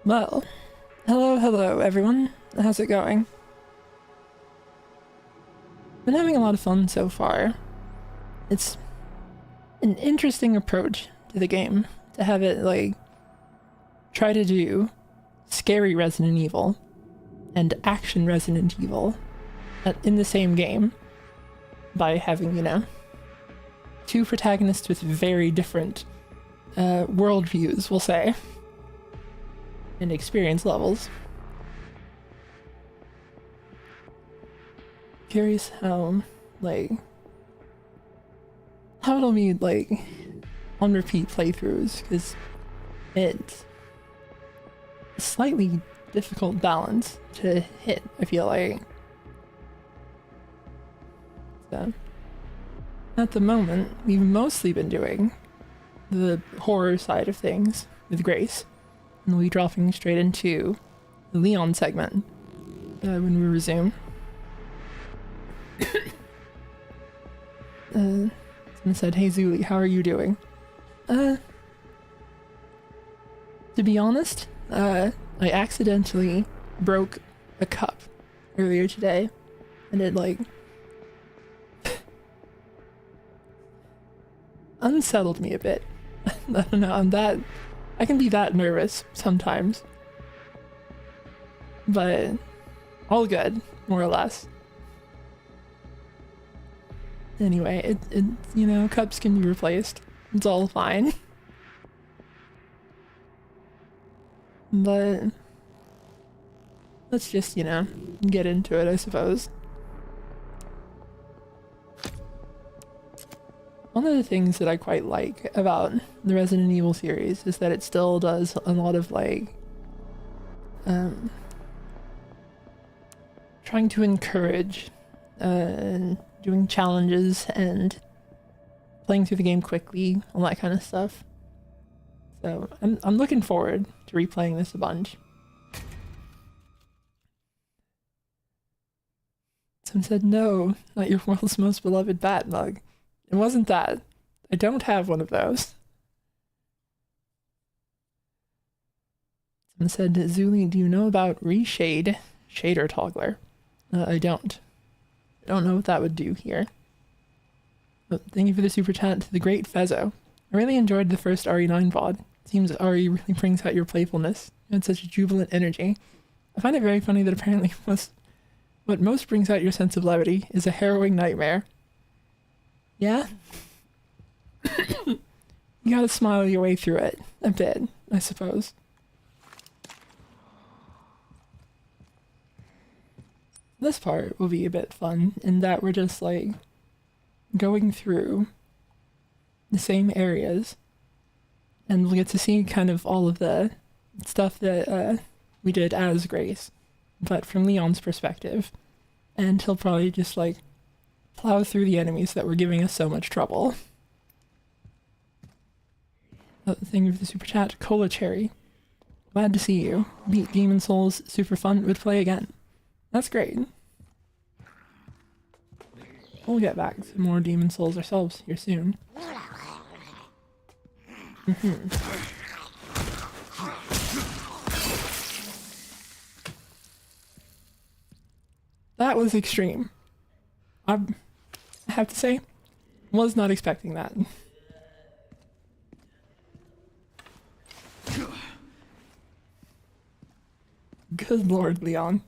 Well, hello everyone. How's it going? Been having a lot of fun so far. It's an interesting approach to the game to have it like try to do scary Resident Evil and action Resident Evil in the same game by having, two protagonists with very different worldviews, we'll say, and experience levels. Curious how it'll be on repeat playthroughs, because it's a slightly difficult balance to hit, I feel like. So at the moment we've mostly been doing the horror side of things with Grace, and we'll be dropping straight into the Leon segment when we resume. Someone said, "Hey Zuli, how are you doing?" To be honest, I accidentally broke a cup earlier today, and it unsettled me a bit. I don't know, I can be that nervous sometimes. But all good, more or less. Anyway, cups can be replaced. It's all fine. But let's just, get into it, I suppose. One of the things that I quite like about the Resident Evil series is that it still does a lot of trying to encourage doing challenges and playing through the game quickly, all that kind of stuff. So I'm looking forward to replaying this a bunch. Someone said, "No, not your world's most beloved bat mug." It wasn't that. I don't have one of those. Someone said, "Zuli, do you know about Reshade Shader Toggler?" I don't. I don't know what that would do here. But thank you for the super chat to the great Fezzo. I really enjoyed the first RE9 VOD. Seems RE really brings out your playfulness. You had such a jubilant energy. I find it very funny that apparently what most brings out your sense of levity is a harrowing nightmare. Yeah? You gotta smile your way through it a bit, I suppose. This part will be a bit fun in that we're just going through the same areas, and we'll get to see kind of all of the stuff that we did as Grace, but from Leon's perspective, and he'll probably just plow through the enemies that were giving us so much trouble. Thank you for the super chat, Cola Cherry. Glad to see you. Beat Demon Souls, super fun, would play again. That's great. We'll get back to more Demon Souls ourselves here soon. That was extreme. I have to say, was not expecting that. Good lord, Leon.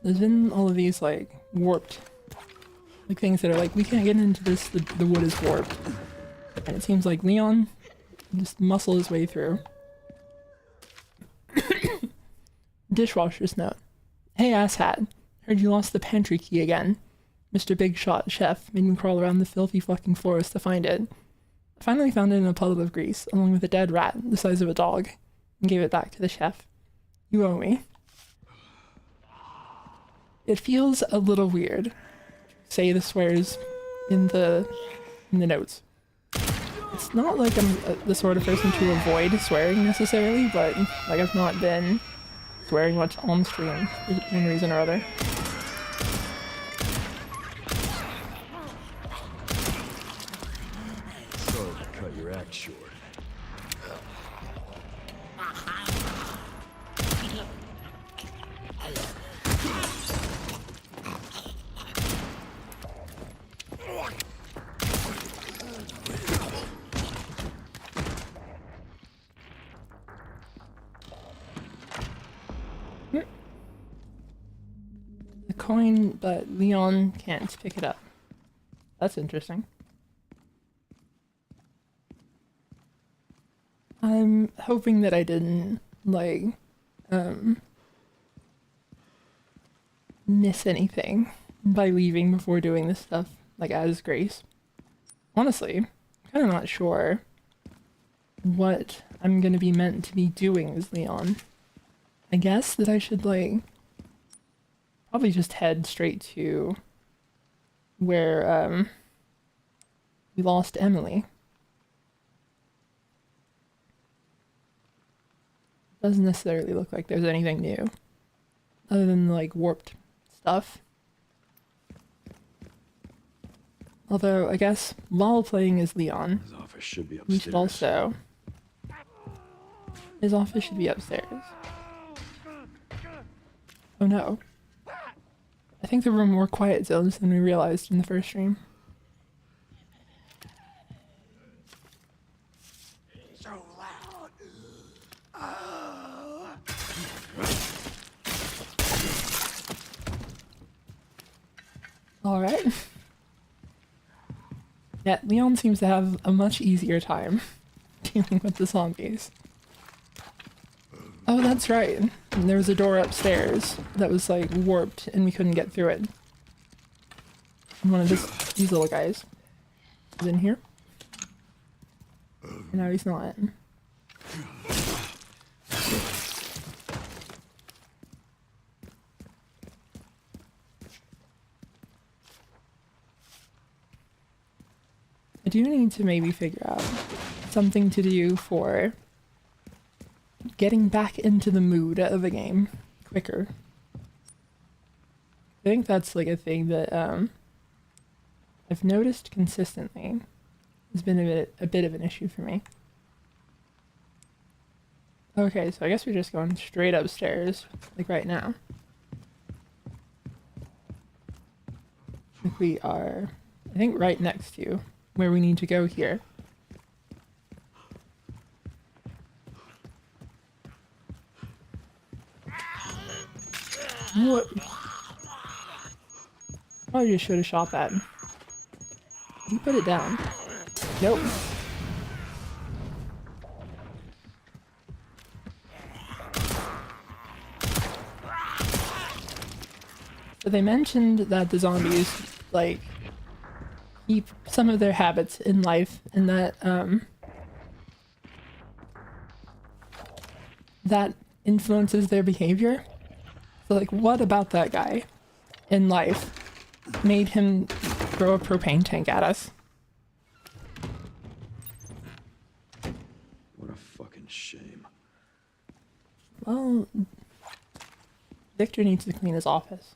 There's been all of these warped things that are we can't get into this, the wood is warped. And it seems like Leon just muscle his way through. Dishwasher's note. Hey asshat, heard you lost the pantry key again. Mr. Big Shot Chef made me crawl around the filthy fucking forest to find it. I finally found it in a puddle of grease, along with a dead rat the size of a dog, and gave it back to the chef. You owe me. It feels a little weird. Say the swears in the notes. It's not like I'm the sort of person to avoid swearing necessarily, but I've not been swearing much on stream for one reason or other. cut your act short. The coin, but Leon can't pick it up. That's interesting. I'm hoping that I didn't, like, miss anything by leaving before doing this stuff, like, as Grace. Honestly, I'm kind of not sure what I'm gonna be meant to be doing as Leon. I guess that I should, like, probably just head straight to where, we lost Emily. Doesn't necessarily look like there's anything new, other than, like, warped stuff. Although, I guess, while playing as Leon, His office should be upstairs. we should also... His office should be upstairs. Oh no. I think there were more quiet zones than we realized in the first stream. So loud. Alright. Yeah, Leon seems to have a much easier time dealing with the zombies. Oh, that's right. And there was a door upstairs that was, like, warped and we couldn't get through it. And one of these little guys is in here. And now he's not. I do need to maybe figure out something to do for getting back into the mood of a game quicker. I think that's, like, a thing that I've noticed consistently has been a bit of an issue for me. Okay, so I guess we're just going straight upstairs, like right now. Like we are, I think, right next to where we need to go here. What? Probably just should have shot that. You put it down. Nope. So they mentioned that the zombies, like, keep some of their habits in life, and that, that influences their behavior. So, like, what about that guy in life made him throw a propane tank at us? What a fucking shame. Well, Victor needs to clean his office.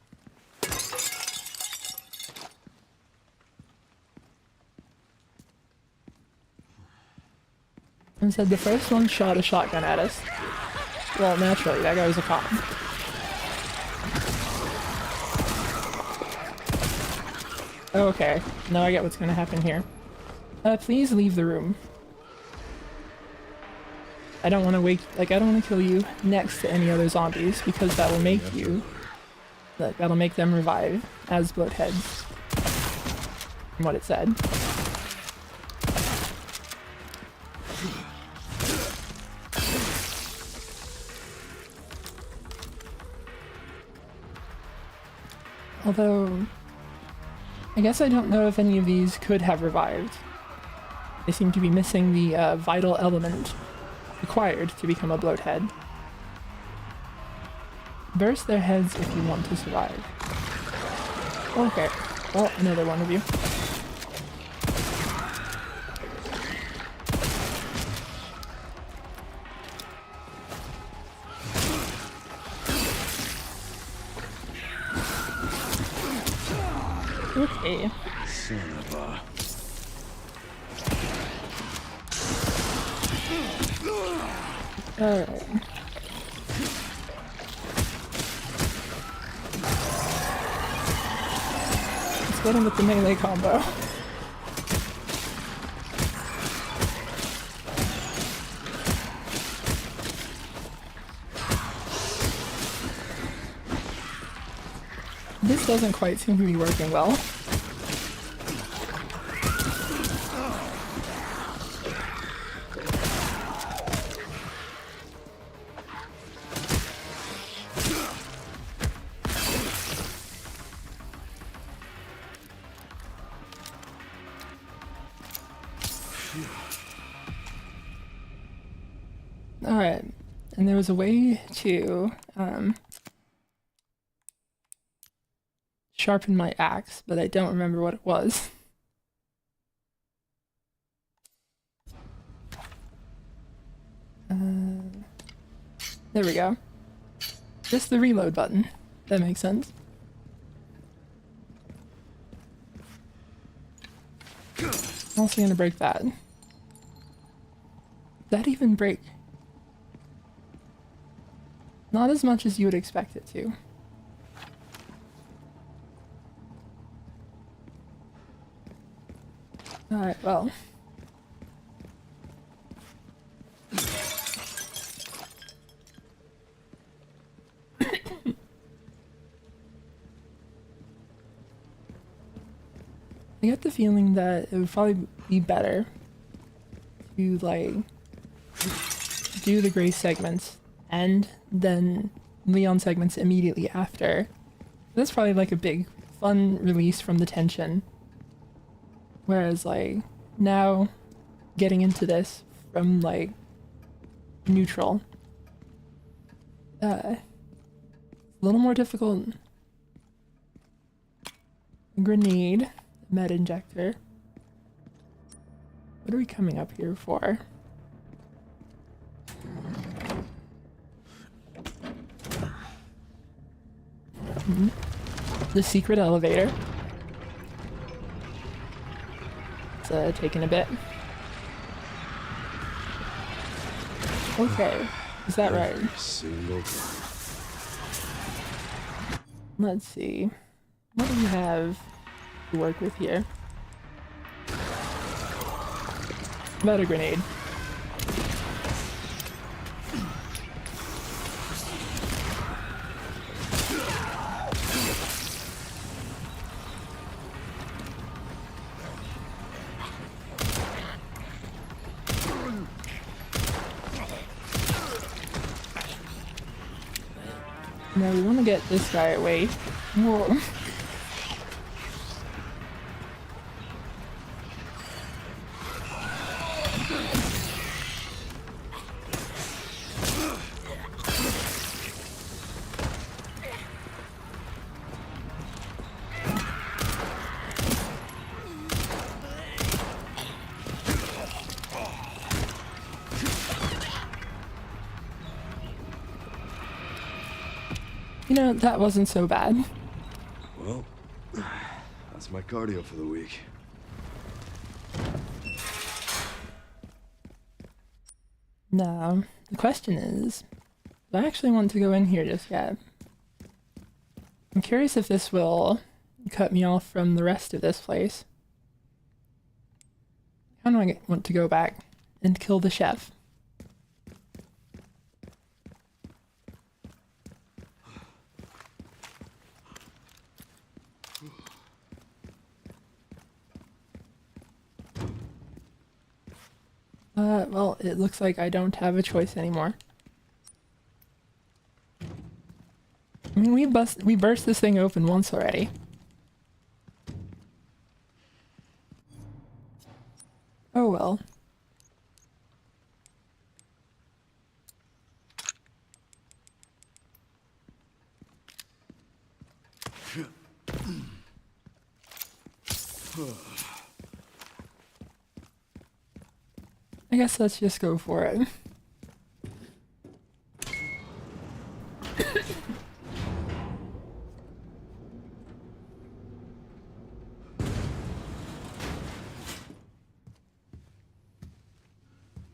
And said the first one shot a shotgun at us. Well, naturally, that guy was a cop. Okay, now I get what's gonna happen here. Please leave the room. I don't want to I don't want to kill you next to any other zombies, because that will make you... That'll make them revive as bloatheads. From what it said. Although, I guess I don't know if any of these could have revived. They seem to be missing the vital element required to become a bloathead. Burst their heads if you want to survive. Okay, well, another one of you. Okay. Son of a... Alright. Let's get him with the melee combo. This doesn't quite seem to be working well. Alright, and there was a way to sharpen my axe, but I don't remember what it was. There we go. Just the reload button. That makes sense. I'm also gonna break that. Did that even break? Not as much as you would expect it to. Alright, well. I get the feeling that it would probably be better to, like, do the Grace segments and then Leon segments immediately after. That's probably like a big, fun release from the tension. Whereas, like, now getting into this from, like, neutral. A little more difficult. A grenade. Med injector. What are we coming up here for? The secret elevator. It's taking a bit. Okay, is that right? Let's see. What do we have to work with here? About a grenade. Now we want to get this guy away. Whoa. You know, that wasn't so bad. Well, that's my cardio for the week. Now, the question is, do I actually want to go in here just yet? I'm curious if this will cut me off from the rest of this place. How do I want to go back and kill the chef? Well, it looks like I don't have a choice anymore. I mean, we burst this thing open once already. Oh well. I guess let's just go for it.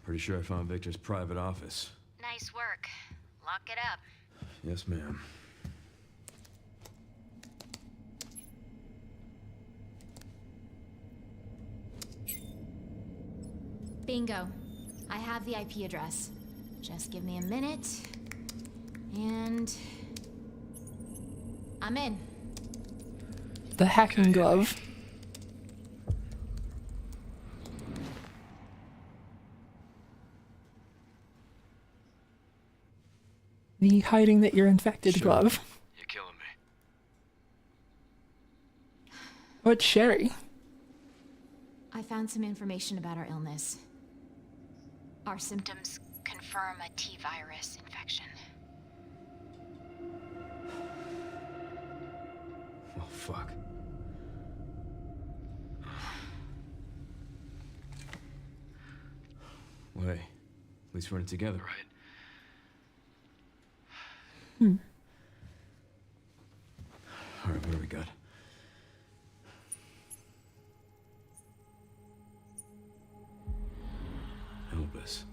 Pretty Pretty sure I found Victor's private office. Nice work. Lock it up. Yes, ma'am. Bingo. I have the IP address. Just give me a minute. And... I'm in. The hacking glove. The hiding that you're infected Sure. glove. You're killing me. Oh, it's Sherry. I found some information about our illness. Our symptoms confirm a T-virus infection. Oh, fuck. Well, hey, at least we're in it together, right? All right, what do we got? Elvis.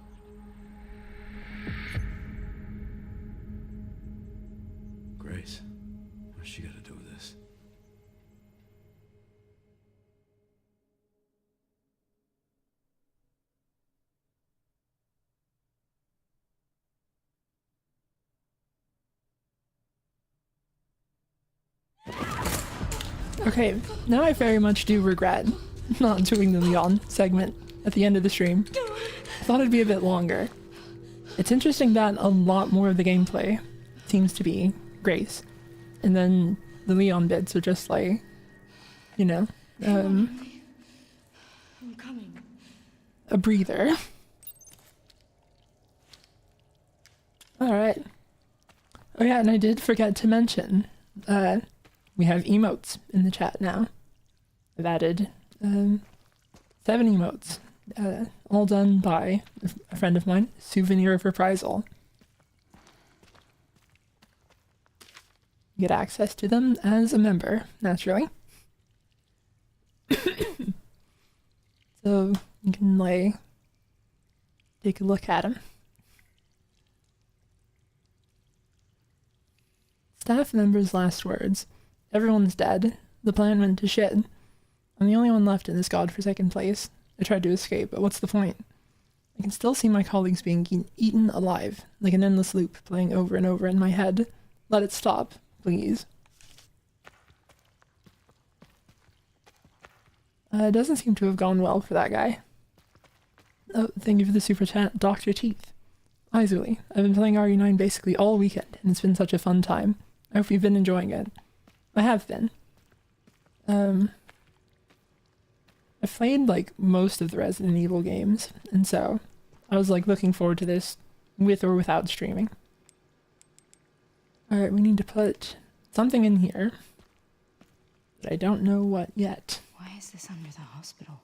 Grace. What's she got to do with this? Okay, now I very much do regret not doing the Leon segment at the end of the stream. I thought it'd be a bit longer. It's interesting that a lot more of the gameplay seems to be Grace, and then the Leon bits are just like, you know, I'm coming. a breather. Alright. Oh yeah, and I did forget to mention, we have emotes in the chat now. I've added 7 emotes, all done by a friend of mine, Souvenir of Reprisal. You get access to them as a member, naturally. So you can like take a look at them. Staff members' last words. Everyone's dead. The plan went to shit. I'm the only one left in this godforsaken place. I tried to escape, but what's the point? I can still see my colleagues being eaten alive, like an endless loop playing over and over in my head. Let it stop, please. It doesn't seem to have gone well for that guy. Oh, thank you for the super chat, Dr. Teeth. Hi, Zuli. I've been playing RE9 basically all weekend, and it's been such a fun time. I hope you've been enjoying it. I have been. I've played like most of the Resident Evil games, and so I was like looking forward to this with or without streaming. Alright, we need to put something in here, but I don't know what yet. Why is this under the hospital?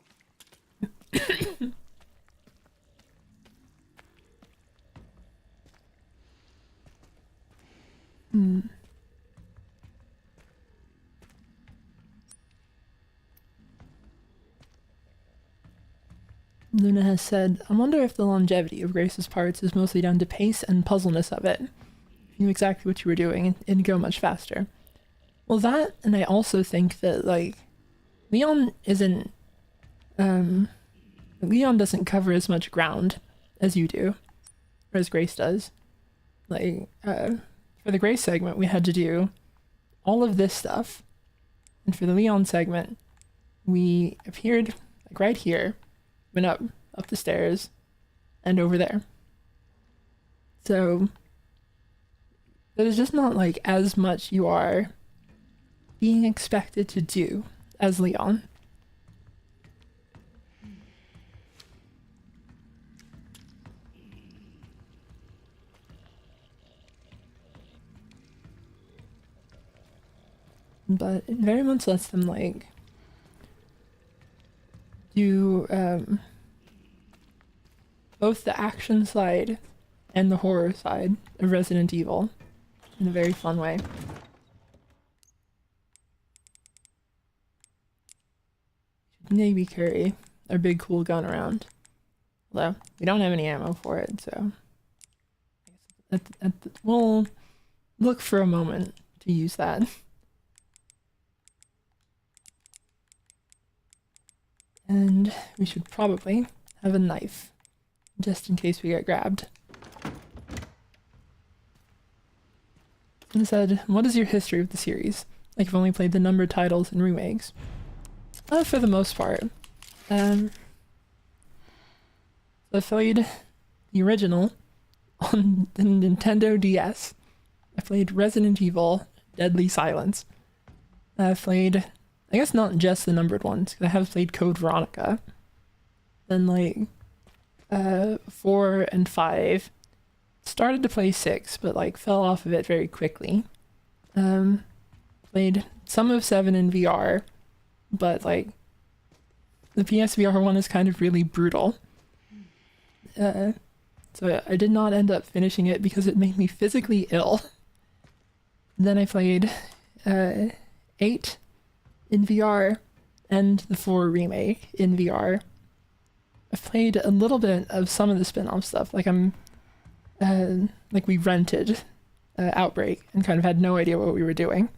Luna has said, I wonder if the longevity of Grace's parts is mostly down to pace and puzzleness of it. If you knew exactly what you were doing, it'd go much faster. Well, that, and I also think that, like, Leon isn't, Leon doesn't cover as much ground as you do, or as Grace does. Like, for the Grace segment, we had to do all of this stuff, and for the Leon segment, we appeared, like, right here, went up the stairs, and over there. So there's just not like as much you are being expected to do as Leon. But it very much lets them like do both the action side and the horror side of Resident Evil in a very fun way. Maybe carry our big cool gun around. Although we don't have any ammo for it, so we'll look for a moment to use that. And we should probably have a knife, just in case we get grabbed. And said, what is your history with the series? Like, you've only played the numbered titles and remakes. For the most part. I played the original on the Nintendo DS. I played Resident Evil, Deadly Silence. I played, I guess not just the numbered ones, because I have played Code Veronica. Then like 4 and 5. Started to play 6, but like fell off of it very quickly. Played some of 7 in VR, but like the PSVR one is kind of really brutal. So I did not end up finishing it because it made me physically ill. Then I played 8 in VR and the 4 remake in VR. I've played a little bit of some of the spin-off stuff. Like we rented Outbreak and kind of had no idea what we were doing.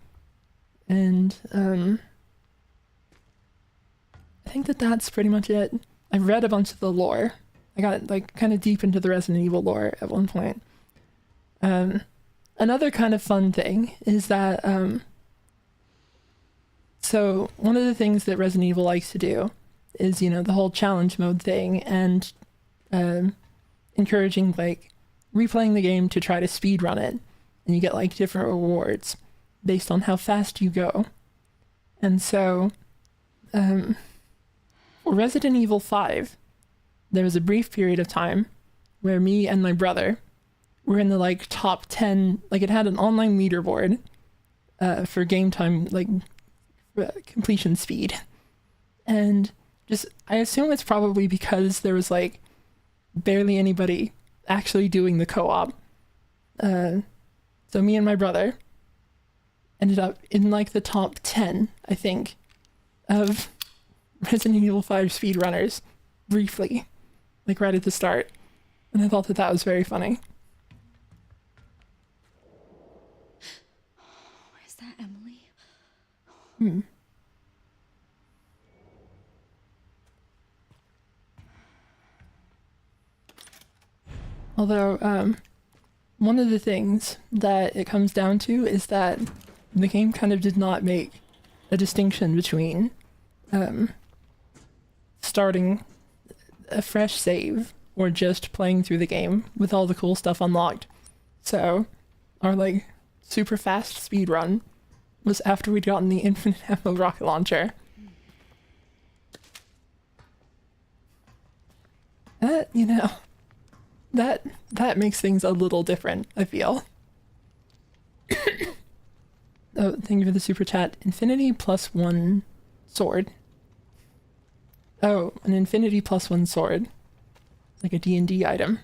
And I think that's pretty much it. I've read a bunch of the lore. I got like kind of deep into the Resident Evil lore at one point. Another kind of fun thing is that so one of the things that Resident Evil likes to do is, you know, the whole challenge mode thing and encouraging like replaying the game to try to speed run it, and you get like different rewards based on how fast you go. And so for Resident Evil 5, there was a brief period of time where me and my brother were in the like top 10, like it had an online leaderboard for game time, like completion speed. And just, I assume it's probably because there was like barely anybody actually doing the co-op. So me and my brother ended up in like the top 10, I think, of Resident Evil 5 speedrunners briefly, like right at the start. And I thought that was very funny. Is that Emily? Although, one of the things that it comes down to is that the game kind of did not make a distinction between starting a fresh save or just playing through the game with all the cool stuff unlocked. So our like super fast speed run was after we'd gotten the infinite ammo rocket launcher. You know, that makes things a little different, I feel. Oh, thank you for the super chat. Infinity +1 sword. Oh, an infinity +1 sword. Like a D&D item.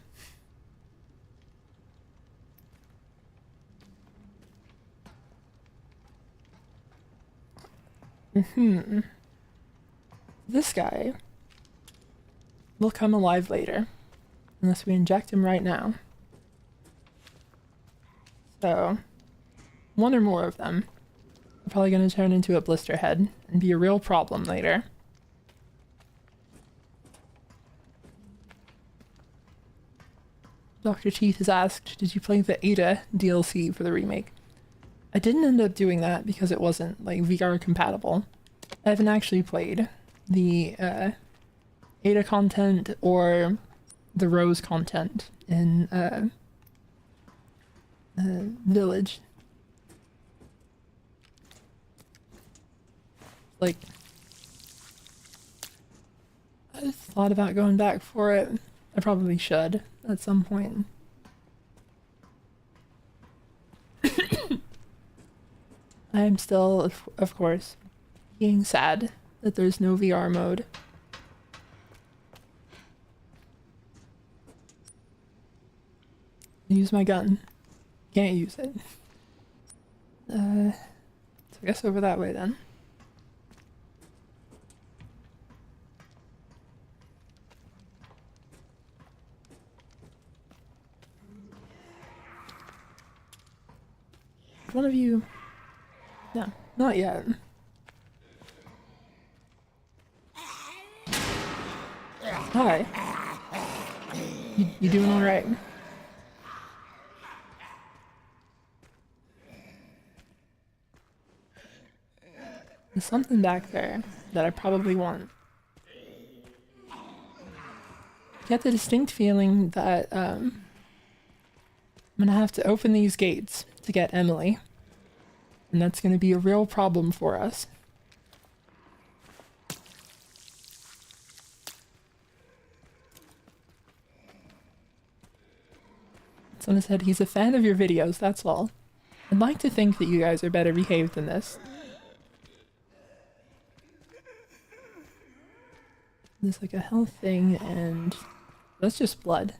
This guy will come alive later, unless we inject him right now. So, one or more of them are probably going to turn into a blister head and be a real problem later. Dr. Teeth has asked, did you play the Ada DLC for the remake? I didn't end up doing that because it wasn't like VR compatible. I haven't actually played the Ada content or the Rose content in Village. Like, I just thought about going back for it. I probably should at some point. I'm still, of course, being sad that there's no VR mode. Use my gun. Can't use it. So I guess over that way then. one of you? No, not yet. Hi. You doing all right? There's something back there that I probably want. Get the distinct feeling that I'm gonna have to open these gates to get Emily, and that's gonna be a real problem for us. Someone said he's a fan of your videos, that's all. I'd like to think that you guys are better behaved than this. There's like a health thing, and that's just blood.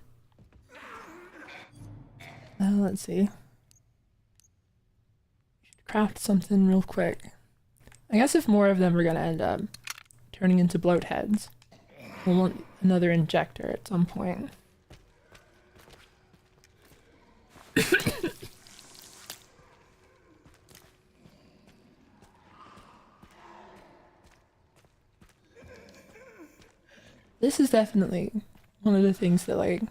Let's see. Should craft something real quick. I guess if more of them are gonna end up turning into bloat heads, we'll want another injector at some point. This is definitely one of the things that, like...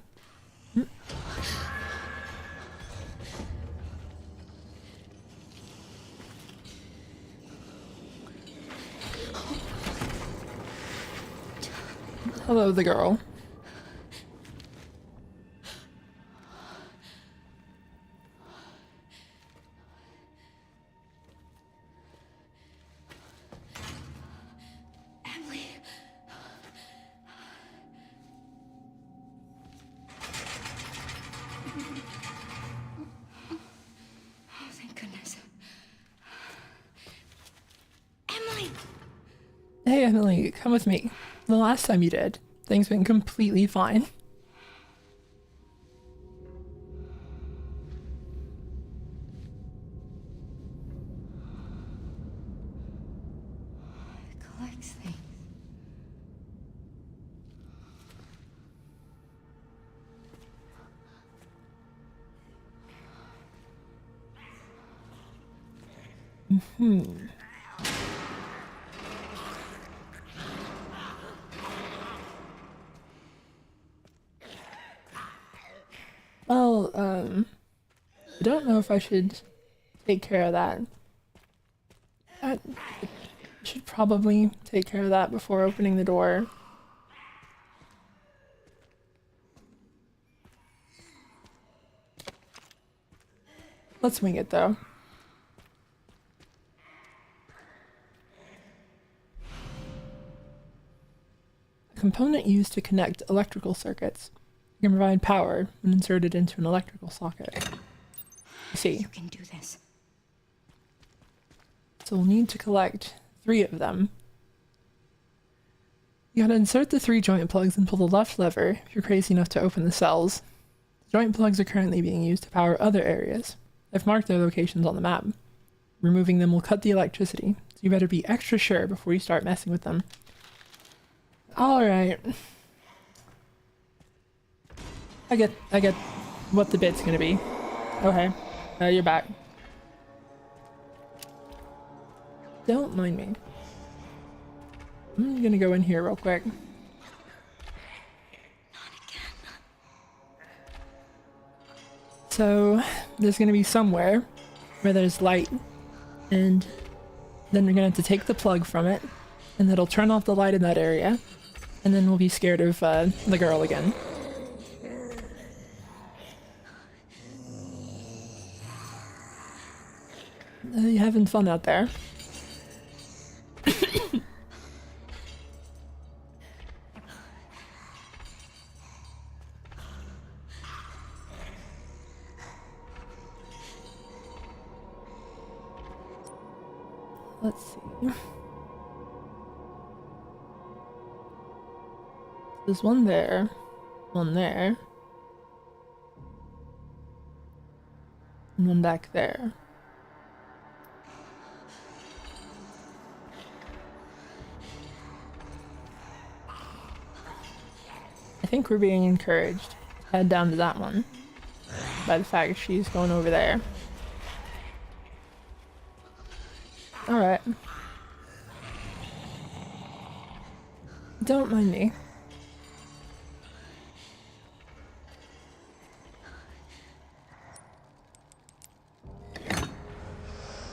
Hello, the girl. Hey Emily, come with me. The last time you did, things went completely fine. It collects things. Well, I don't know if I should take care of that. I should probably take care of that before opening the door. Let's wing it though. A component used to connect electrical circuits. It can provide power when inserted into an electrical socket. See. You can do this. So we'll need to collect 3 of them. You gotta insert the 3 joint plugs and pull the left lever if you're crazy enough to open the cells. The joint plugs are currently being used to power other areas. I've marked their locations on the map. Removing them will cut the electricity, so you better be extra sure before you start messing with them. Alright. I get what the bit's gonna be. Okay. You're back. Don't mind me. I'm gonna go in here real quick. Not again. So, there's gonna be somewhere where there's light, and then we're gonna have to take the plug from it, and it'll turn off the light in that area, and then we'll be scared of the girl again. You having fun out there? Let's see. There's one there, and one back there. I think we're being encouraged to head down to that one by the fact she's going over there. Alright. Don't mind me.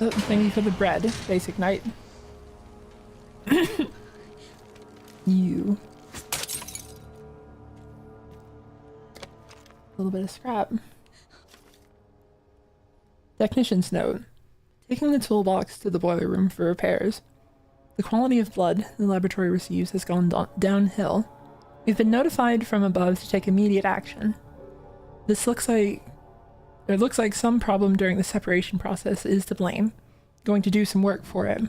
Oh, thank you for the bread, Basic Knight. You. A little bit of scrap. Technician's note. Taking the toolbox to the boiler room for repairs. The quality of blood the laboratory receives has gone downhill. We've been notified from above to take immediate action. It looks like some problem during the separation process is to blame. Going to do some work for it.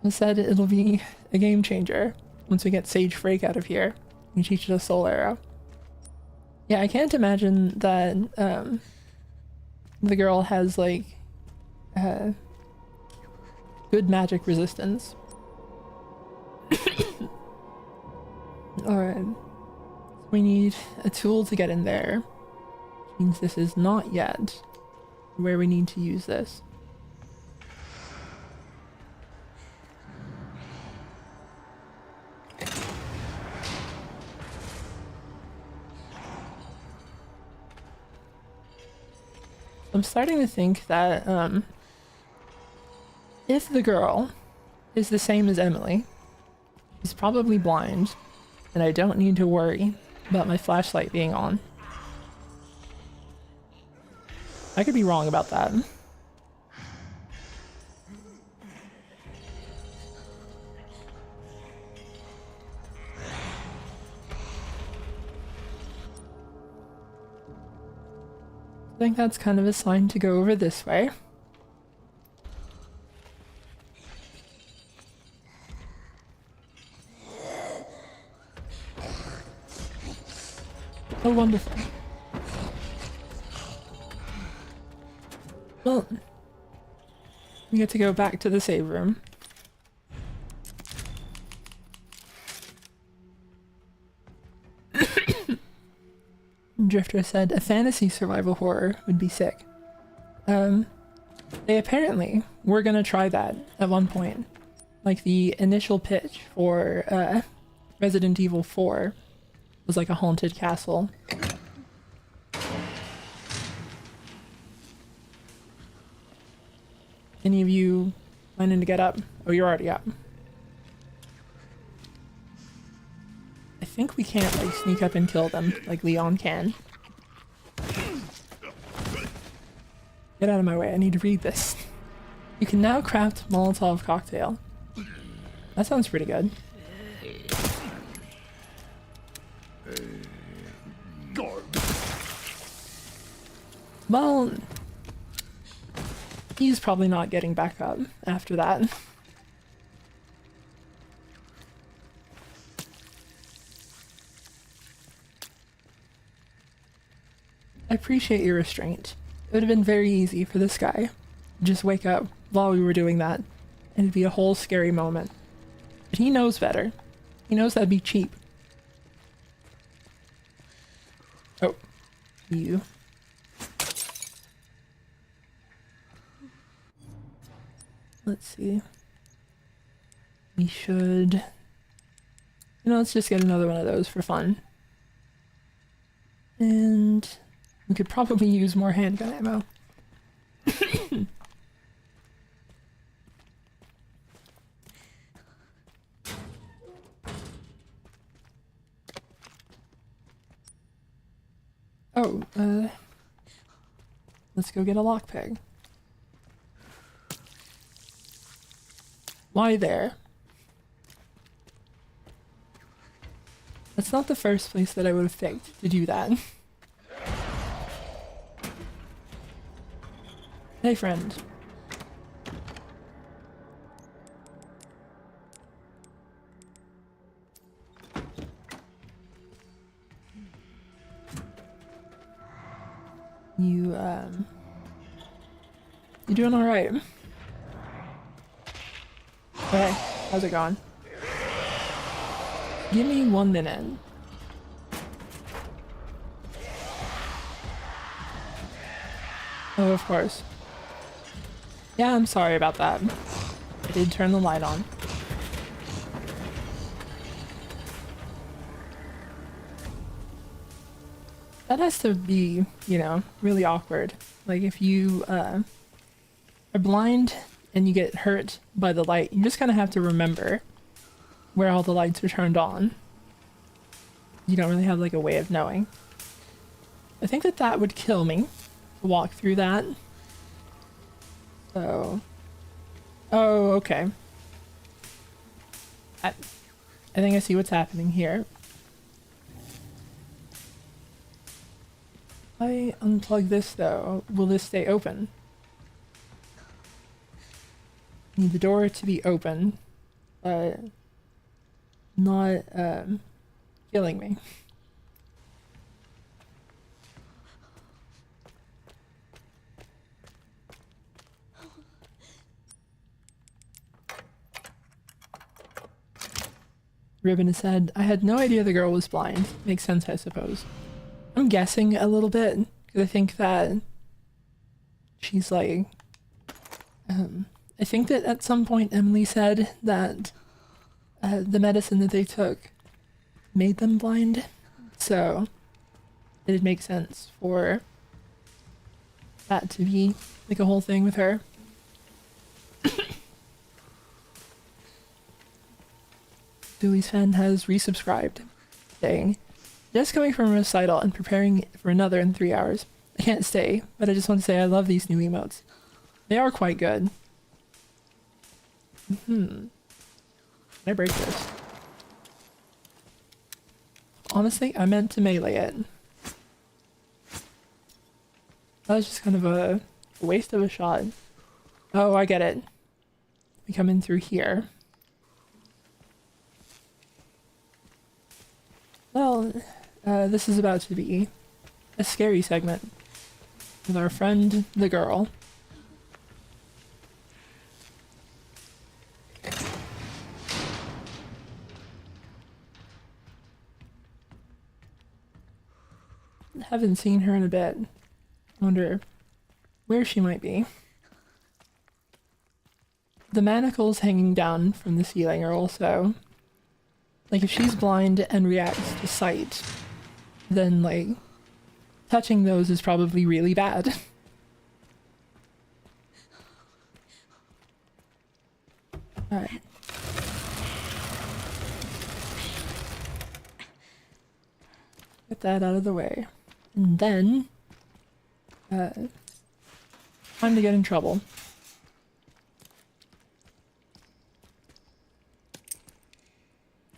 I said it'll be a game changer once we get Sage Frake out of here. He teaches us Soul Arrow. Yeah, I can't imagine that the girl has like good magic resistance. Alright. We need a tool to get in there. Which means this is not yet where we need to use this. I'm starting to think that if the girl is the same as Emily, she's probably blind, and I don't need to worry about my flashlight being on. I could be wrong about that. I think that's kind of a sign to go over this way. Oh, wonderful. Well, we get to go back to the save room. Drifter said a fantasy survival horror would be sick. They apparently were gonna try that at one point. Like the initial pitch for Resident Evil 4 was like a haunted castle. Any of you planning to get up? Oh, you're already up. I think we can't like sneak up and kill them like Leon can. Get out of my way, I need to read this. You can now craft Molotov cocktail. That sounds pretty good. Well, he's probably not getting back up after that. I appreciate your restraint. It would have been very easy for this guy to just wake up while we were doing that, and it'd be a whole scary moment. But he knows better. He knows that'd be cheap. Oh, you. Let's see. We should... let's just get another one of those for fun. And we could probably use more handgun ammo. Oh, let's go get a lockpick. Why there? That's not the first place that I would have picked to do that. Hey, friend. You doing all right? Hey, how's it going? Give me 1 minute. Oh, of course. Yeah, I'm sorry about that. I did turn the light on. That has to be, you know, really awkward. Like if you are blind and you get hurt by the light, you just kind of have to remember where all the lights are turned on. You don't really have like a way of knowing. I think that that would kill me to walk through that. So, oh, okay. I think I see what's happening here. If I unplug this though, will this stay open? Need the door to be open, but not killing me. Ribbon has said, I had no idea the girl was blind. Makes sense, I suppose. I'm guessing a little bit, because I think that she's like, I think that at some point Emily said that the medicine that they took made them blind, so it'd make sense for that to be like a whole thing with her. Dewey's fan has resubscribed, saying, just coming from a recital and preparing for another in 3 hours. I can't stay, but I just want to say I love these new emotes. They are quite good. Can I break this? Honestly, I meant to melee it. That was just kind of a waste of a shot. Oh, I get it. We come in through here. Well, this is about to be a scary segment with our friend, the girl. Haven't seen her in a bit. Wonder where she might be. The manacles hanging down from the ceiling are also, like, if she's blind and reacts to sight, then like touching those is probably really bad. Alright. Get that out of the way. And then time to get in trouble.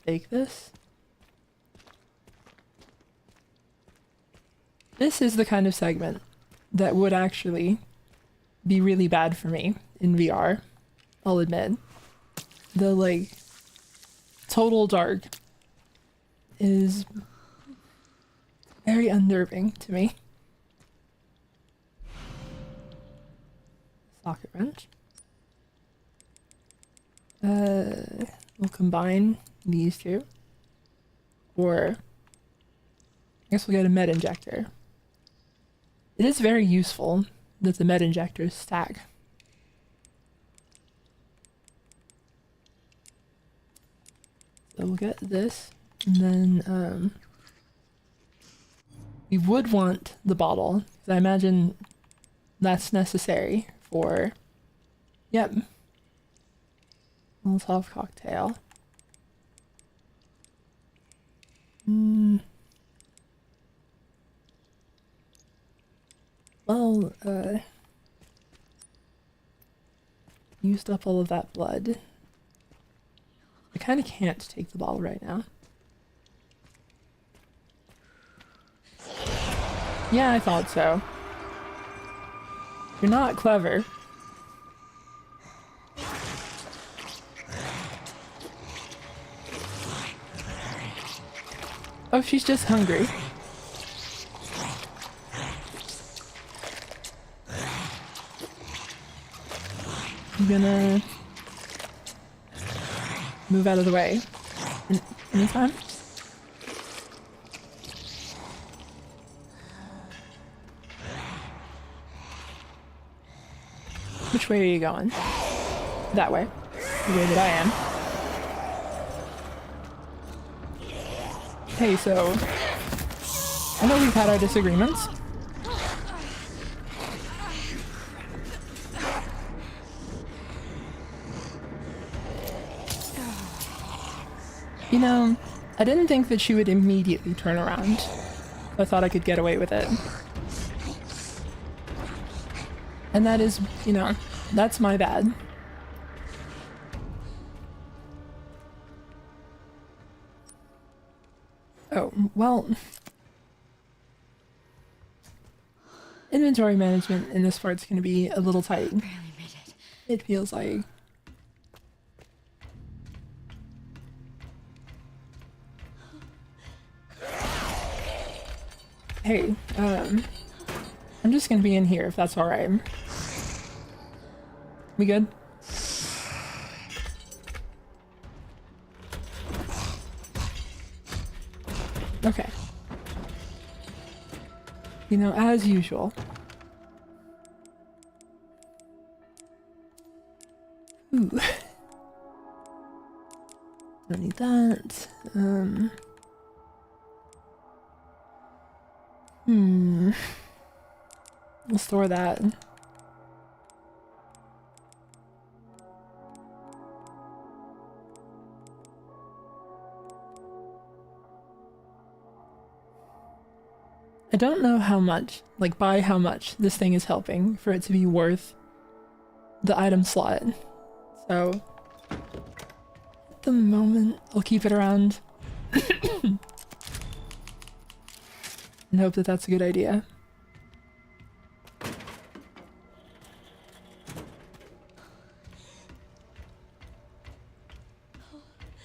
Take this. This is the kind of segment that would actually be really bad for me in VR, I'll admit. The like total dark is very unnerving to me. Socket wrench. We'll combine these two. Or I guess we'll get a med injector. It is very useful that the med injectors stack. So we'll get this, and then we would want the bottle, because I imagine that's necessary for, yep, Molotov cocktail. Well, used up all of that blood. I kind of can't take the bottle right now. Yeah, I thought so. You're not clever. Oh, she's just hungry. I'm gonna move out of the way. Anytime? Which way are you going? That way. The way that I am. Hey, so... I know we've had our disagreements. You know, I didn't think that she would immediately turn around. I thought I could get away with it. And that is, you know, that's my bad. Oh, well... Inventory management in this part's gonna be a little tight. Barely made it. It feels like... Hey, I'm just gonna be in here if that's alright. We good? Okay. You know, as usual. Ooh. Don't need that. We'll store that. I don't know how much, like by how much, this thing is helping for it to be worth the item slot. So, at the moment, I'll keep it around and hope that that's a good idea.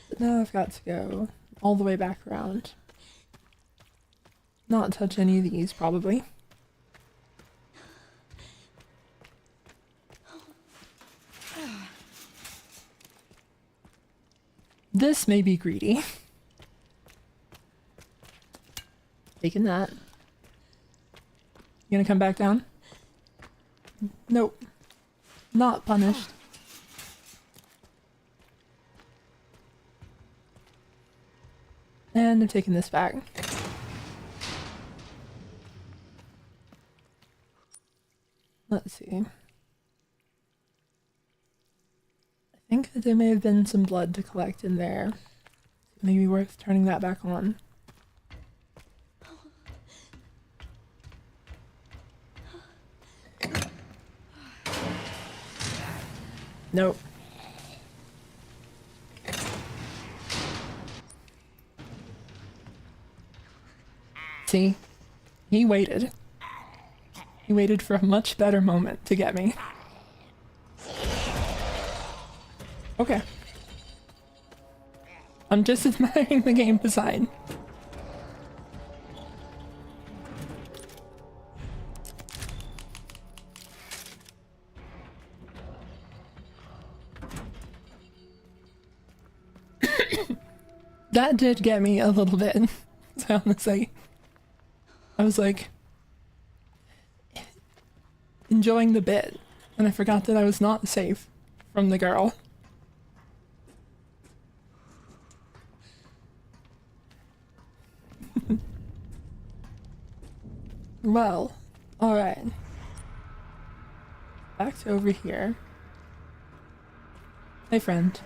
But now I've got to go all the way back around. Not touch any of these, probably. This may be greedy. Taking that. You gonna come back down? Nope. Not punished. And I'm taking this back. Let's see. I think that there may have been some blood to collect in there. Maybe worth turning that back on. Nope. See? He waited. He waited for a much better moment to get me. Okay. I'm just admiring the game design. That did get me a little bit. So honestly, I was like enjoying the bit, and I forgot that I was not safe from the girl. Well, alright. Back to over here. Hey, friend.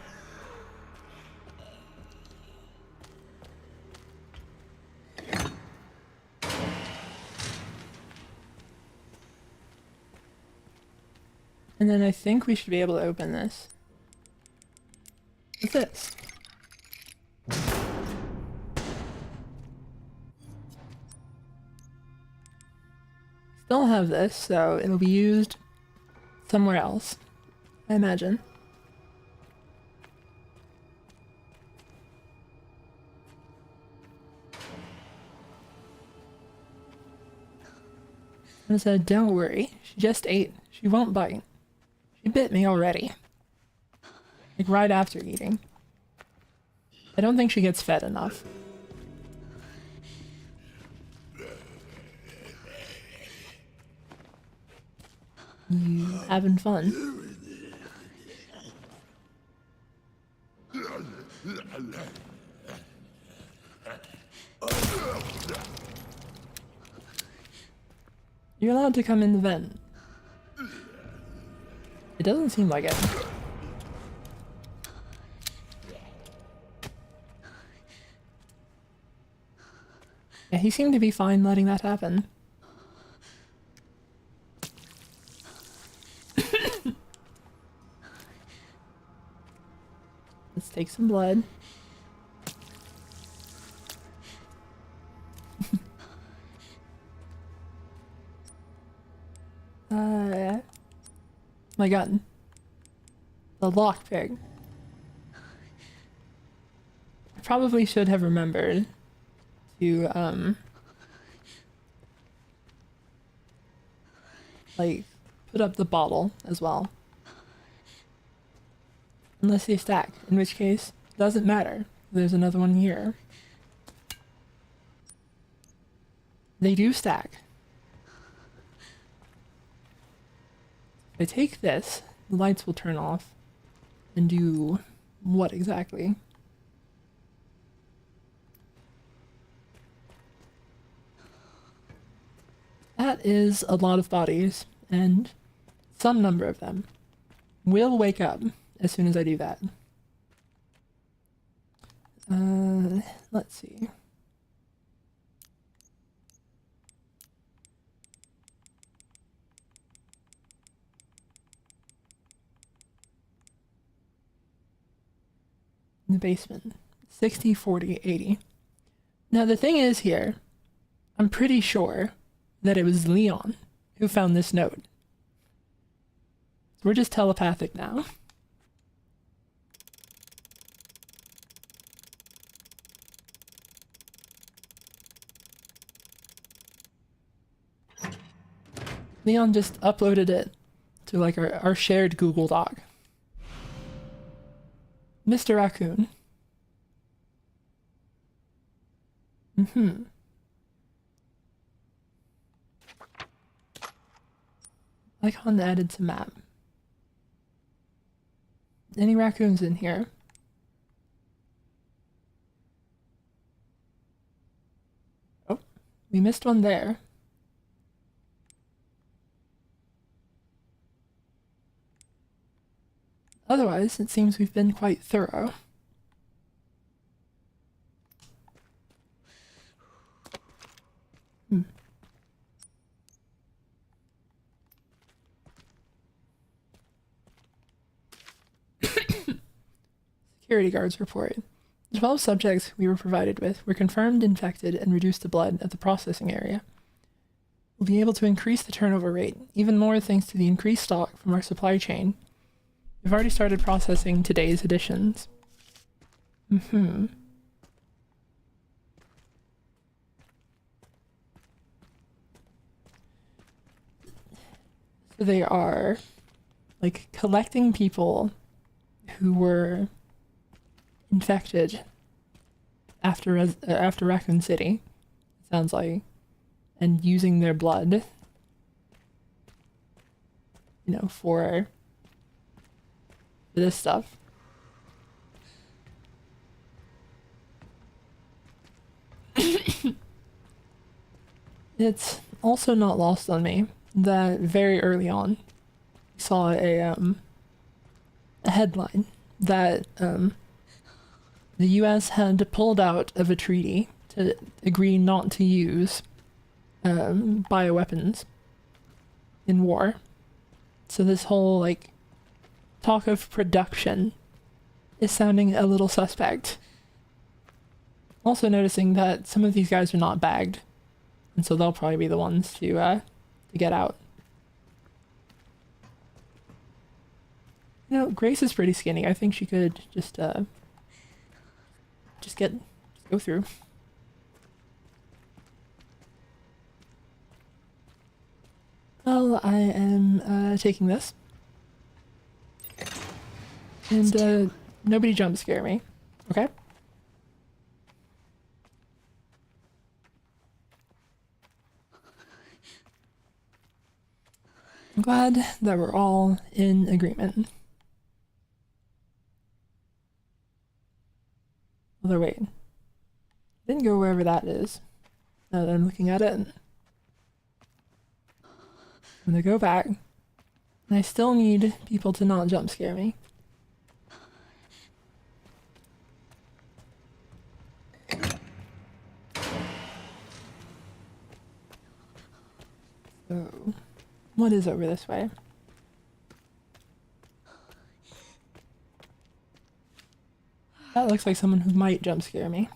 And then I think we should be able to open this. What's this? Still have this, so it'll be used somewhere else, I imagine. I said, don't worry, she just ate. She won't bite. She bit me already. Like right after eating. I don't think she gets fed enough. You having fun? You're allowed to come in the vent. It doesn't seem like it. Yeah, he seemed to be fine letting that happen. Let's take some blood. My gun. The lockpick. I probably should have remembered to, like, put up the bottle as well. Unless they stack, in which case, doesn't matter. There's another one here. They do stack. If I take this, the lights will turn off. And do what exactly? That is a lot of bodies, and some number of them will wake up as soon as I do that. Let's see. In the basement. 60, 40, 80. Now the thing is here, I'm pretty sure that it was Leon who found this note. We're just telepathic now. Leon just uploaded it to like our shared Google Doc. Mr. Raccoon. Icon added to map. Any raccoons in here? Oh, we missed one there. Otherwise, it seems we've been quite thorough. Security guards report. The 12 subjects we were provided with were confirmed infected and reduced to blood at the processing area. We'll be able to increase the turnover rate, even more thanks to the increased stock from our supply chain. We've already started processing today's additions. So they are, like, collecting people who were infected after Raccoon City, it sounds like, and using their blood, you know, for this stuff. It's also not lost on me that very early on I saw a headline that the US had pulled out of a treaty to agree not to use bioweapons in war. So this whole, like, talk of production is sounding a little suspect. Also noticing that some of these guys are not bagged, and so they'll probably be the ones to get out. You know, Grace is pretty skinny. I think she could just go through. Well, I am taking this. And nobody jump scare me. Okay? I'm glad that we're all in agreement. Although wait, didn't go wherever that is. Now that I'm looking at it, I'm gonna go back. And I still need people to not jump scare me. So, what is over this way? That looks like someone who might jump scare me.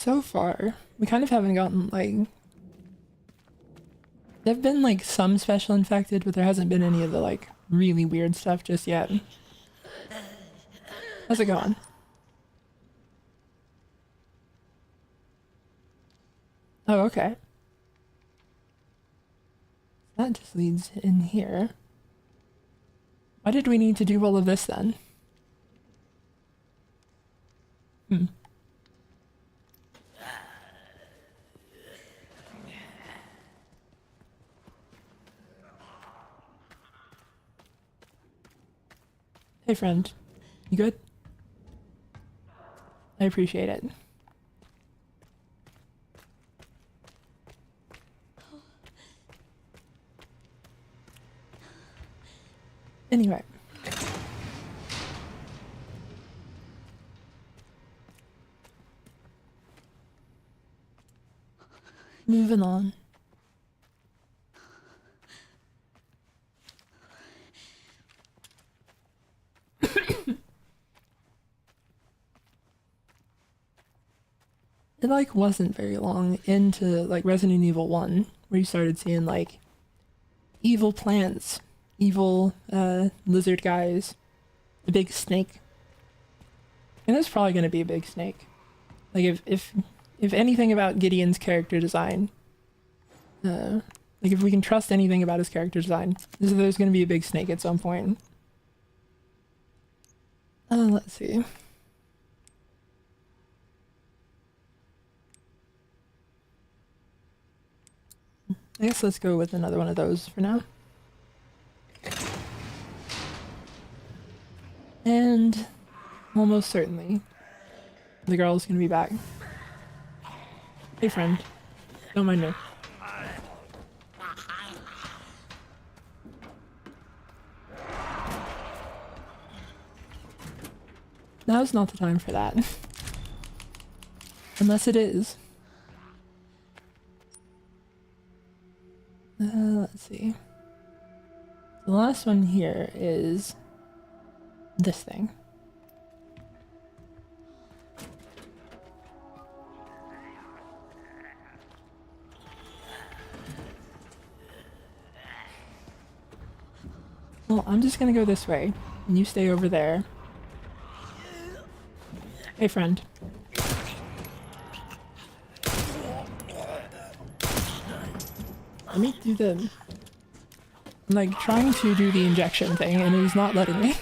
So far, we kind of haven't gotten, like... There've been, like, some special infected, but there hasn't been any of the, like, really weird stuff just yet. How's it going? Oh, okay. That just leads in here. Why did we need to do all of this then? Hey friend, you good? I appreciate it. Anyway. Moving on. It like wasn't very long into like Resident Evil 1 where you started seeing like evil plants, evil lizard guys, the big snake. And it's probably gonna be a big snake. Like if anything about Gideon's character design, like if we can trust anything about his character design, there's gonna be a big snake at some point. Let's see. I guess let's go with another one of those for now. And almost certainly the girl's gonna be back. Hey friend, don't mind me. Now's not the time for that. Unless it is. Let's see. The last one here is this thing. Well, I'm just gonna go this way, and you stay over there. Hey, friend. Let me do the... I'm like trying to do the injection thing, and it is not letting me.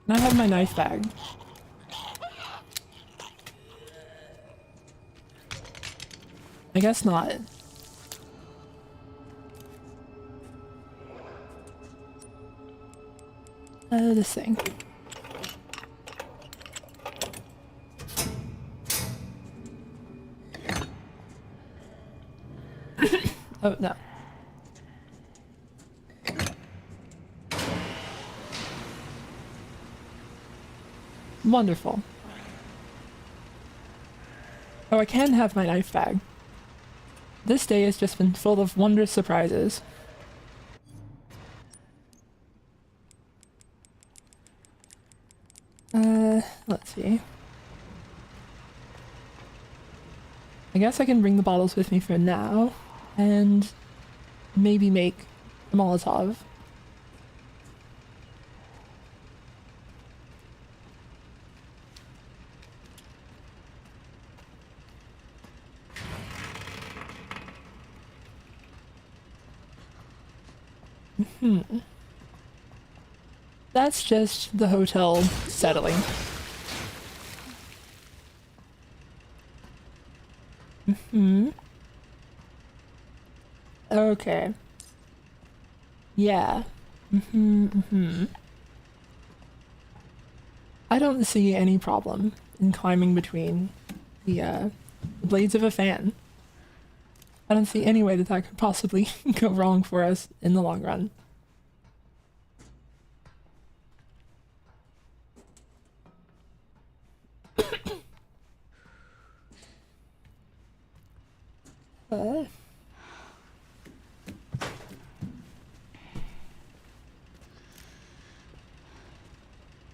And I have my knife bag. I guess not. This thing. Oh, no. Wonderful. Oh, I can have my knife bag. This day has just been full of wondrous surprises. Let's see. I guess I can bring the bottles with me for now, and maybe make a Molotov. That's just the hotel settling. Okay. Yeah. I don't see any problem in climbing between the blades of a fan. I don't see any way that that could possibly go wrong for us in the long run. Uh,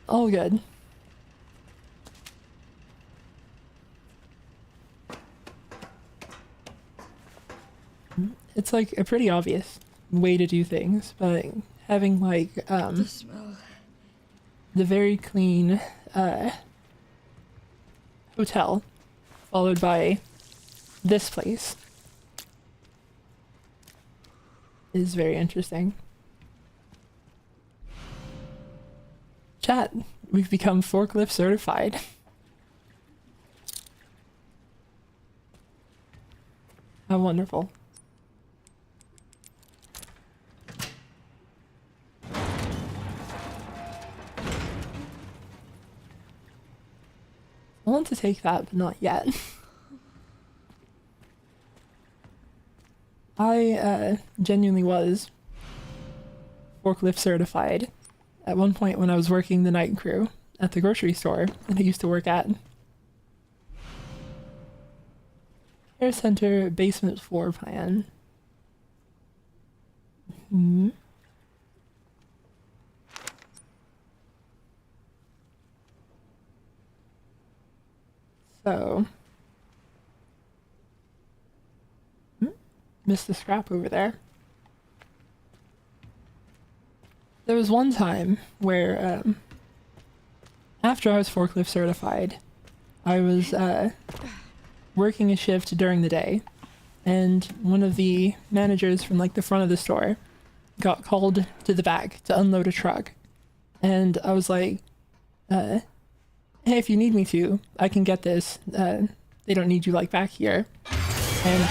all good. It's like a pretty obvious way to do things, but having like The smell. the very clean hotel followed by this place is very interesting. Chat, we've become forklift certified. How wonderful. I want to take that, but not yet. I genuinely was forklift certified at one point when I was working the night crew at the grocery store that I used to work at. Care center basement floor plan. So, missed the scrap over there. There was one time where, after I was forklift certified, I was working a shift during the day, and one of the managers from like the front of the store got called to the back to unload a truck, and I was like, hey, if you need me to, I can get this. They don't need you like back here. And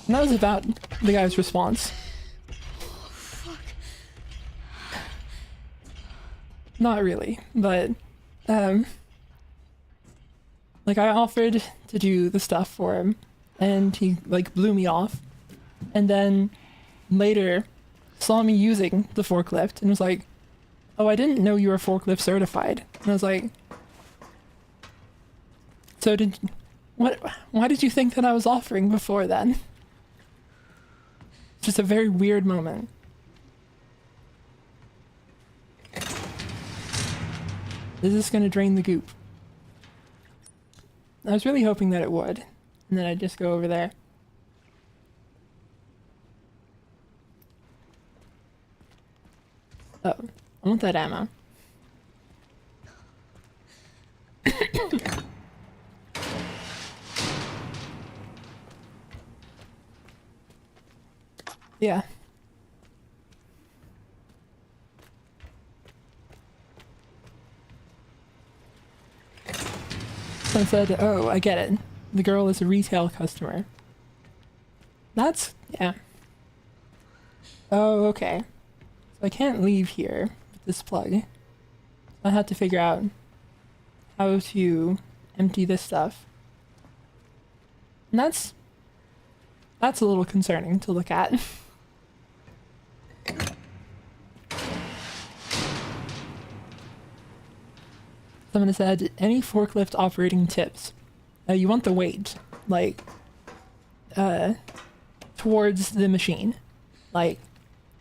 that was about the guy's response. Not really, but like I offered to do the stuff for him, and he like blew me off, and then later saw me using the forklift and was like, oh, I didn't know you were forklift certified. And I was like, so why did you think that I was offering before then? Just a very weird moment. Is this gonna drain the goop? I was really hoping that it would, and then I'd just go over there. Oh, I want that ammo. Yeah. So I said, oh, I get it. The girl is a retail customer. That's, yeah. Oh, okay. So I can't leave here with this plug. I have to figure out how to empty this stuff. And that's a little concerning to look at. Someone said, any forklift operating tips? You want the weight, like, towards the machine. Like,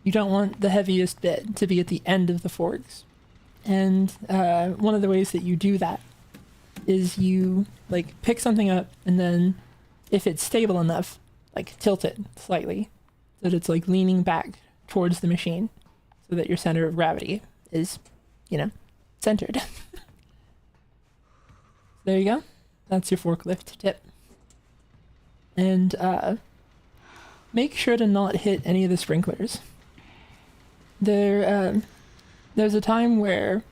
you don't want the heaviest bit to be at the end of the forks. And one of the ways that you do that is you, like, pick something up and then, if it's stable enough, like, tilt it slightly so that it's, like, leaning back towards the machine so that your center of gravity is, you know, centered. There you go. That's your forklift tip. and make sure to not hit any of the sprinklers. There's a time where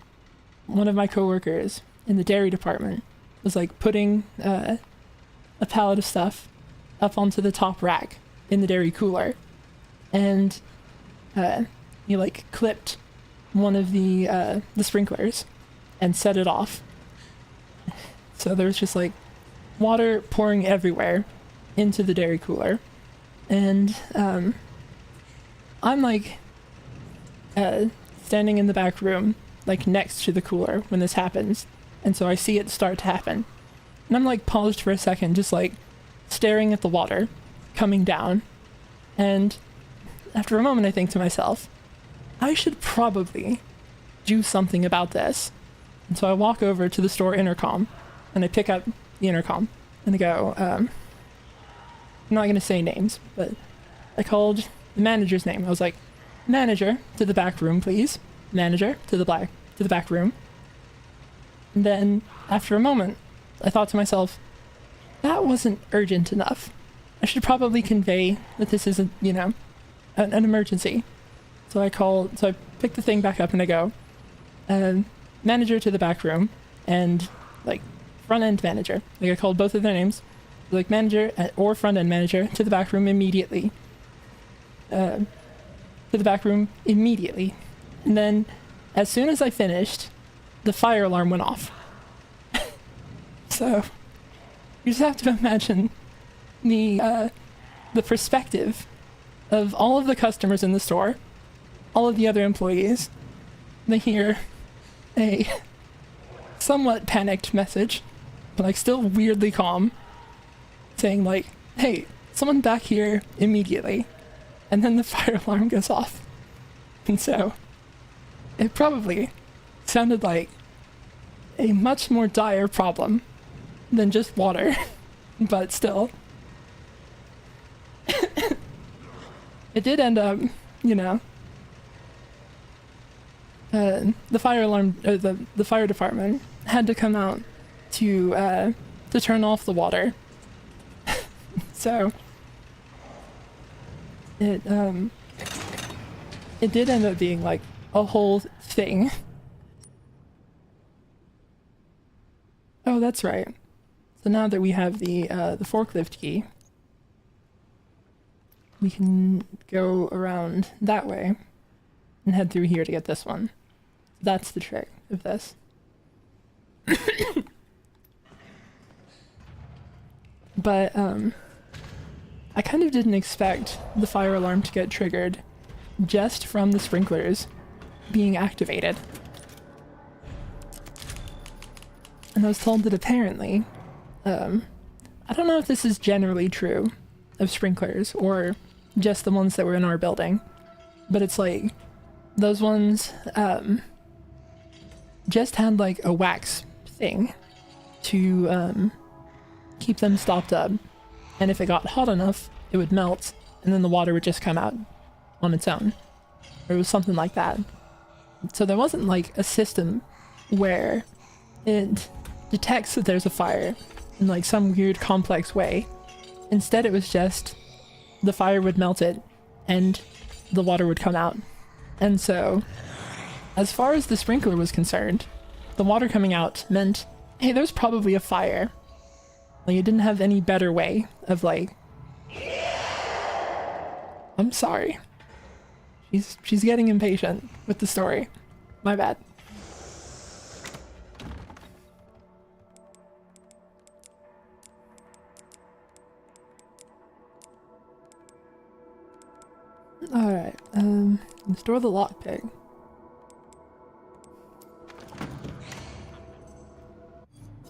one of my coworkers in the dairy department was like putting a pallet of stuff up onto the top rack in the dairy cooler, and he like clipped one of the sprinklers and set it off. So there was just like water pouring everywhere into the dairy cooler, and I'm like standing in the back room, like next to the cooler when this happens, and so I see it start to happen, and I'm like paused for a second, just like staring at the water coming down, and after a moment I think to myself, I should probably do something about this. And so I walk over to the store intercom and I pick up the intercom and I go, I'm not going to say names, but I called the manager's name. I was like, manager, to the back room, please. Manager, to the back room. And then after a moment, I thought to myself, that wasn't urgent enough. I should probably convey that this isn't, an emergency. So I pick the thing back up and I go, manager to the back room, and like front end manager. Like I called both of their names, like manager or front end manager to the back room immediately. To the back room immediately. And then as soon as I finished, the fire alarm went off. So you just have to imagine the perspective of all of the customers in the store, all of the other employees. They hear a somewhat panicked message, but like still weirdly calm, saying like, hey, someone back here immediately. And then the fire alarm goes off. And so it probably sounded like a much more dire problem than just water, but still. It did end up, the fire alarm, the fire department had to come out to turn off the water. So it did end up being like a whole thing. Oh, that's right. So now that we have the forklift key, we can go around that way and head through here to get this one. That's the trick of this. But I kind of didn't expect the fire alarm to get triggered just from the sprinklers being activated. And I was told that apparently, I don't know if this is generally true of sprinklers or just the ones that were in our building, but it's like those ones just had like a wax thing to keep them stopped up, and if it got hot enough it would melt and then the water would just come out on its own, or it was something like that. So there wasn't like a system where it detects that there's a fire in like some weird complex way. Instead it was just the fire would melt it and the water would come out. And so as far as the sprinkler was concerned, the water coming out meant, hey, there's probably a fire. Like, it didn't have any better way of like, I'm sorry. She's getting impatient with the story. My bad. Alright, store the lockpick.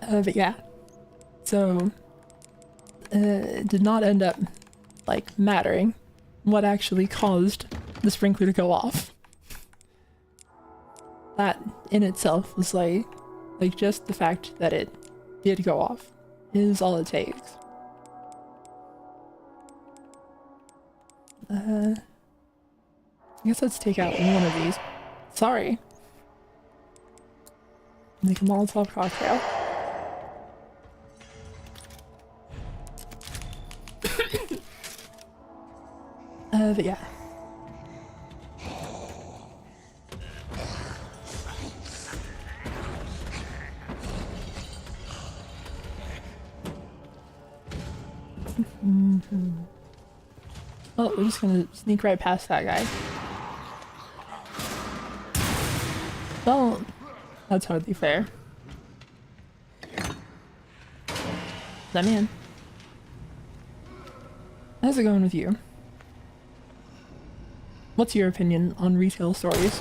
But yeah. So, it did not end up, like, mattering what actually caused the sprinkler to go off. That, in itself, was like just the fact that it did go off is all it takes. I guess let's take out one of these. Sorry. Make a Molotov cocktail. But yeah. Oh, we're just gonna sneak right past that guy. Well, that's hardly fair. Let me in. How's it going with you? What's your opinion on retail stories?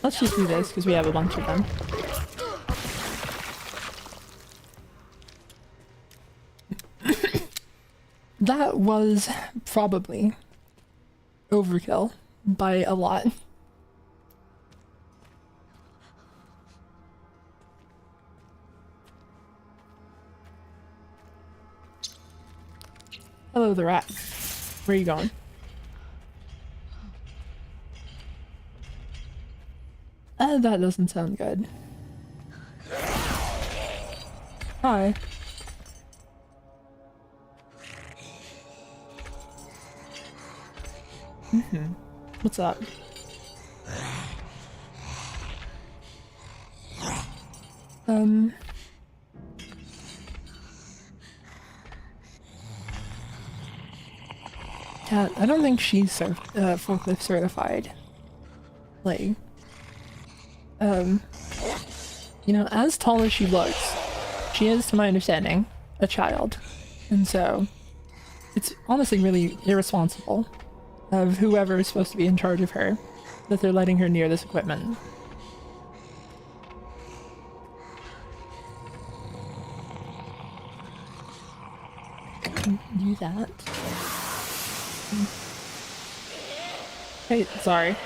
Let's just do this because we have a bunch of them. That was probably overkill by a lot. Hello, the rat. Where are you going? That doesn't sound good. Hi. What's up? Cat, I don't think she's forklift certified. Like, you know, as tall as she looks, she is, to my understanding, a child. And so, it's honestly really irresponsible of whoever is supposed to be in charge of her that they're letting her near this equipment. Do that. Hey, sorry.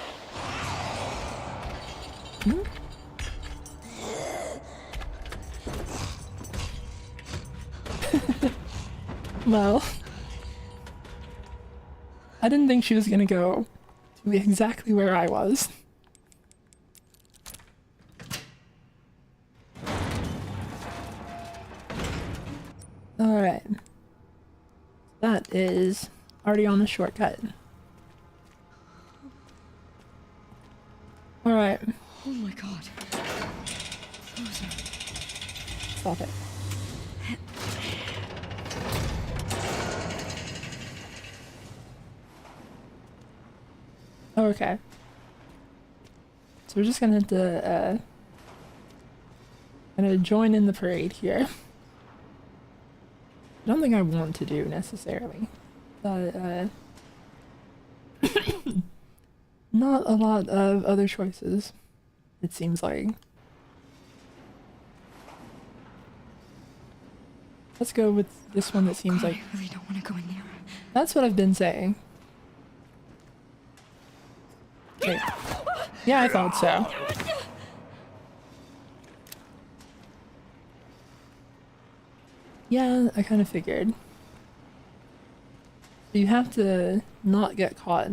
Well, I didn't think she was gonna go to exactly where I was. Alright. That is already on the shortcut. Alright. Oh my god. Frozen. Stop it. Oh, okay. So we're just gonna have to, gonna join in the parade here. I don't think I want to do necessarily, but not a lot of other choices, it seems like. Let's go with this one that seems God, like... I really don't want to go in there. That's what I've been saying. Okay. Yeah, I thought so. Yeah, I kind of figured. You have to not get caught.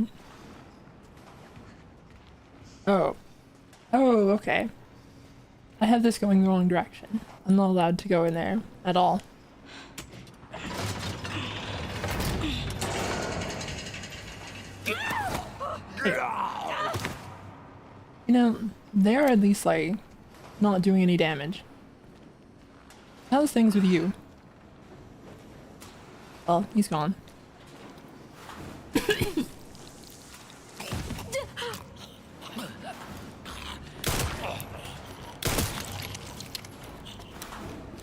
Oh. Oh, okay. I have this going the wrong direction. I'm not allowed to go in there at all. Hey. You know, they're at least, like, not doing any damage. How's things with you? Well, he's gone.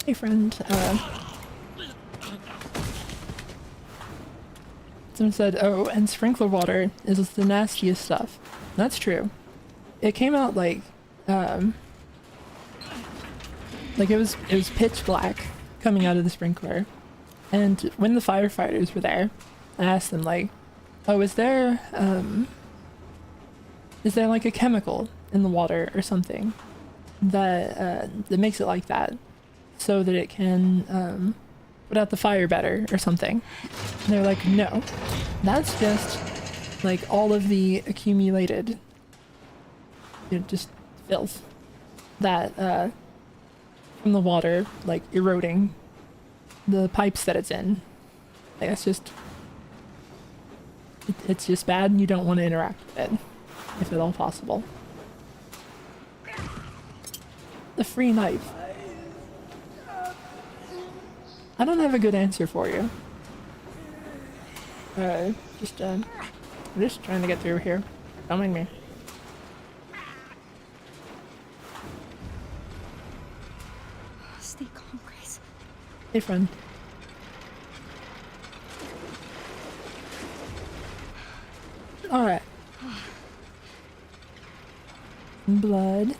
Hey friend, someone said, oh, and sprinkler water is the nastiest stuff. That's true. It came out like it was pitch black coming out of the sprinkler. And when the firefighters were there, I asked them like, oh, is there like a chemical in the water or something that that makes it like that so that it can put out the fire better or something? And they're like, no, that's just like all of the accumulated, you know, just filth that from the water, like, eroding the pipes that it's in. Like, that's just... it's just bad, and you don't want to interact with it, if at all possible. The free knife. I don't have a good answer for you. I'm just trying to get through here. Don't mind me. Stay calm, Grace. Hey, friend. Alright. Blood.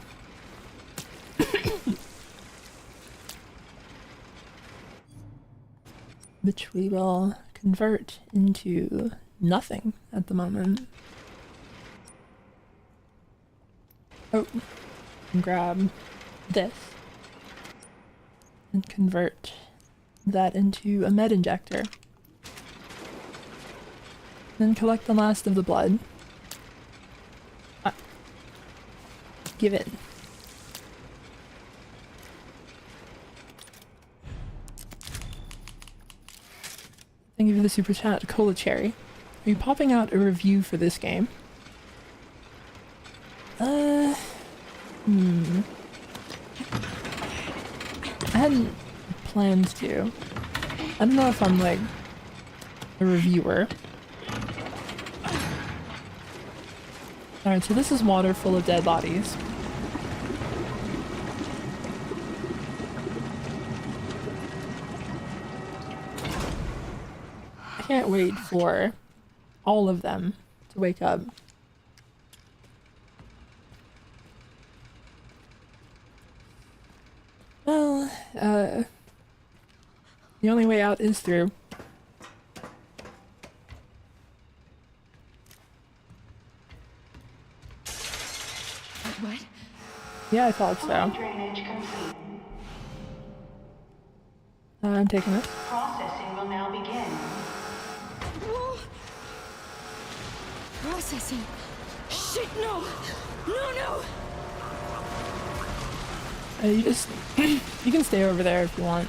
Which we will convert into nothing at the moment. Oh, and grab this and convert that into a med injector. Then collect the last of the blood. Give it. Thank you for the super chat, Cola Cherry. Are you popping out a review for this game? I hadn't planned to. I don't know if I'm like a reviewer. Alright, so this is water full of dead bodies. I can't wait for all of them to wake up. Well, the only way out is through. What? Yeah, I thought so. Drainage complete. I'm taking it. Processing will now begin. Processing. Shit, no! No, no! You just... you can stay over there if you want.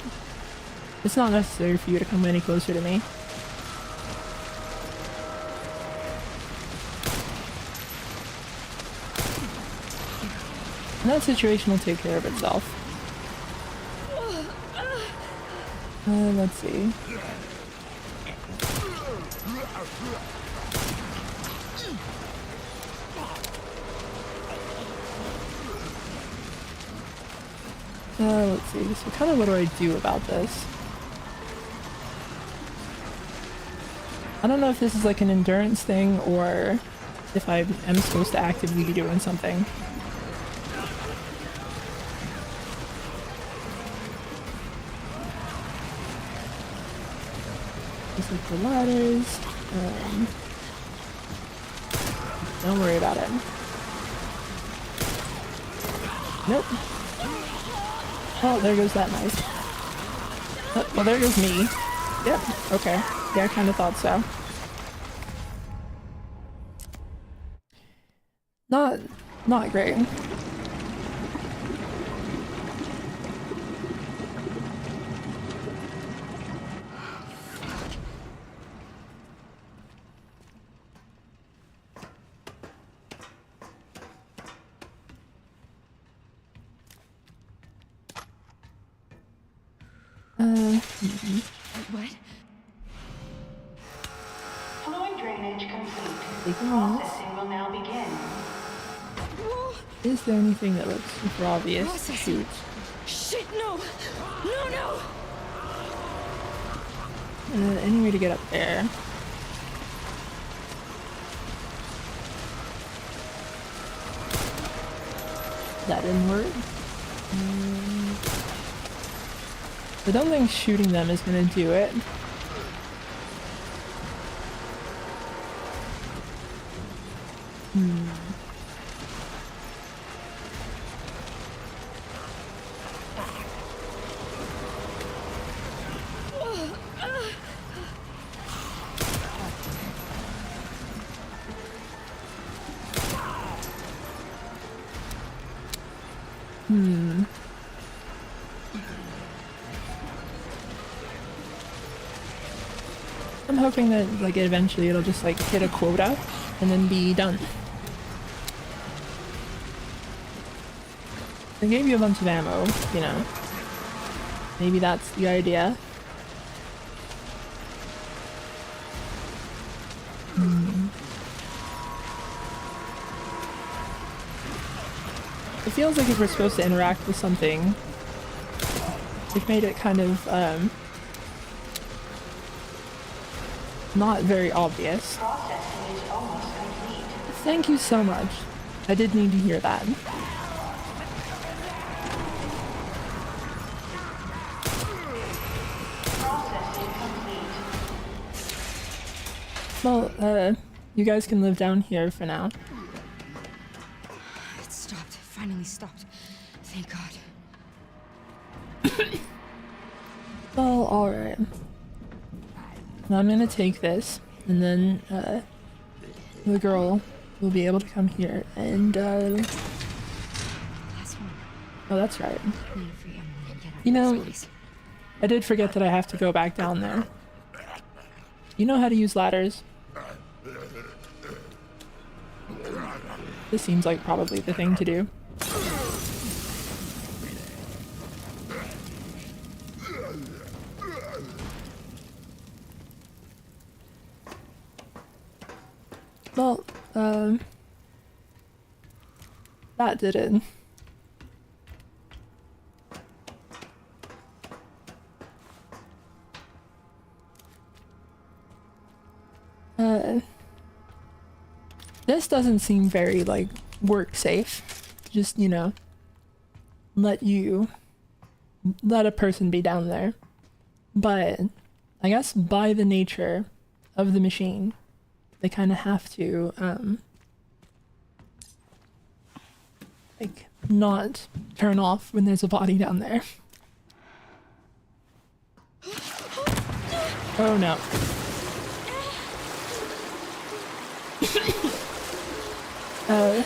It's not necessary for you to come any closer to me. And that situation will take care of itself. Let's see. Let's see. So kind of what do I do about this? I don't know if this is like an endurance thing or if I am supposed to actively be doing something. Just like the ladders. Don't worry about it. Nope. Oh, there goes that knife. Oh, well, there goes me. Yep, okay. Yeah, I kind of thought so. Not great. What? Fluid drainage complete. Taking this. Processing will now begin. Is there anything that looks super obvious? Processing. Shoot. Shit, no! No, no! Any way to get up there? That didn't work. I don't think shooting them is gonna do it. I'm hoping that like eventually it'll just like hit a quota and then be done. They gave you a bunch of ammo, you know. Maybe that's the idea. It feels like if we're supposed to interact with something, they've made it kind of not very obvious. Processing is almost complete. Thank you so much. I did need to hear that. Processing complete. Well, you guys can live down here for now. It stopped. Finally stopped. Thank God. Well, alright. Now I'm gonna take this, and then, the girl will be able to come here, and, Last one. oh, that's right. Now you free Emily and get out You of know, this place. I did forget that I have to go back down there. You know how to use ladders? This seems like probably the thing to do. Well, that did it. This doesn't seem very, like, work safe. Just, you know, let a person be down there. But I guess by the nature of the machine, they kind of have to, like, not turn off when there's a body down there. Oh no. Oh,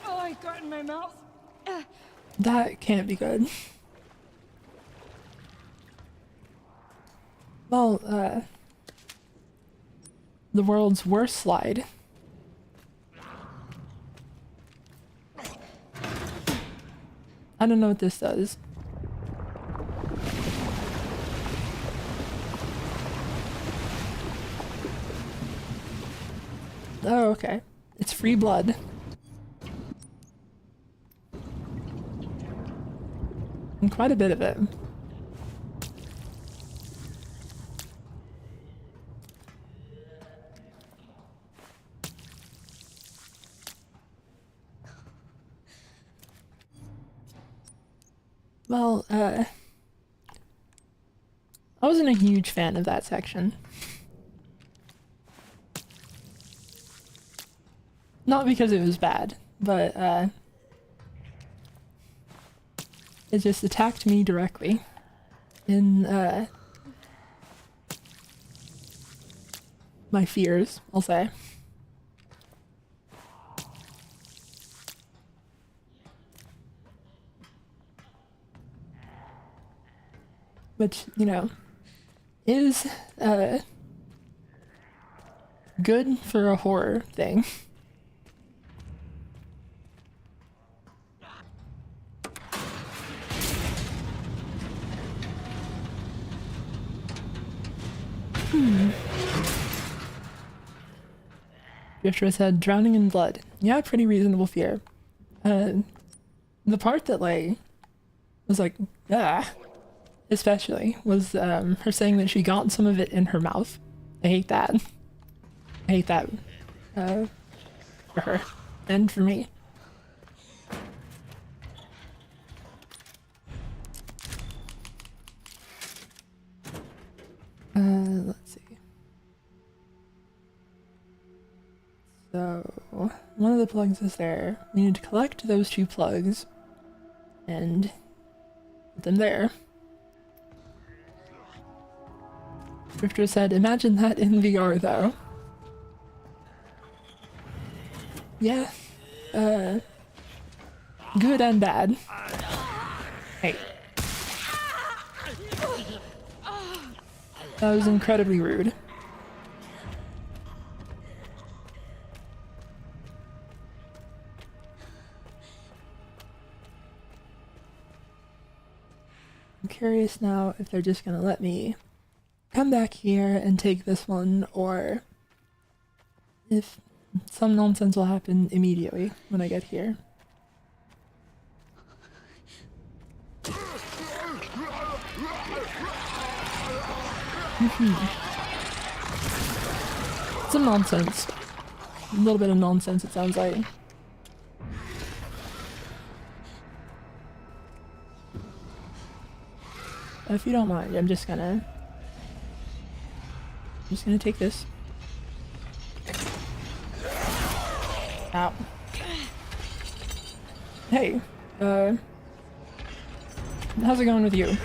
I got in my mouth. That can't be good. Well, the world's worst slide. I don't know what this does. Oh, okay. It's free blood. And quite a bit of it. Well, I wasn't a huge fan of that section. Not because it was bad, but it just attacked me directly in my fears, I'll say. Which, you know, is good for a horror thing. Drifter said, drowning in blood. Yeah, pretty reasonable fear. The part that, like, was like, ah, especially, was her saying that she got some of it in her mouth. I hate that. I hate that for her and for me. Let's see. So, one of the plugs is there. We need to collect those two plugs and put them there. Drifter said, imagine that in VR though. Yeah. Good and bad. Hey. That was incredibly rude. I'm curious now if they're just gonna let me come back here and take this one, or if some nonsense will happen immediately when I get here. Some nonsense. A little bit of nonsense, it sounds like. If you don't mind, I'm just gonna take this. Ow. Hey, how's it going with you?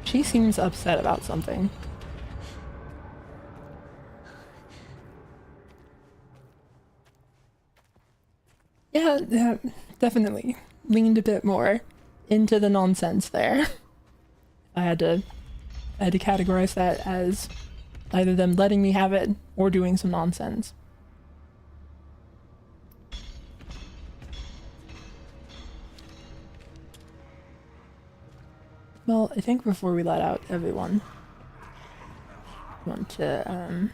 She seems upset about something. Yeah, definitely. Leaned a bit more into the nonsense there. I had to categorize that as either them letting me have it or doing some nonsense. Well, I think before we let out everyone, I want to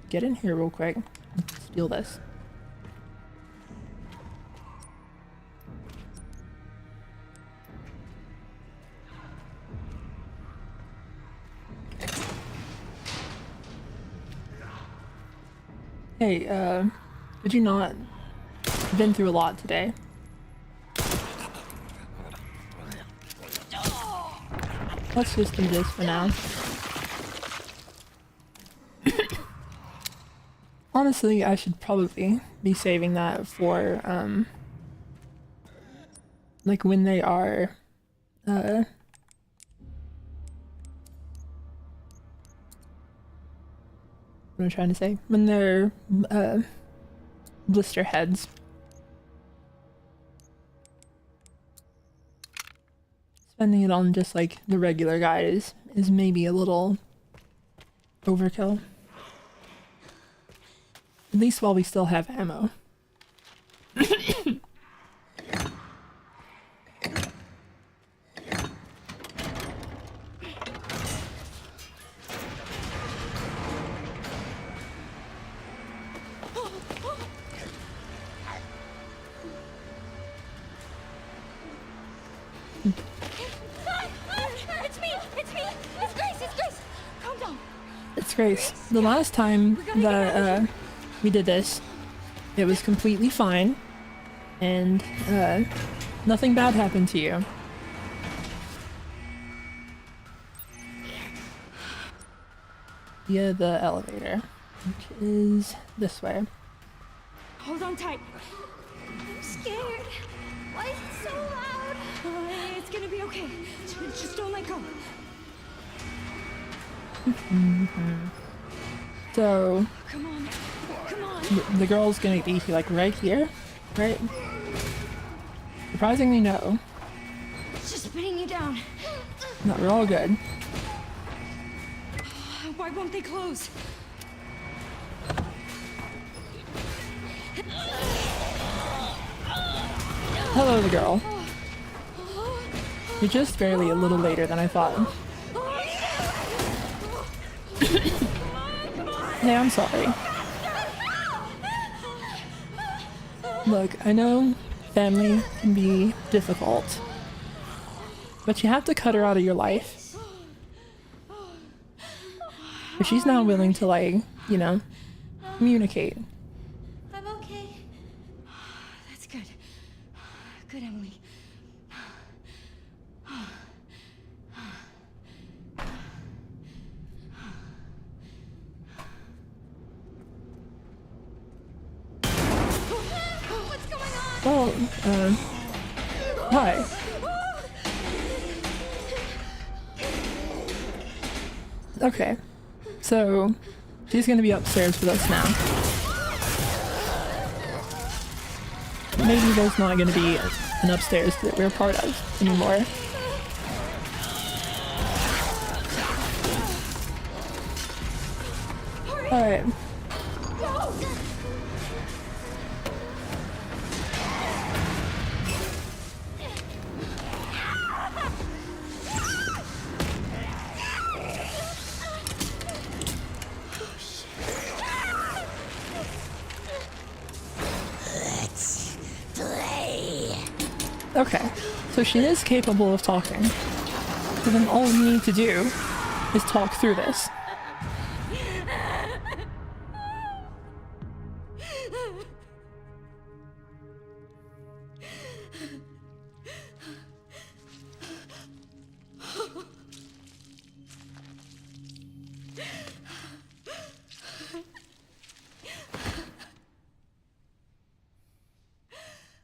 get in here real quick and steal this. Hey, did you not? You've been through a lot today. Let's just do this for now. Honestly, I should probably be saving that for, like when they are, what am I trying to say? When they're, blister heads. Spending it on just like the regular guys is maybe a little overkill. At least while we still have ammo. It's Grace. The last time that we did this, it was completely fine, and nothing bad happened to you. Via the elevator, which is this way. Hold on tight. I'm scared. Why is it so loud? It's gonna be okay. Just don't let go. So, Come on. the girl's gonna be like right here, right? Surprisingly, no. It's just spinning you down. No, we're all good. Why won't they close? Hello, the girl. You're just barely a little later than I thought. Hey, I'm sorry. Look, I know family can be difficult, but you have to cut her out of your life. If she's not willing to, like, you know, communicate. I'm okay. That's good. Good, Emily. What's going on? Well, hi. Okay, so she's gonna be upstairs with us now. Maybe there's not gonna be an upstairs that we're part of anymore. Alright. Okay, so she is capable of talking. So then all we need to do is talk through this.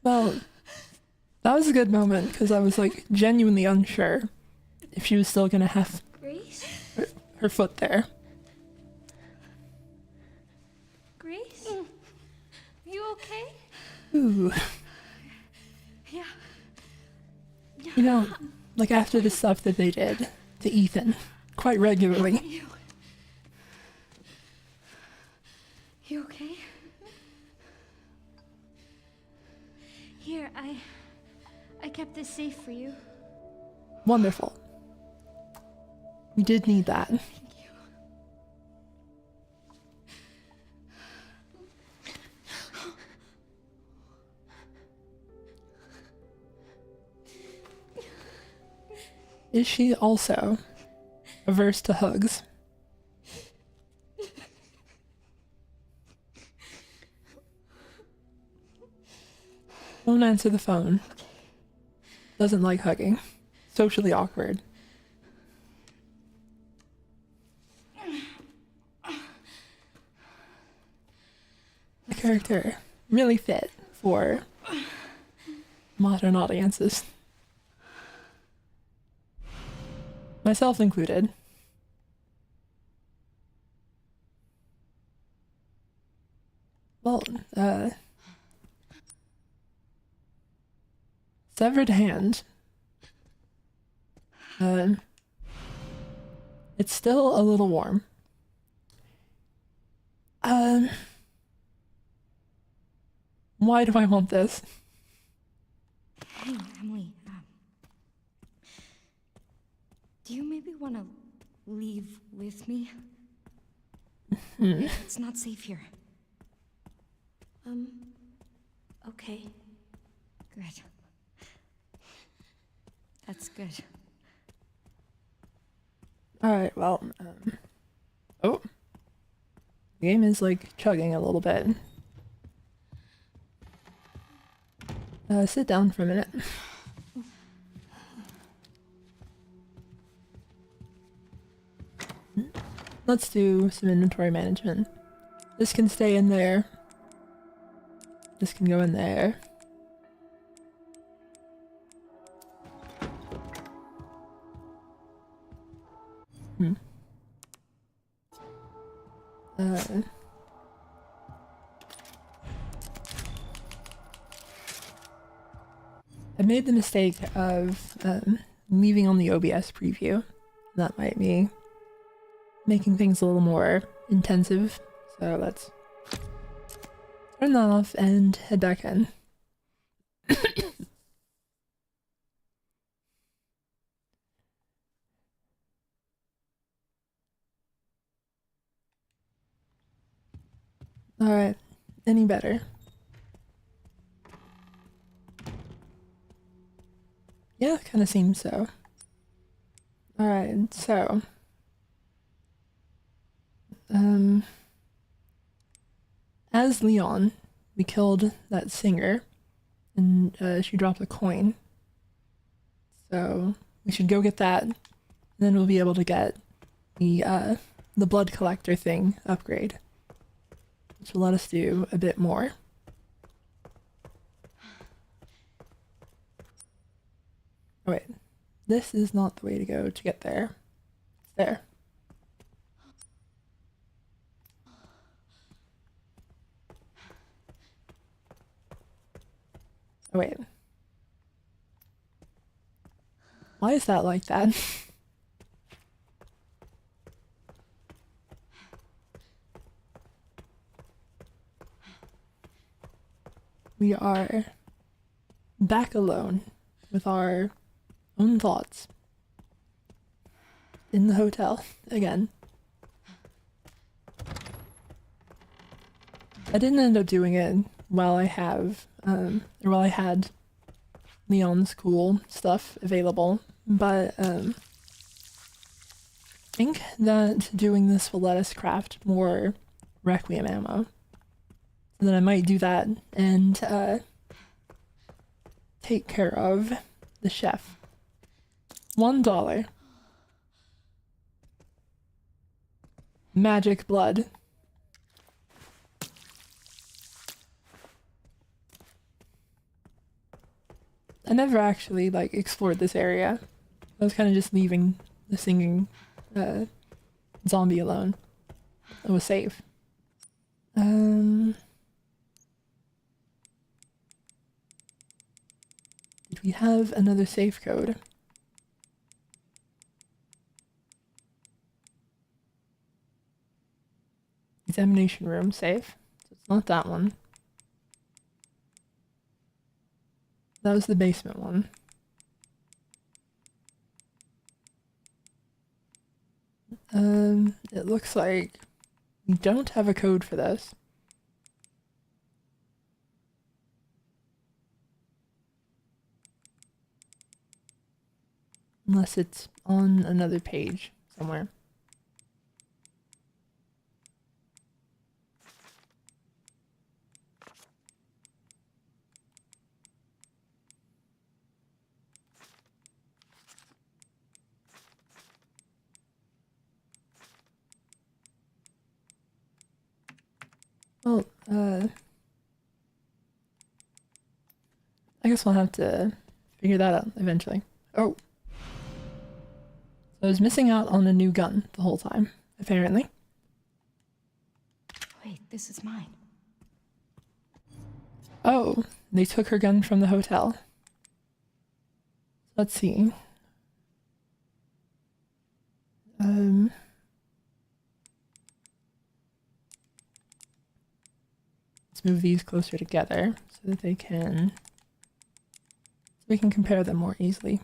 Well, that was a good moment because I was like genuinely unsure if she was still gonna have Grace? her foot there. Grace? You okay? Ooh. Yeah. You know, like after the stuff that they did to Ethan quite regularly. You okay? Here, I kept this safe for you. Wonderful. We did need that. Thank you. Is she also averse to hugs? Won't answer the phone. Doesn't like hugging. Socially awkward. The character really fit for modern audiences. Myself included. Well, severed hand. It's still a little warm. Why do I want this? Hey, Emily. Do you maybe want to leave with me? It's not safe here. Okay. Good. That's good. Alright, well, oh. The game is like chugging a little bit. Sit down for a minute. Let's do some inventory management. This can stay in there. This can go in there. I made the mistake of leaving on the OBS preview. That might be making things a little more intensive. So let's turn that off and head back in. Alright, any better? Yeah, kind of seems so. Alright, so as Leon, we killed that singer, and she dropped a coin. So we should go get that, and then we'll be able to get the blood collector thing upgrade, which will let us do a bit more. Oh wait, this is not the way to go to get there. It's there. Oh wait. Why is that like that? we are back alone with our own thoughts in the hotel again. I didn't end up doing it while I had Leon's cool stuff available, but I think that doing this will let us craft more Requiem ammo. So then I might do that and take care of the chef. $1. Magic blood. I never actually like explored this area. I was kind of just leaving the singing zombie alone. It was safe. Did we have another safe code? Examination room safe. So it's not that one. That was the basement one. It looks like we don't have a code for this. Unless it's on another page somewhere. Well, I guess we'll have to figure that out eventually. Oh. So I was missing out on a new gun the whole time, apparently. Wait, this is mine. Oh, they took her gun from the hotel. Let's see. Let's move these closer together so that we can compare them more easily.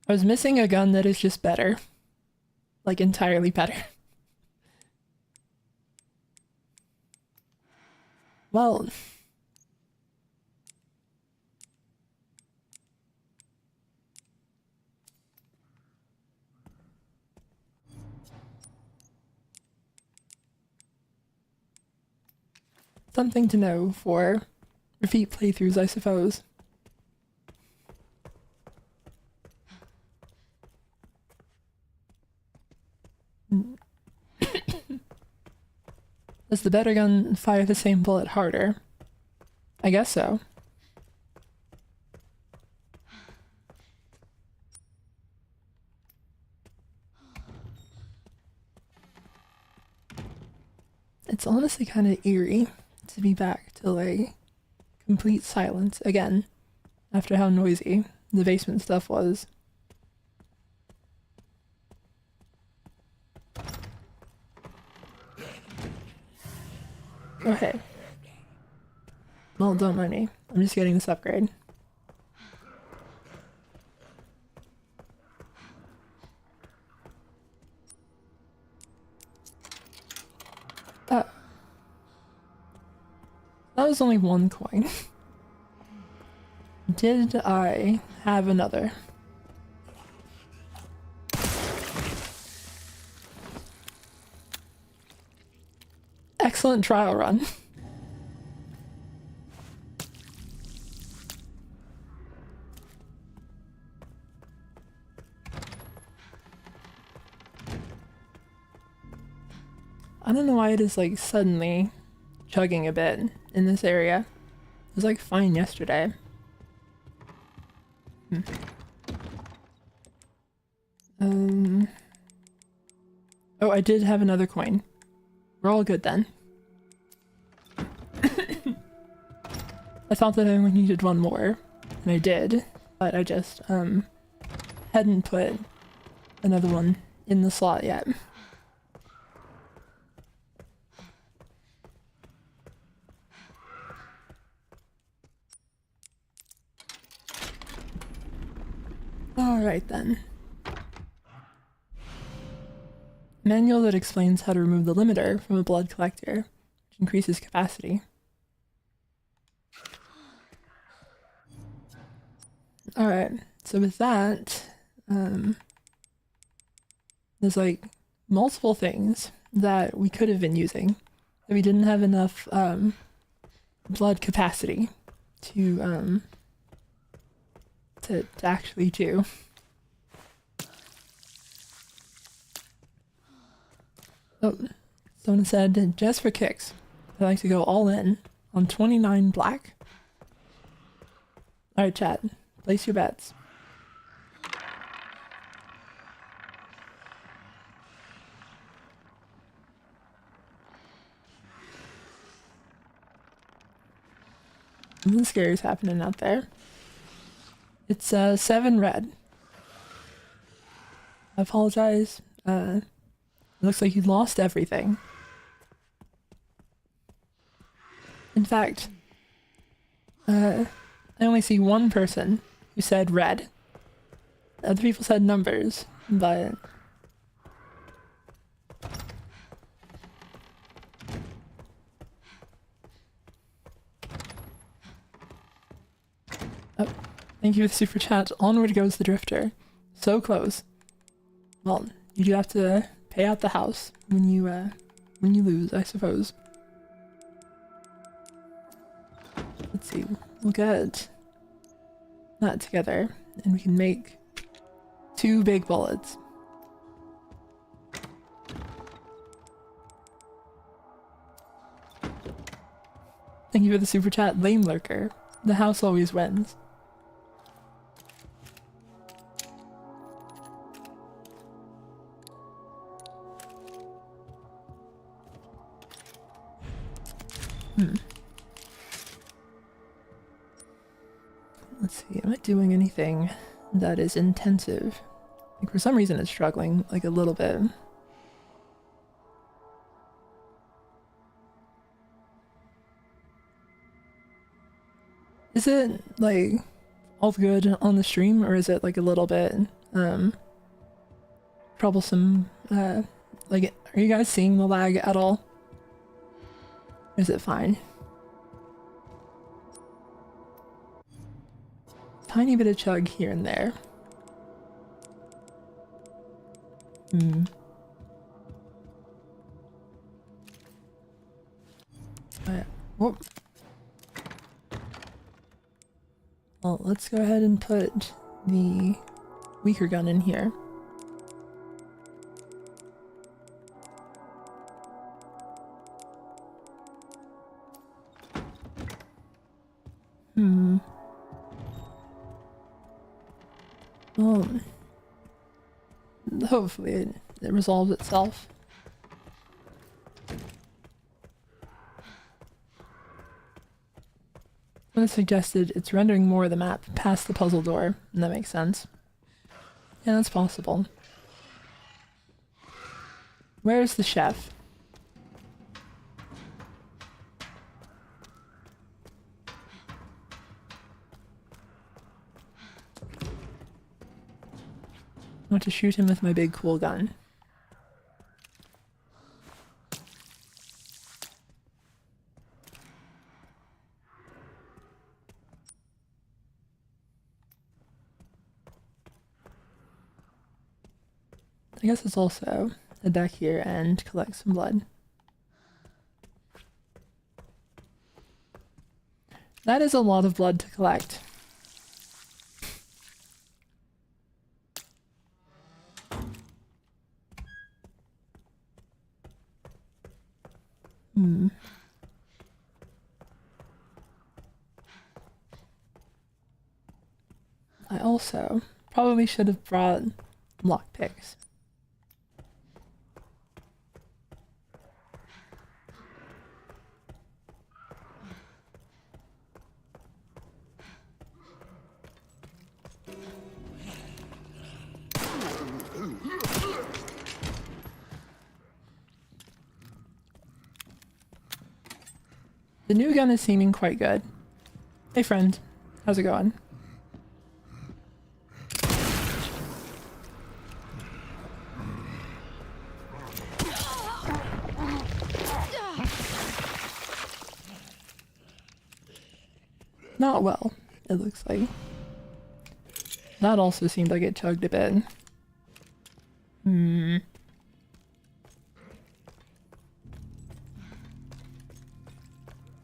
I was missing a gun that is just better. Like entirely better. Well, something to know for repeat playthroughs, I suppose. Does the better gun fire the same bullet harder? I guess so. It's honestly kind of eerie to be back to like complete silence again after how noisy the basement stuff was. Okay. Well, don't mind me. I'm just getting this upgrade. Oh. That was only one coin. Did I have another? Excellent trial run. I don't know why it is like suddenly chugging a bit in this area. It was like fine yesterday. Oh, I did have another coin. We're all good then. I thought that I only needed one more, and I did, but I just hadn't put another one in the slot yet. Alright then. Manual that explains how to remove the limiter from a blood collector, which increases capacity. Alright, so with that, there's like multiple things that we could have been using that we didn't have enough blood capacity to actually do. Oh, someone said, just for kicks, I'd like to go all in on 29 black. Alright, chat, place your bets. Something scary is happening out there. It's 7 red. I apologize. It looks like you lost everything. In fact, I only see one person who said red. Other people said numbers, but oh, thank you for the super chat. Onward goes the drifter. So close. Well, you do have to pay out the house when you lose, I suppose. Let's see. We'll get that together, and we can make 2 big bullets. Thank you for the super chat, Lame Lurker. The house always wins. Let's see, am I doing anything that is intensive? Like for some reason it's struggling like a little bit. Is it like all good on the stream, or is it like a little bit troublesome? Like, are you guys seeing the lag at all? Or is it fine? Tiny bit of chug here and there. Whoop. Well, let's go ahead and put the weaker gun in here. Well, hopefully it resolves itself. When it suggested it's rendering more of the map past the puzzle door, and that makes sense. Yeah, that's possible. Where's the chef? I want to shoot him with my big cool gun. I guess it's also head back here and collect some blood. That is a lot of blood to collect. I also probably should have brought lockpicks. The new gun is seeming quite good. Hey friend, how's it going? Not well, it looks like. That also seemed like it chugged a bit.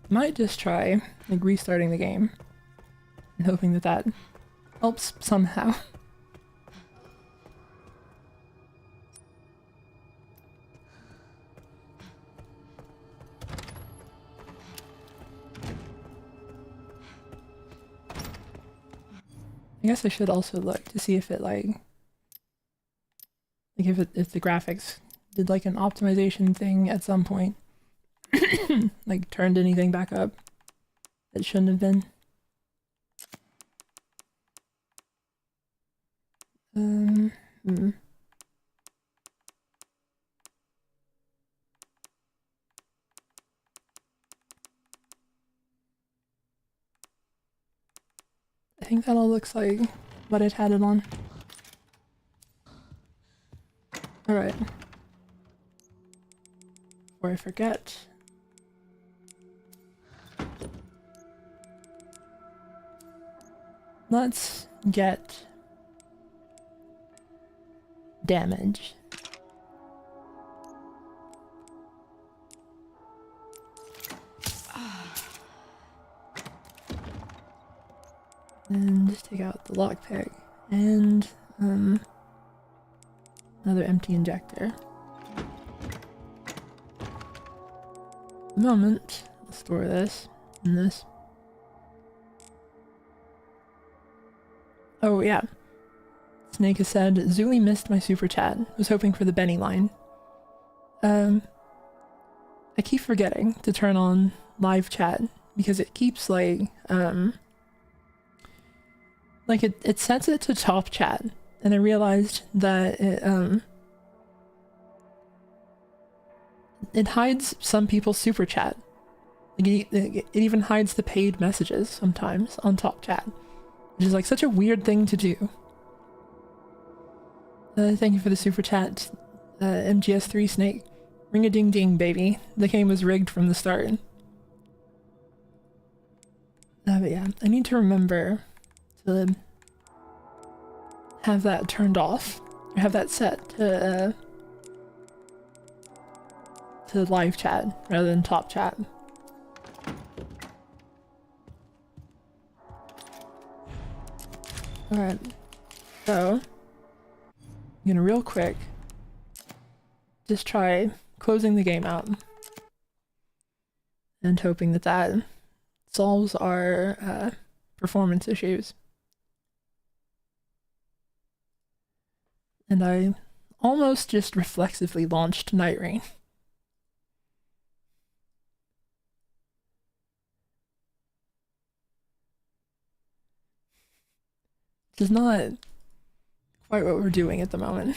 Might just try, like, restarting the game. And hoping that that helps somehow. I guess I should also look to see if it if the graphics did like an optimization thing at some point. Like turned anything back up that shouldn't have been. I think that all looks like what it had it on. Alright. Before I forget. Let's get damage. And take out the lockpick and another empty injector. A moment, I'll store this and this. Oh yeah. Snake has said, Zooey missed my super chat. Was hoping for the Benny line. I keep forgetting to turn on live chat because it keeps it sets it to top chat, and I realized that it hides some people's super chat. Like it even hides the paid messages sometimes on top chat, which is like such a weird thing to do. Thank you for the super chat, MGS3 Snake. Ring a ding ding, baby. The game was rigged from the start. But yeah, I need to remember to have that turned off, or have that set to live chat rather than top chat. Alright, so I'm gonna real quick just try closing the game out and hoping that that solves our performance issues. And I almost just reflexively launched Night Rain. Which is not quite what we're doing at the moment.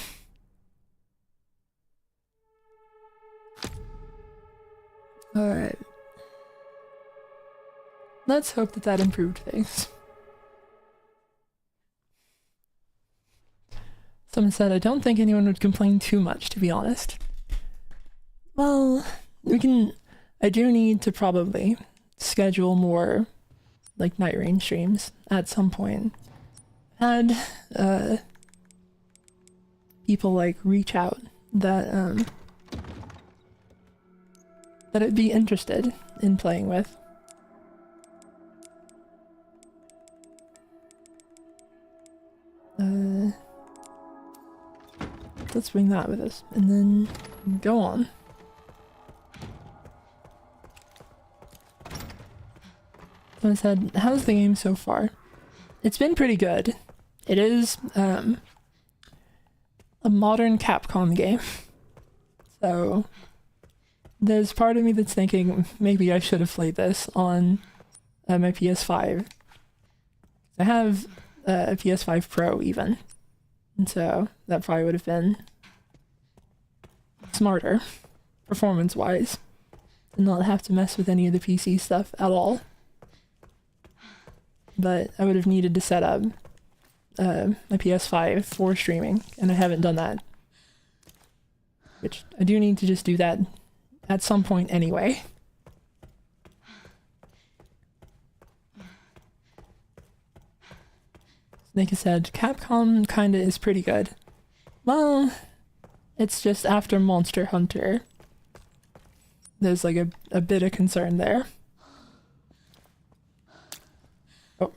Alright. Let's hope that that improved things. Someone said, I don't think anyone would complain too much, to be honest. Well, I do need to probably schedule more, like, Night Rain streams at some point. Had, people, like, reach out that, that I'd be interested in playing with. Let's bring that with us, and then go on. So I said, how's the game so far? It's been pretty good. It is a modern Capcom game. So there's part of me that's thinking maybe I should have played this on my PS5. I have a PS5 Pro even. And so that probably would have been smarter, performance-wise, and not have to mess with any of the PC stuff at all. But I would have needed to set up my PS5 for streaming, and I haven't done that. Which I do need to just do that at some point anyway. Like I said, Capcom kinda is pretty good. Well, it's just after Monster Hunter. There's like a bit of concern there. Oh.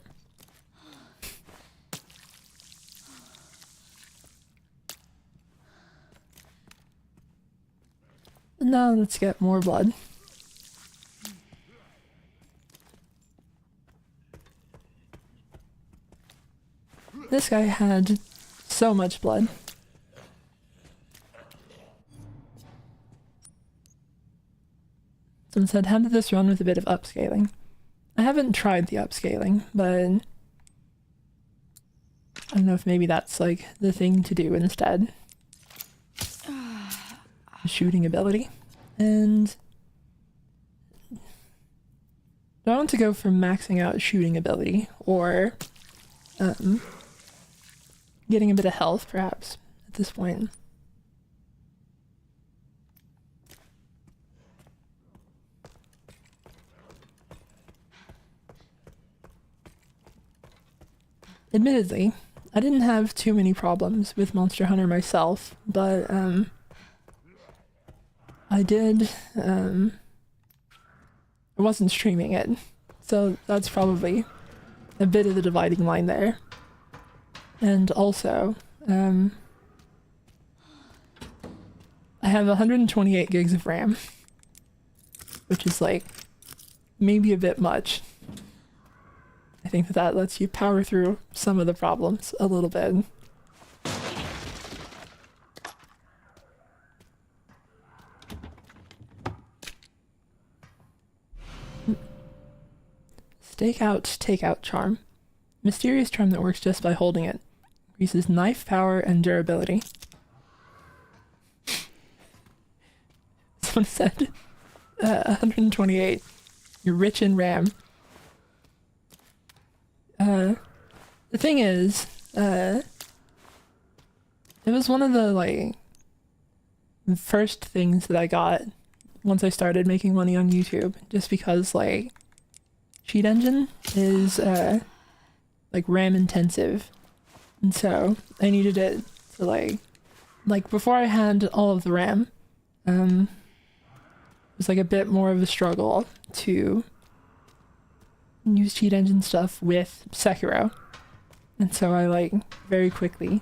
Now let's get more blood. This guy had so much blood. Someone said, how did this run with a bit of upscaling? I haven't tried the upscaling, but I don't know if maybe that's like the thing to do instead. Shooting ability. And do I want to go for maxing out shooting ability or getting a bit of health perhaps at this point? Admittedly, I didn't have too many problems with Monster Hunter myself, but I did, I wasn't streaming it, so that's probably a bit of the dividing line there. And also, I have 128 gigs of RAM, which is like maybe a bit much. I think that lets you power through some of the problems a little bit. Stakeout, takeout charm. Mysterious charm that works just by holding it. Increases knife power and durability. Someone said 128. You're rich in RAM. The thing is, it was one of the like first things that I got once I started making money on YouTube, just because like cheat engine is like RAM intensive, and so I needed it to like before I had all of the RAM, it was like a bit more of a struggle to use cheat engine stuff with Sekiro, and so I like very quickly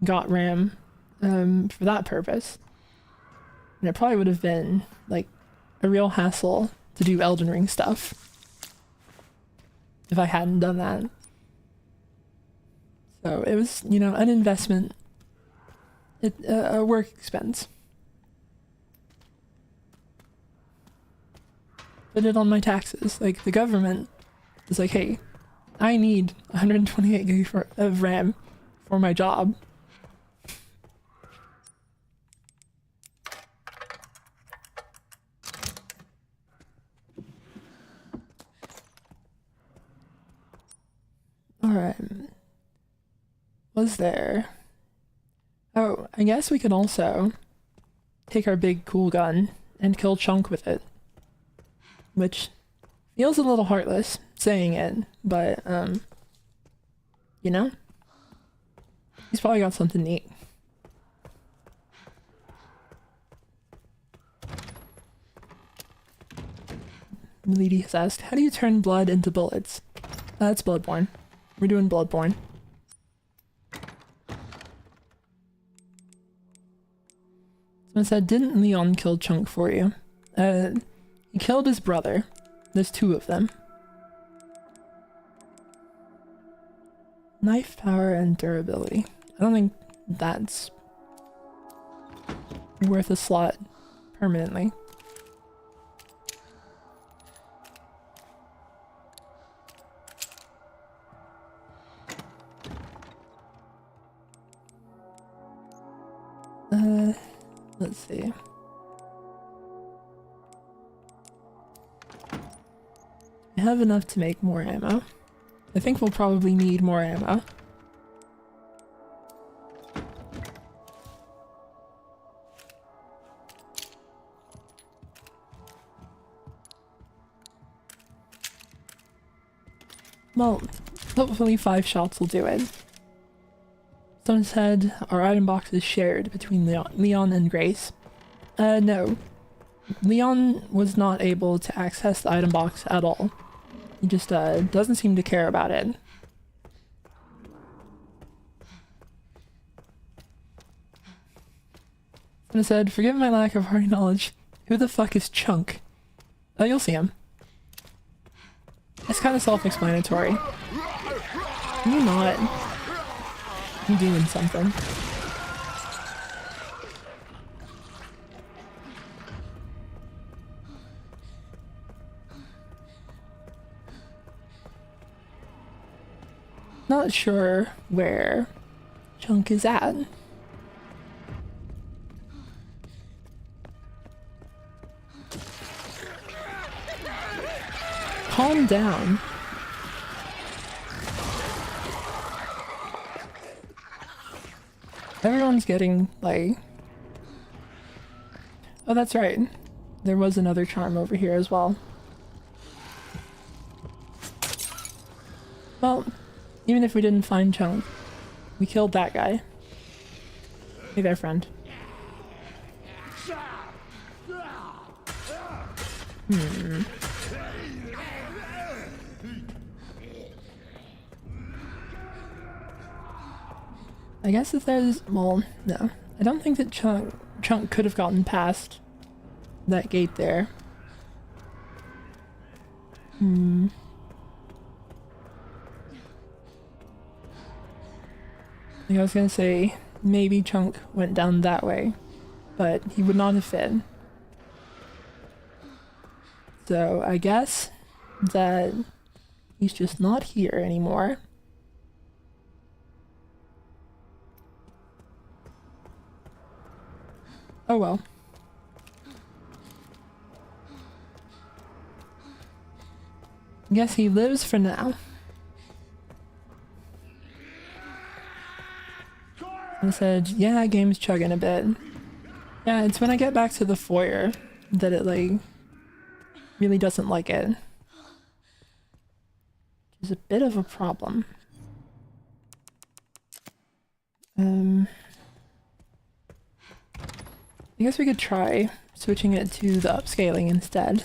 got RAM for that purpose. And it probably would have been like a real hassle to do Elden Ring stuff if I hadn't done that. So it was, you know, an investment, a work expense. Put it on my taxes. Like the government is like, hey, I need 128 gigs of RAM for my job. Alright. Was there... Oh, I guess we could also take our big cool gun and kill Chunk with it. Which feels a little heartless saying it, but, you know? He's probably got something neat. Milady has asked, how do you turn blood into bullets? It's Bloodborne. We're doing Bloodborne. Someone said, didn't Leon kill Chunk for you? He killed his brother. There's two of them. Knife power and durability. I don't think that's worth a slot permanently. Let's see. I have enough to make more ammo. I think we'll probably need more ammo. Well, Hopefully 5 shots will do it. Someone said our item box is shared between Leon and Grace. No. Leon was not able to access the item box at all. He just doesn't seem to care about it. Someone said, forgive my lack of hard knowledge. Who the fuck is Chunk? Oh, you'll see him. It's kind of self-explanatory. You're not. You're doing something. Not sure where Chunk is at. Calm down. Everyone's getting, like... Oh, that's right. There was another charm over here as well. Well, even if we didn't find Chunk, we killed that guy. Hey there, friend. I guess if there's... well, no. I don't think that Chunk could have gotten past that gate there. I think I was gonna say maybe Chunk went down that way, but he would not have fit. So I guess that he's just not here anymore. Oh well. I guess he lives for now. I said, yeah, game's chugging a bit. Yeah, it's when I get back to the foyer that it, like, really doesn't like it. Which is a bit of a problem. I guess we could try switching it to the upscaling instead.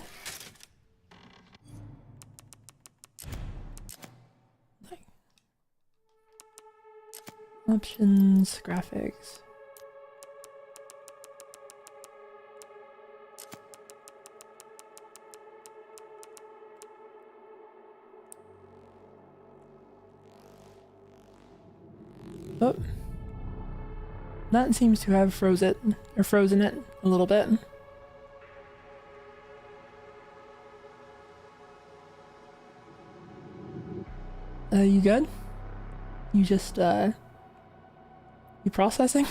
Like, options, graphics. Oh. That seems to have frozen it a little bit. You good? You just, you processing?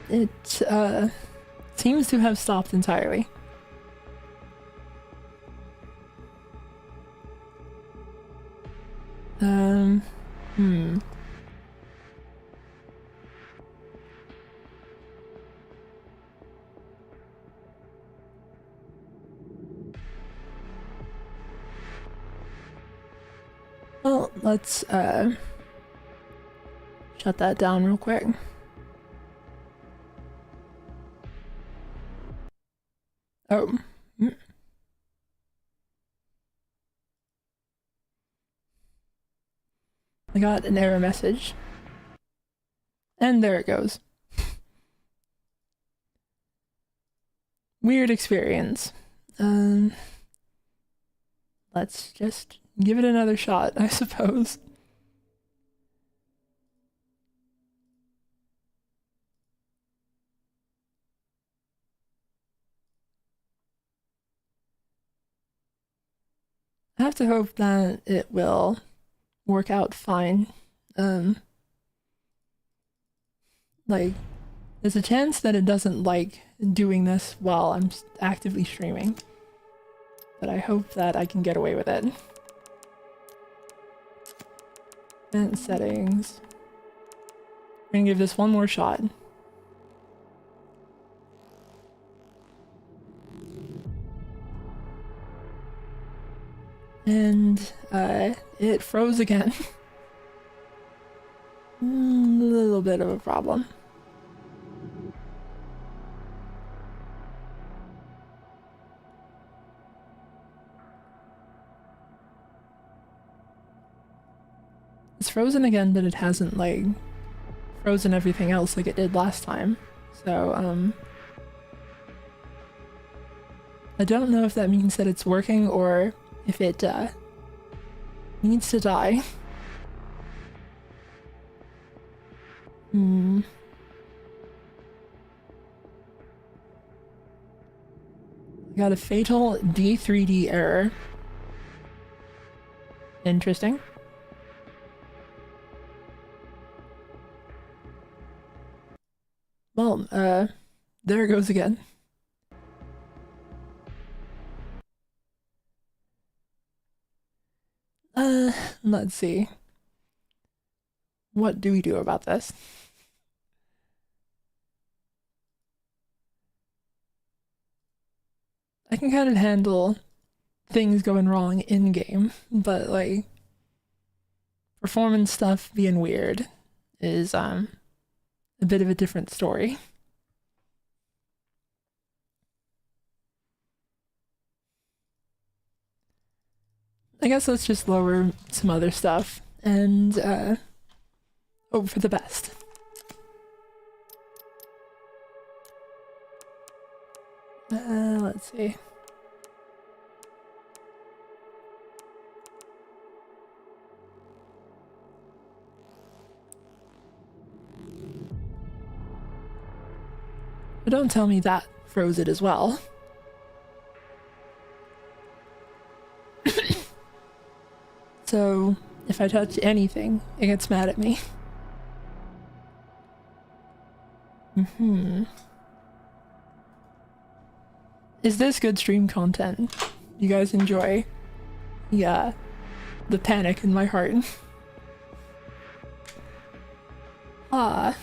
It, seems to have stopped entirely. Well, let's, shut that down real quick. Oh. I got an error message. And there it goes. Weird experience. Let's just give it another shot, I suppose. I have to hope that it will work out fine. Like, there's a chance that it doesn't like doing this while I'm actively streaming. But I hope that I can get away with it. Event settings. We're gonna give this one more shot. And it froze again. A little bit of a problem. It's frozen again, but it hasn't, like, frozen everything else like it did last time. So, I don't know if that means that it's working or if it, needs to die. Got a fatal D3D error. Interesting. Well, there it goes again. Let's see. What do we do about this? I can kind of handle things going wrong in-game, but, like, performance stuff being weird is, a bit of a different story. I guess let's just lower some other stuff and hope for the best. Let's see. But don't tell me that froze it as well. So, if I touch anything, it gets mad at me. Is this good stream content? You guys enjoy? Yeah. The panic in my heart. Ah.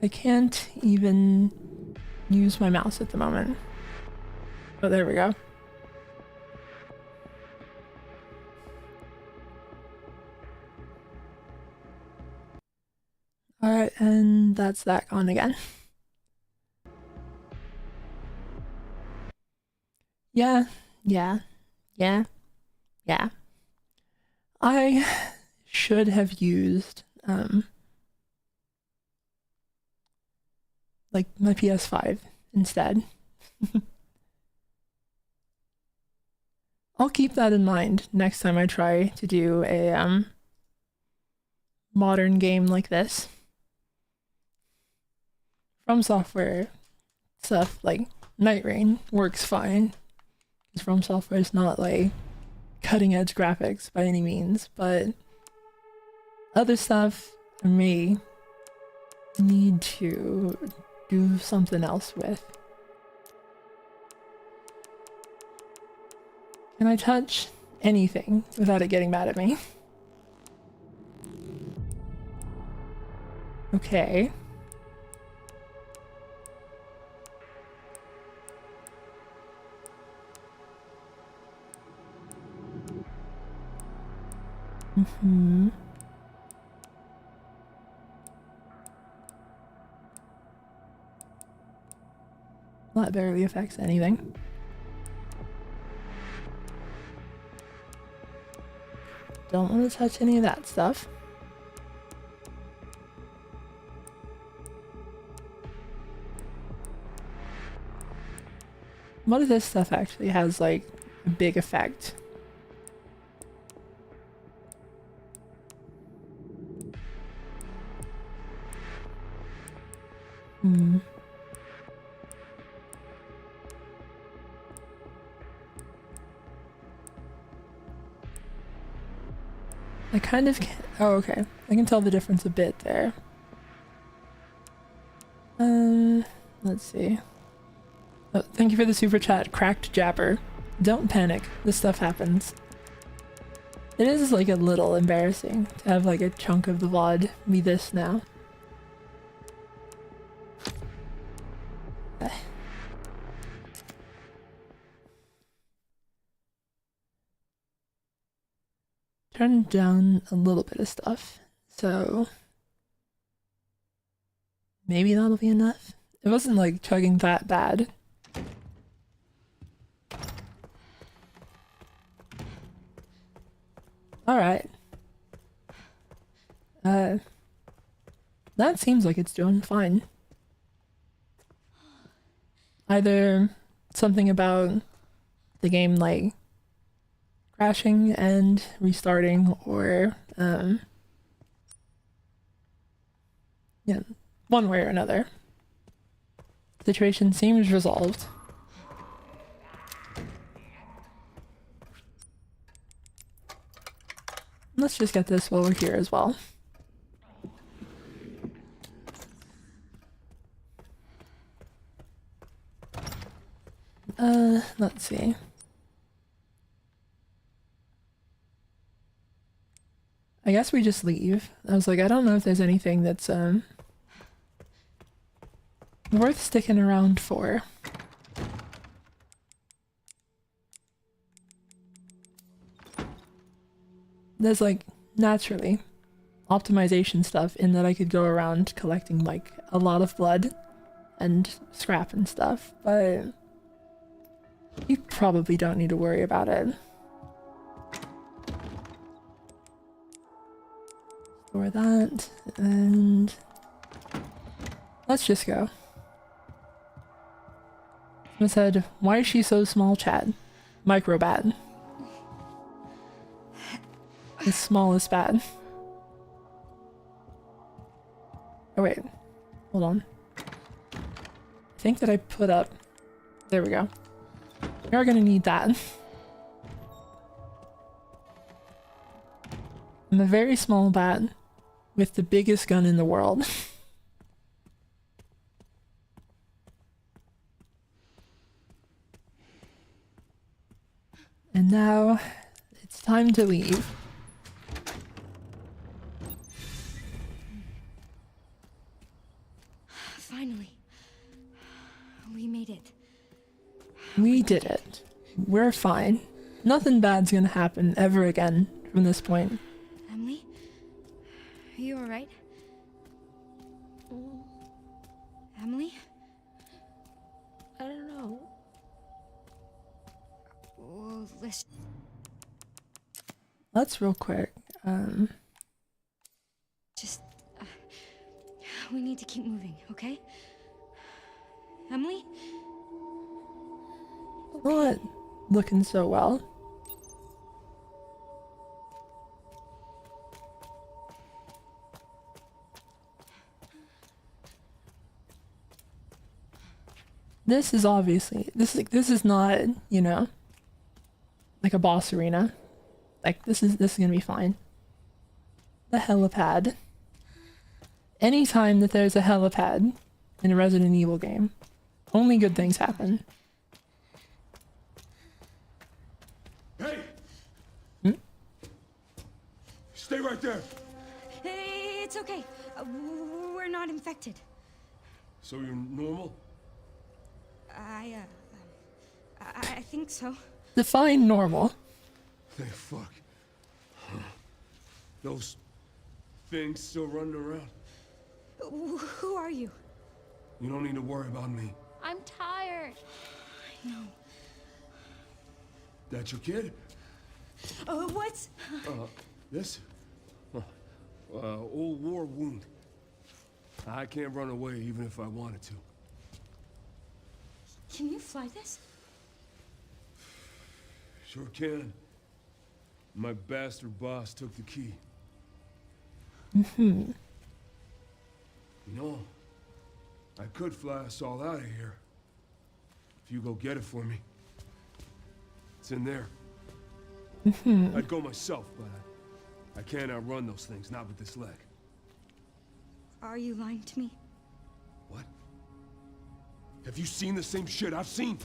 I can't even use my mouse at the moment. Oh, there we go. Alright, and that's that gone again. Yeah. I should have used, like, my PS5 instead. I'll keep that in mind next time I try to do a, modern game like this. From Software stuff like Night Rain works fine. Because From Software is not, like, cutting edge graphics by any means, but other stuff I may need to do something else with. Can I touch anything without it getting mad at me? Okay. Well, that barely affects anything. Don't want to touch any of that stuff. What if this stuff actually has, like, a big effect? I kind of can. Oh, okay. I can tell the difference a bit there. Let's see. Oh, thank you for the super chat, Cracked Jabber. Don't panic. This stuff happens. It is like a little embarrassing to have like a chunk of the VOD be this now. Turn down a little bit of stuff, so maybe that'll be enough. It wasn't like chugging that bad. Alright. That seems like it's doing fine. Either something about the game like crashing and restarting, or yeah, one way or another. Situation seems resolved. Let's just get this while we're here as well. Let's see. I guess we just leave. I was like, I don't know if there's anything that's worth sticking around for. There's like naturally optimization stuff in that I could go around collecting like a lot of blood and scrap and stuff, but you probably don't need to worry about it. Store that, and let's just go. I said, why is she so small, Chad? Microbat. The smallest bat. Oh wait, hold on. I think that I put up... There we go. We are gonna need that. I'm a very small bat with the biggest gun in the world. And now it's time to leave. Finally. We made it. We did it. We're fine. Nothing bad's gonna happen ever again from this point. Emily? Are you alright? Emily? I don't know. Well, Let's real quick. Just... we need to keep moving, okay? Emily? Not looking so well. This is obviously this is not, you know, like a boss arena. Like this is gonna be fine. The helipad. Anytime that there's a helipad in a Resident Evil game, only good things happen. Hey! Hmm? Stay right there. Hey, it's okay. We're not infected. So you're normal? I think so. Define normal. Thank fuck. Those things still running around. Who are you? You don't need to worry about me. I'm tired. I know. That your kid? What's... This? Old war wound. I can't run away even if I wanted to. Can you fly this? Sure can. My bastard boss took the key. Mm-hmm. You know, I could fly us all out of here. If you go get it for me. It's in there. Mm-hmm. I'd go myself, but I can't outrun those things, not with this leg. Are you lying to me? What? Have you seen the same shit I've seen?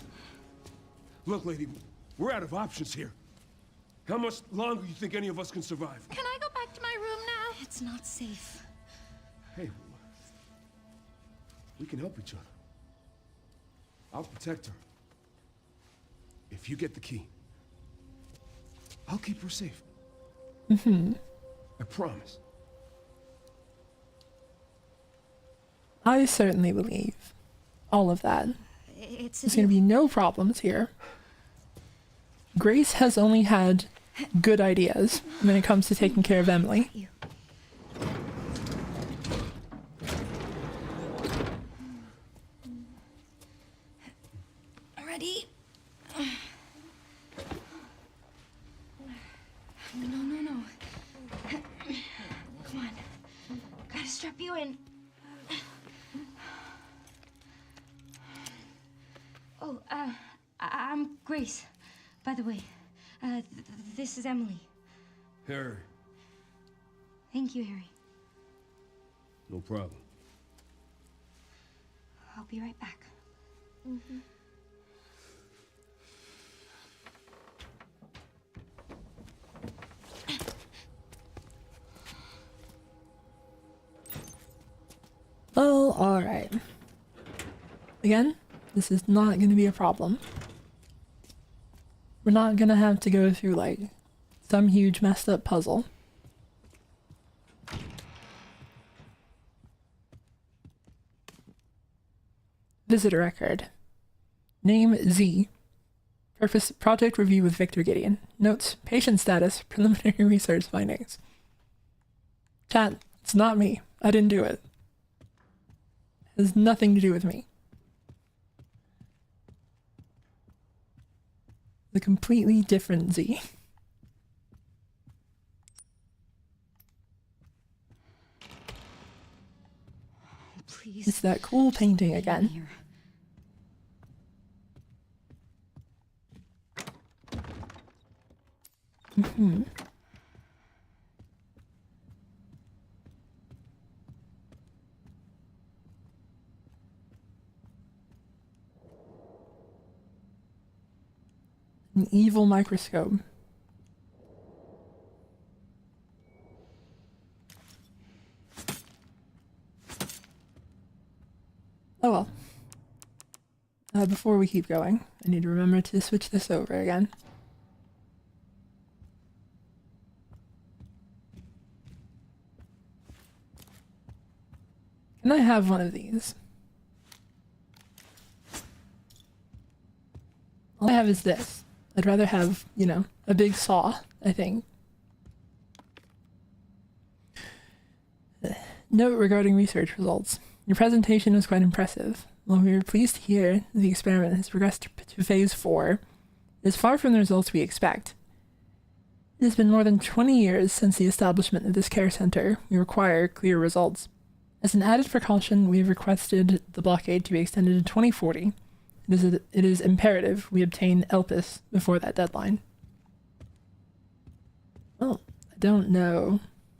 Look, lady, we're out of options here. How much longer do you think any of us can survive? Can I go back to my room now? It's not safe. Hey, we can help each other. I'll protect her. If you get the key, I'll keep her safe. Mm-hmm. I promise. I certainly believe all of that. It's There's going to be no problems here. Grace has only had good ideas when it comes to taking care of Emily. You. Ready? No. Come on. Gotta strap you in. Oh, I'm Grace, by the way. This is Emily. Harry, Thank you, Harry. no problem. I'll be right back. Well, alright. Again, this is not going to be a problem. We're not going to have to go through, like, some huge messed up puzzle. Visitor record. Name Z. Purpose project review with Victor Gideon. Notes, patient status, preliminary research findings. Chat, it's not me. I didn't do it. It has nothing to do with me. The completely different Z. Please. It's that cool painting Get in again. here. An evil microscope. Oh well. Before we keep going, I need to remember to switch this over again. Can I have one of these? All I have is this. I'd rather have, you know, a big saw, I think. Note regarding research results. Your presentation was quite impressive. While we were pleased to hear the experiment has progressed to phase 4, it is far from the results we expect. It has been more than 20 years since the establishment of this care center. We require clear results. As an added precaution, we have requested the blockade to be extended to 2040. It is imperative we obtain Elpis before that deadline. Well, I don't know.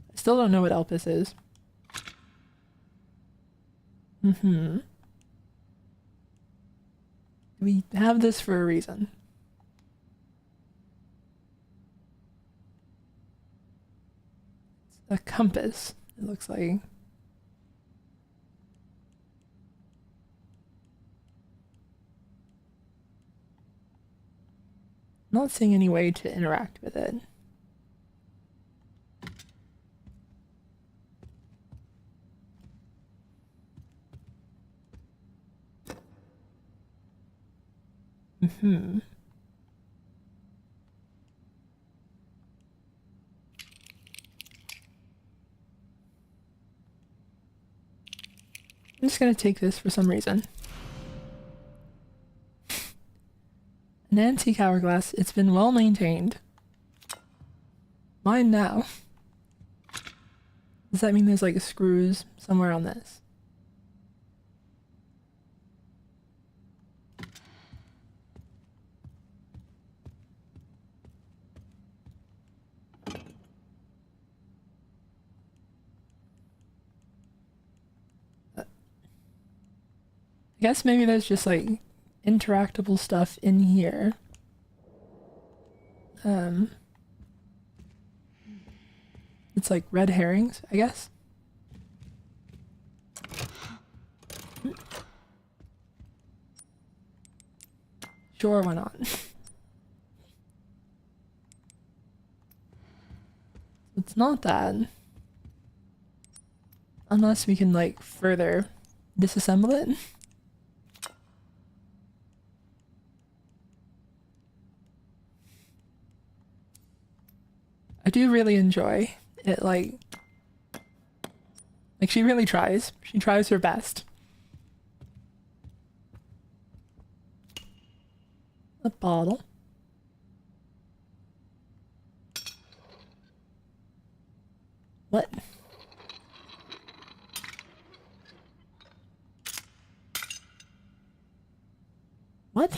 I still don't know what Elpis is. We have this for a reason. It's a compass, it looks like. Not seeing any way to interact with it. I'm just gonna take this for some reason. An antique hourglass. It's been well maintained. Mine now. Does that mean there's like screws somewhere on this? I guess maybe there's just like interactable stuff in here. It's like red herrings, I guess. Sure, why not? It's not that. Unless we can like further disassemble it. I do really enjoy it, like she really tries. She tries her best. A bottle. What? What?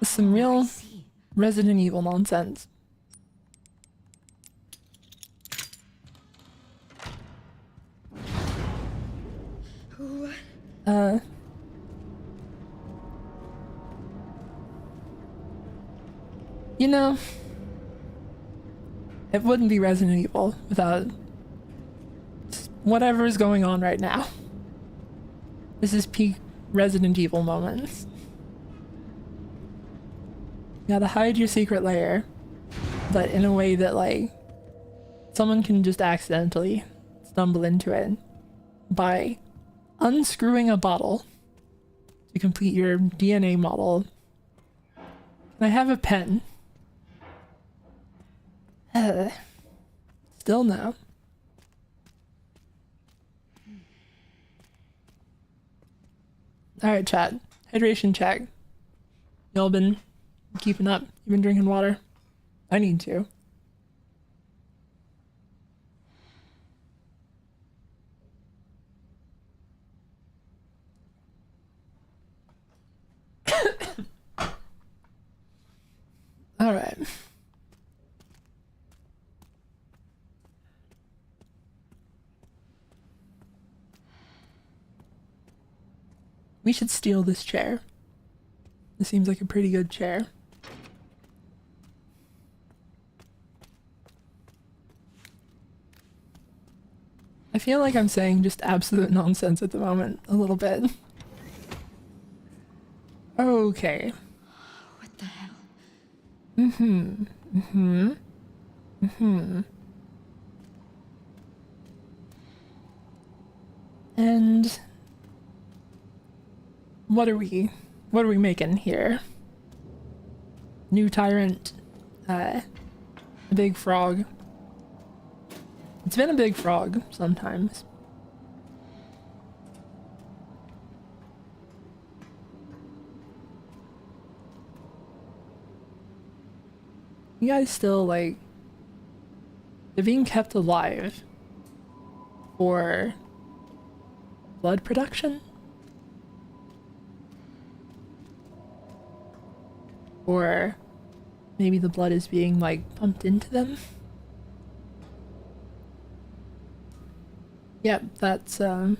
This is some real Resident Evil nonsense. You know, it wouldn't be Resident Evil without whatever is going on right now. This is peak Resident Evil moments. You gotta hide your secret lair, but in a way that like someone can just accidentally stumble into it by unscrewing a bottle to complete your DNA model. Can I have a pen? Still no. Alright, chat. Hydration check. Y'all been keeping up? You been drinking water? I need to. Alright. We should steal this chair. This seems like a pretty good chair. I feel like I'm saying just absolute nonsense at the moment, a little bit. Okay. What the hell? And what are we making here? New tyrant, a big frog. It's been a big frog sometimes. You guys still like, they're being kept alive for blood production? Or maybe the blood is being like pumped into them? Yep, that's something.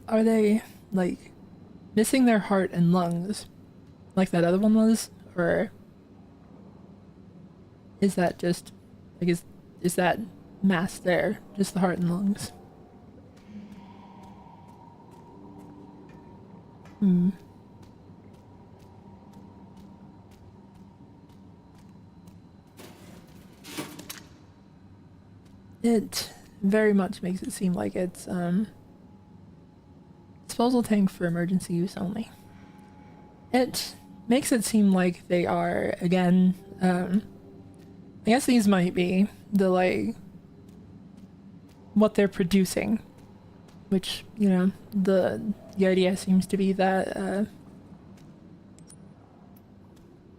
Are they like missing their heart and lungs like that other one was, or is that just like is that mass there just the heart and lungs? It very much makes it seem like it's disposal tank for emergency use only. It makes it seem like they are, again, I guess these might be the like what they're producing, which, you know, the idea seems to be that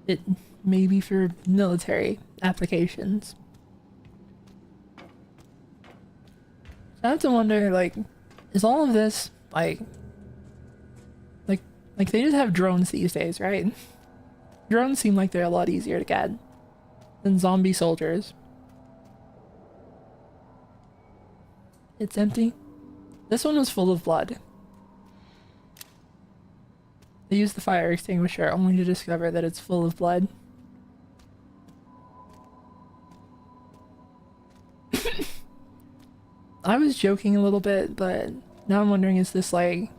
it may be for military applications. I have to wonder, like, is all of this like they just have drones these days, right? Drones seem like they're a lot easier to get. and zombie soldiers. It's empty. This one was full of blood. They used the fire extinguisher only to discover that it's full of blood. I was joking a little bit, but now I'm wondering, is this like...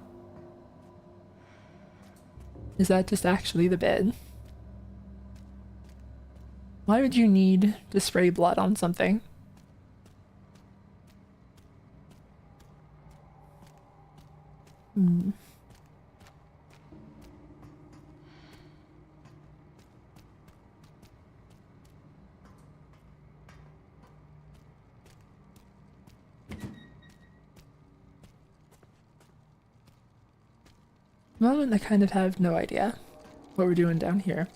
Is that just actually the bed? Why would you need to spray blood on something? Hmm. Moment, I kind of have no idea what we're doing down here,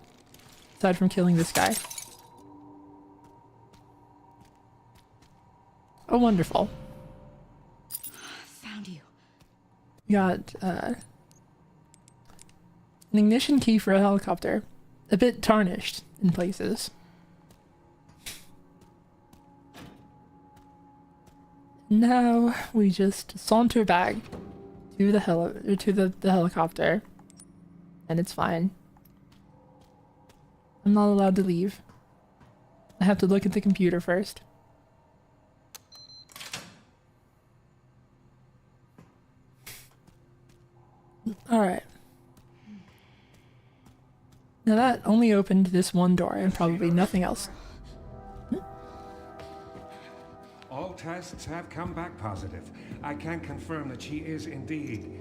aside from killing this guy. Oh, wonderful. Found you. We got an ignition key for a helicopter, a bit tarnished in places. Now we just saunter back to the helicopter, and it's fine. I'm not allowed to leave. I have to look at the computer first. Alright. Now that only opened this one door and probably nothing else. All tests have come back positive. I can confirm that she is indeed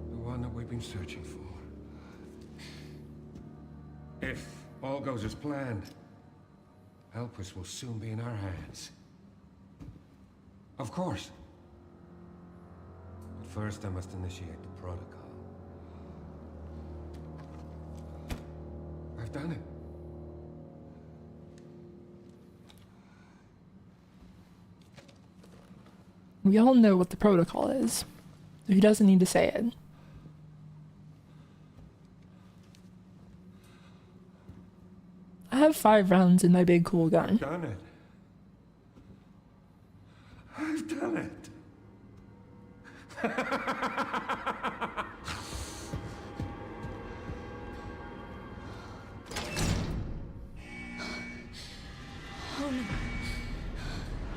the one that we've been searching for. If all goes as planned, Elpis will soon be in our hands. Of course. But first I must initiate the protocol. I've done it. We all know what the protocol is, so he doesn't need to say it. I have 5 rounds in my big cool gun. I've done it. I've done it.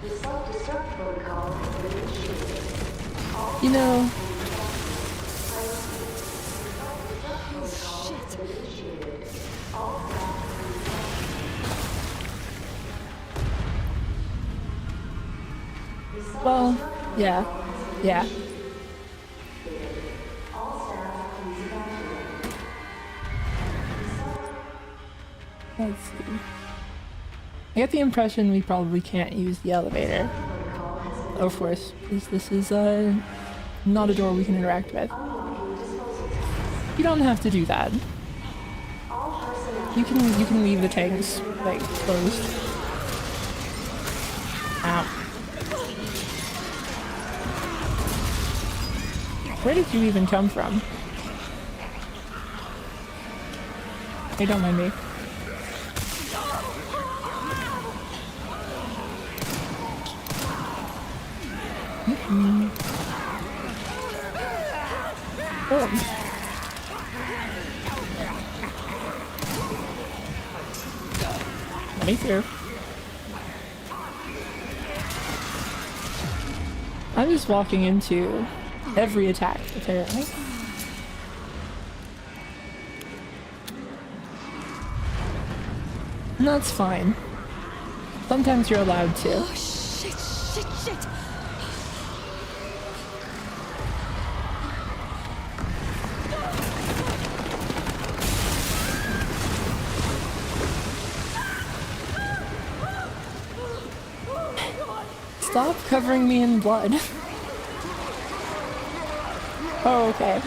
The self-destruct protocol has been initiated. You know, well, yeah. Let's see. I get the impression we probably can't use the elevator. Of course, because this is not a door we can interact with. You don't have to do that. You can leave the tanks like closed. Ow. Where did you even come from? Hey, don't mind me. Oh. Let me through. I'm just walking into every attack, apparently. And that's fine. Sometimes you're allowed to. Oh, shit. Stop covering me in blood. Oh, okay.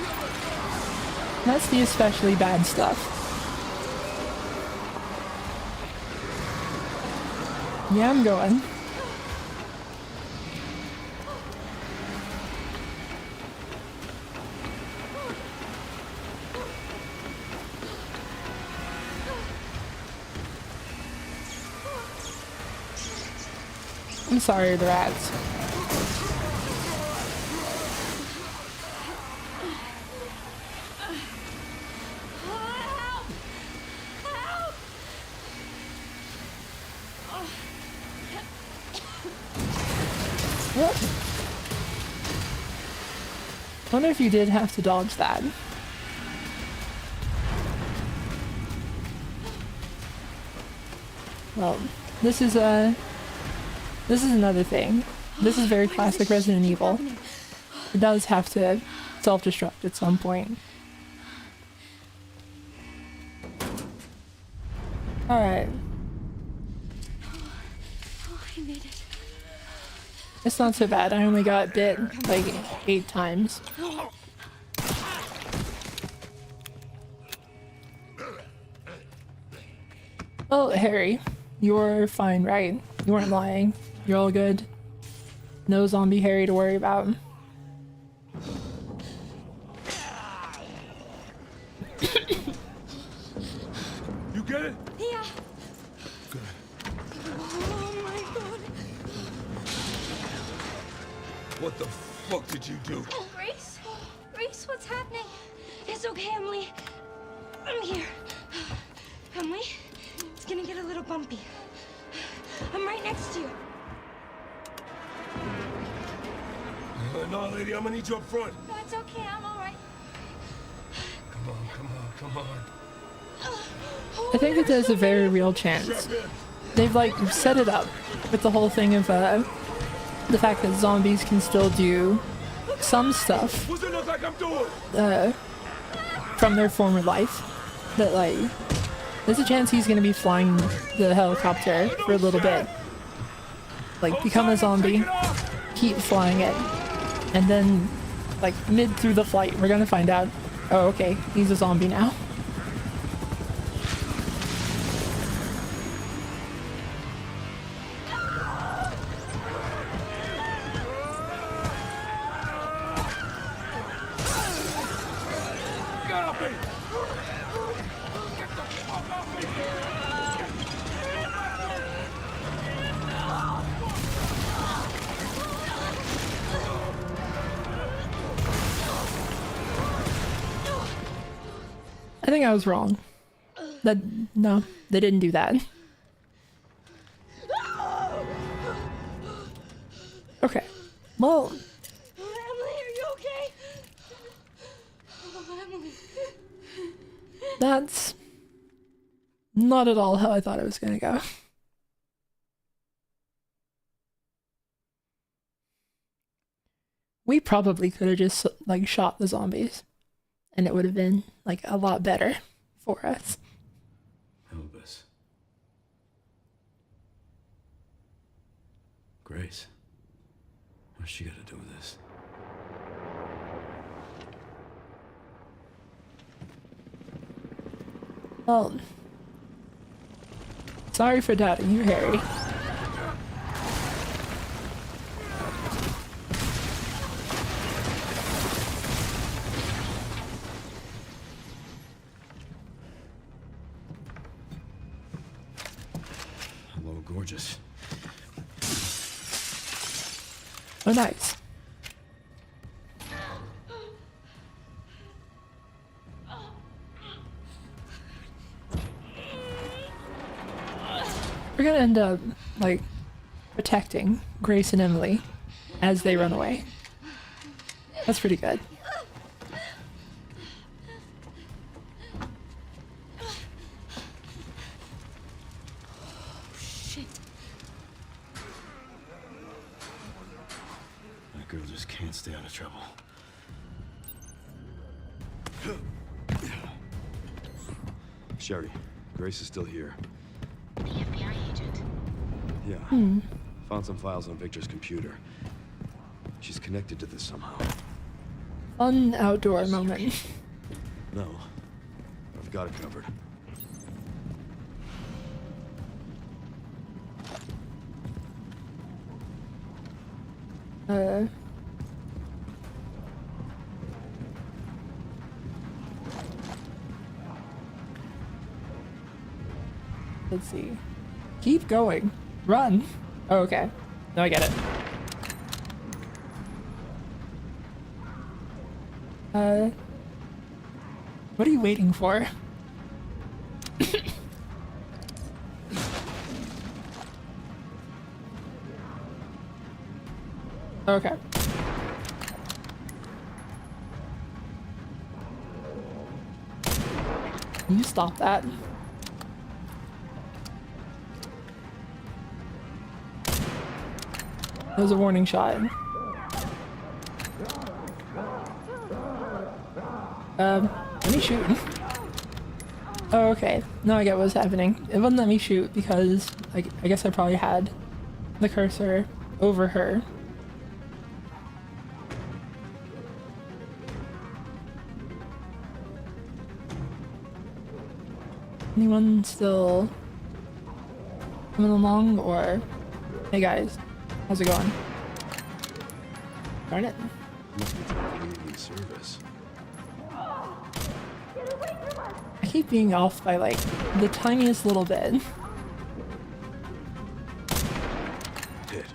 That's the especially bad stuff. Yeah, I'm going. I'm sorry, the rats. What? I wonder if you did have to dodge that. Well, this is another thing. This is very classic Resident Evil. It does have to self-destruct at some point. Alright. Oh, I made it. It's not so bad. I only got bit like 8 times. Well, Harry, you're fine, right? You weren't lying. You're all good. No zombie Harry to worry about. You get it? Yeah. Good. Oh my god. What the fuck did you do? Grace? Grace, what's happening? It's okay, Emily. I'm here. Emily, it's gonna get a little bumpy. I'm right next to you. No, lady, I'm gonna need you up front. No, it's okay. I'm all right. Come on, come on, come on. I think that there's a very real chance. Strap in. They've like set it up with the whole thing of the fact that zombies can still do some stuff What's it look like I'm doing? from their former life. That like there's a chance he's gonna be flying the helicopter for a little bit. Like become a zombie, keep flying it, and then like mid through the flight we're gonna find out, oh okay, he's a zombie now. Get off me! Get the fuck off me! I think I was wrong. No, they didn't do that. Okay. Well, Emily, are you okay? Oh, Emily. that's not at all how I thought it was gonna go. We probably could have just like shot the zombies and it would have been like a lot better for us. Elvis. Grace. What's she got to do with this? Well, sorry for doubting you, Harry. Hello, gorgeous. Oh, nice. We're gonna end up, like, protecting Grace and Emily as they run away. That's pretty good. Shit. That girl just can't stay out of trouble. Sherry, Grace is still here. The FBI agent. Yeah. Found some files on Victor's computer. She's connected to this somehow. Fun outdoor moment. No. I've got it covered. Let's see. Keep going. Run. Oh, okay. No, I get it. What are you waiting for? Okay. Can you stop that? That was a warning shot. Let me shoot. Oh, okay. No, I get what's happening. It wouldn't let me shoot because I guess I probably had the cursor over her. Anyone still coming along, or hey guys, how's it going? Darn it. Must be time for evening service. I keep being off by like the tiniest little bit. Hit.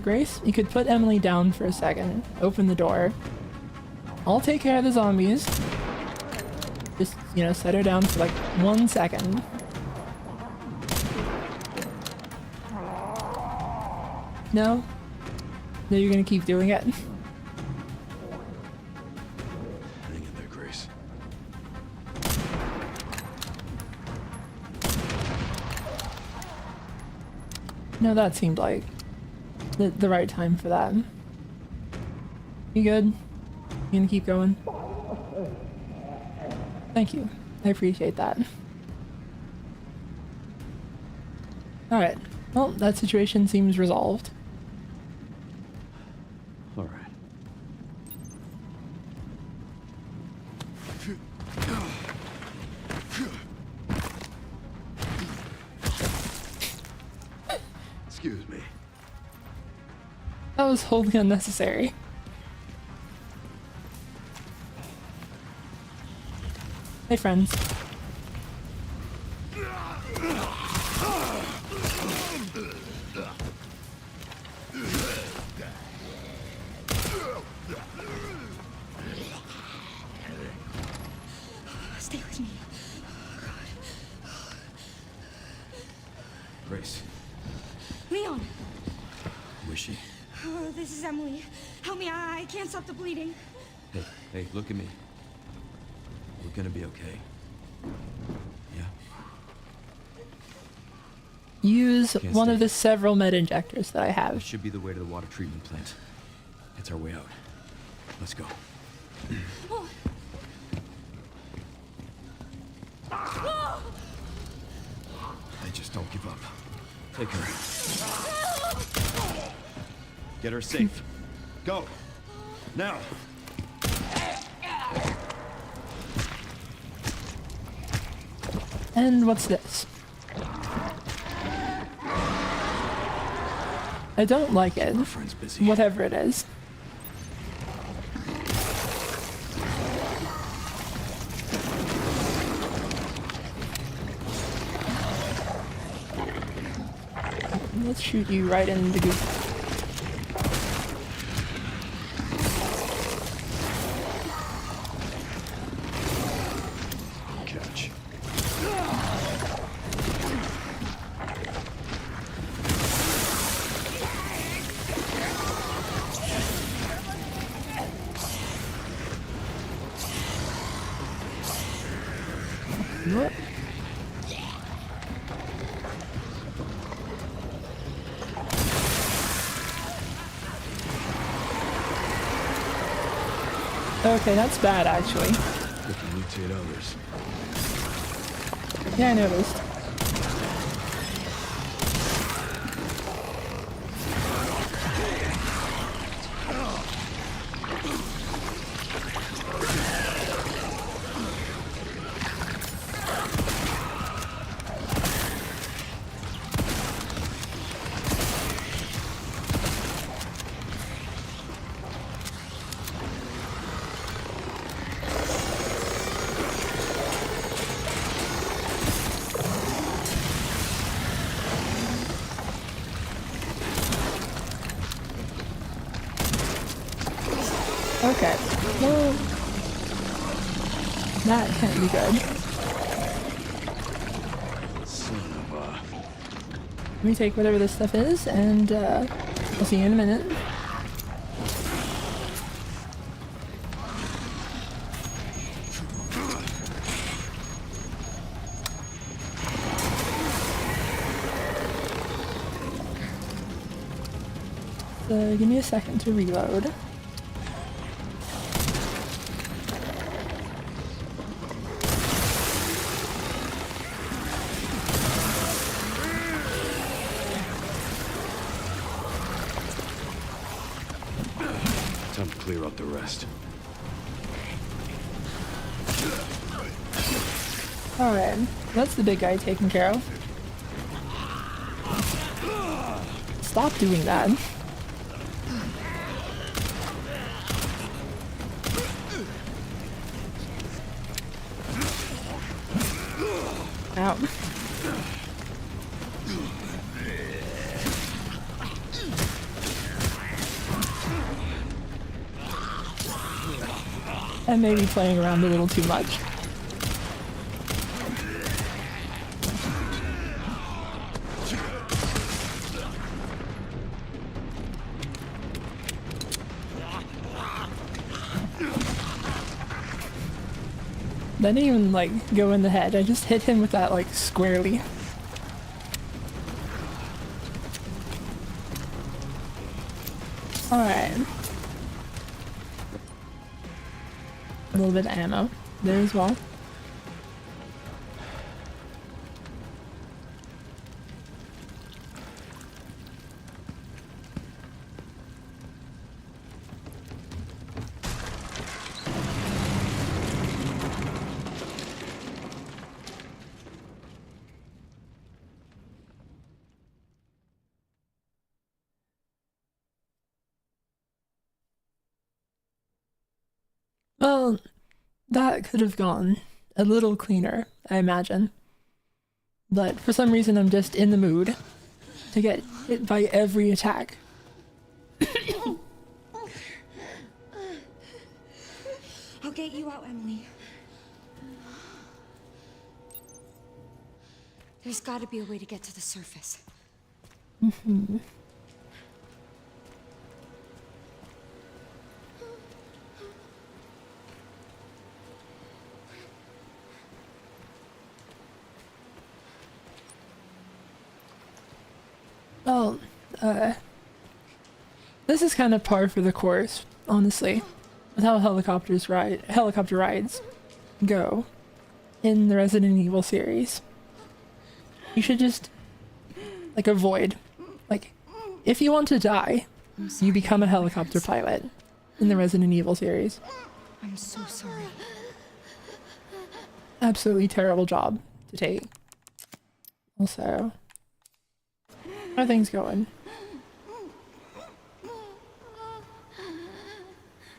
Grace, you could put Emily down for a second. Open the door. I'll take care of the zombies. Just, you know, set her down for like 1 second. No? No, you're gonna keep doing it? Hang in there, Grace. No, that seemed like the right time for that. You good? You gonna keep going? Thank you. I appreciate that. Alright. Well, that situation seems resolved. All right. Excuse me. That was wholly unnecessary. Hey, friends. Stay with me. Grace, Leon! who is she? Oh, this is Emily. Help me, I can't stop the bleeding. Hey, look at me. We're gonna be okay. Yeah? Use Can't one stay. of the several med injectors that I This have. should be the way to the water treatment plant. It's our way out. Let's go. Hey, just don't give up. Take her. Get her safe. Go! Now! And what's this? I don't like it. Our friend's busy. Whatever it is. Let's shoot you right in the goop. Catch. What? Okay, that's bad actually. We can mutate others. Yeah, I noticed. Okay. Well, that can't be good. Son of a... Let me take whatever this stuff is, and I'll see you in a minute. So give me a second to reload. Time to clear out the rest. Alright, that's the big guy taken care of. Stop doing that. Out. I may be playing around a little too much. That didn't even like go in the head. I just hit him with that like squarely. Alright. A little bit of ammo there as well. Well, that could have gone a little cleaner, I imagine. But for some reason I'm just in the mood to get hit by every attack. I'll get you out, Emily. There's gotta be a way to get to the surface. Mm-hmm. Well, this is kind of par for the course, honestly, with how helicopter rides go in the Resident Evil series. You should just, like, avoid. Like, if you want to die, you become a helicopter pilot in the Resident Evil series. I'm so sorry. Absolutely terrible job to take. Also, how are things going?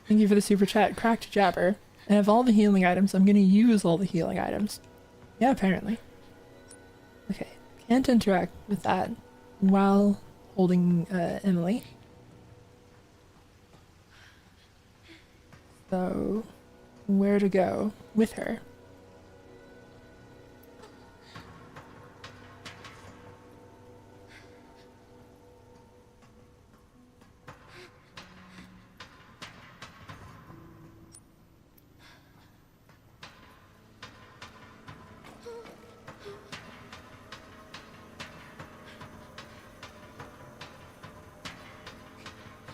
Thank you for the super chat, Cracked Jabber. I have all the healing items. I'm gonna use all the healing items. Yeah, apparently. Okay, can't interact with that while holding Emily. So, where to go with her?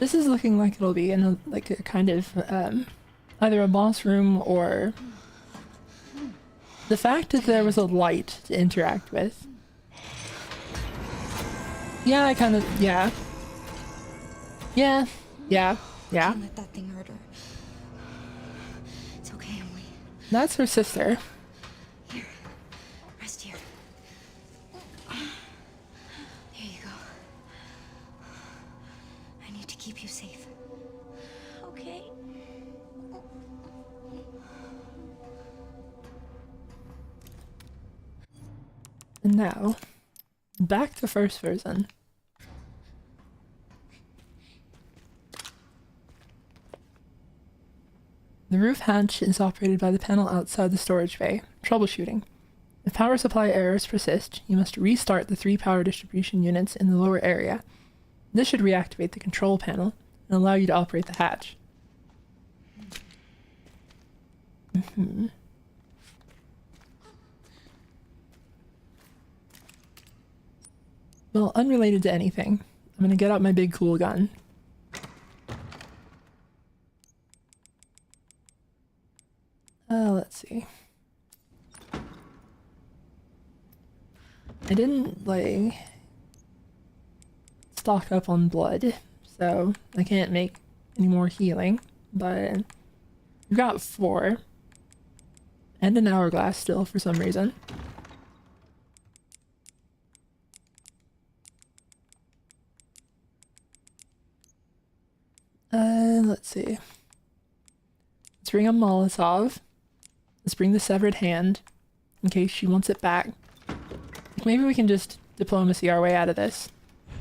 This is looking like it'll be in a, like a kind of either a boss room or the fact that there was a light to interact with. Yeah, I kind of, yeah. Yeah. Can't let that thing hurt her. It's okay, Emily. That's her sister. Here, rest here. Here you go. I need to keep you safe. Okay. And now, back to first person. The roof hatch is operated by the panel outside the storage bay. Troubleshooting. If power supply errors persist, you must restart the 3 power distribution units in the lower area. This should reactivate the control panel and allow you to operate the hatch. Well, unrelated to anything, I'm gonna get out my big cool gun. Let's see. I didn't, like, stock up on blood, so I can't make any more healing, but we've got 4. And an hourglass still, for some reason. Let's see. Let's bring a Molotov. Let's bring the severed hand, in case she wants it back. Maybe we can just diplomacy our way out of this.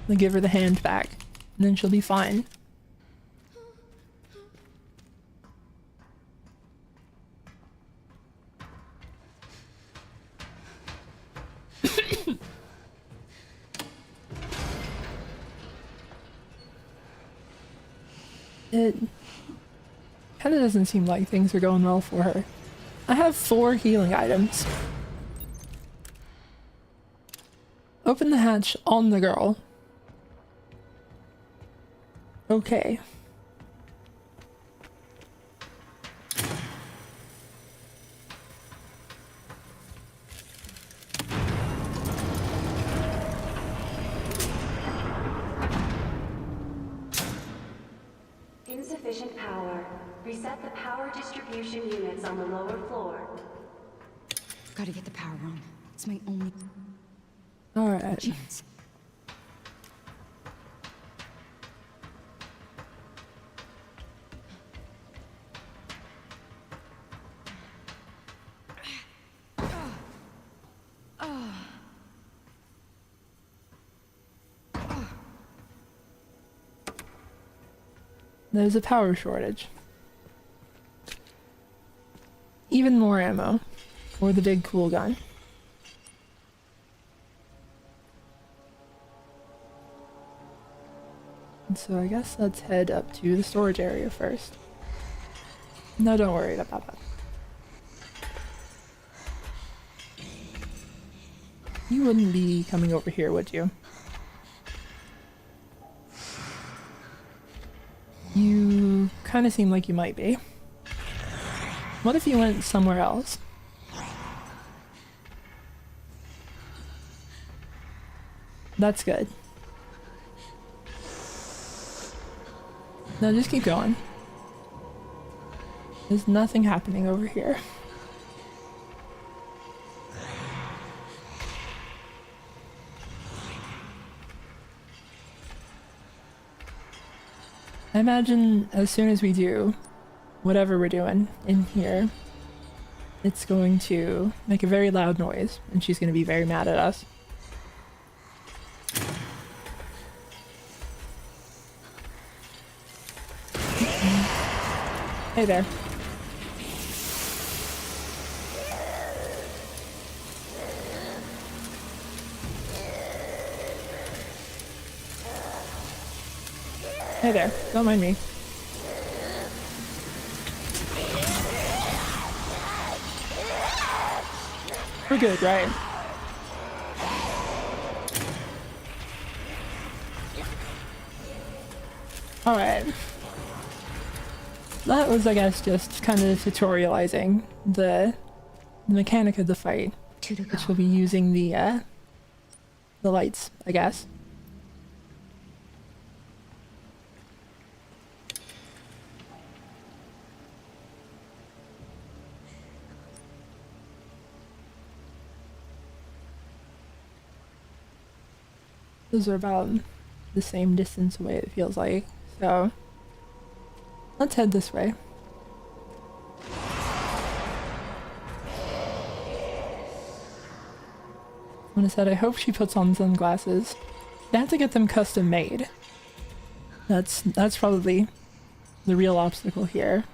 And give her the hand back, and then she'll be fine. It kind of doesn't seem like things are going well for her. I have 4 healing items. Open the hatch on the girl. Okay. Insufficient power. Reset the power distribution units on the lower floor. Gotta get the power on. It's my only Alright. chance. There's a power shortage. Even more ammo for the big cool gun. And so I guess let's head up to the storage area first. No, don't worry about that. You wouldn't be coming over here, would you? You kind of seem like you might be. What if you went somewhere else? That's good. No, just keep going. There's nothing happening over here. I imagine as soon as we do whatever we're doing in here, it's going to make a very loud noise, and she's going to be very mad at us. Hey there. Hey there, don't mind me. We're good, right? Alright. That was, I guess, just kind of tutorializing the mechanic of the fight, which will be using the lights, I guess. Those are about the same distance away, it feels like, so let's head this way. When I said I hope she puts on sunglasses, they have to get them custom made. That's probably the real obstacle here.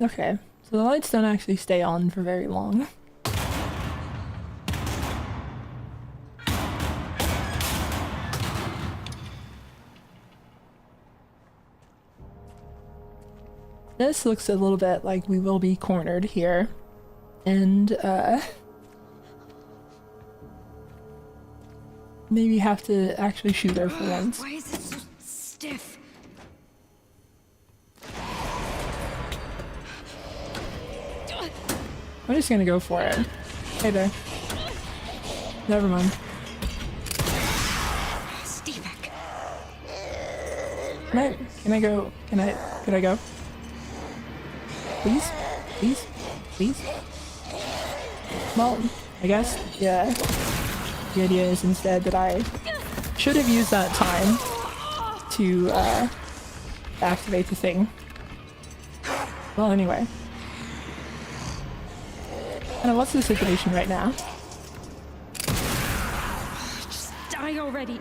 Okay, so the lights don't actually stay on for very long. This looks a little bit like we will be cornered here. And, maybe have to actually shoot her for once. Why is it so stiff? I'm just gonna go for it. Hey there. Never mind. Stevek. Can I go? Could I go? Please? Please? Please? Well, I guess, yeah. The idea is instead that I should have used that time to, activate the thing. Well, anyway. Anna, what's the situation right now? Just die already.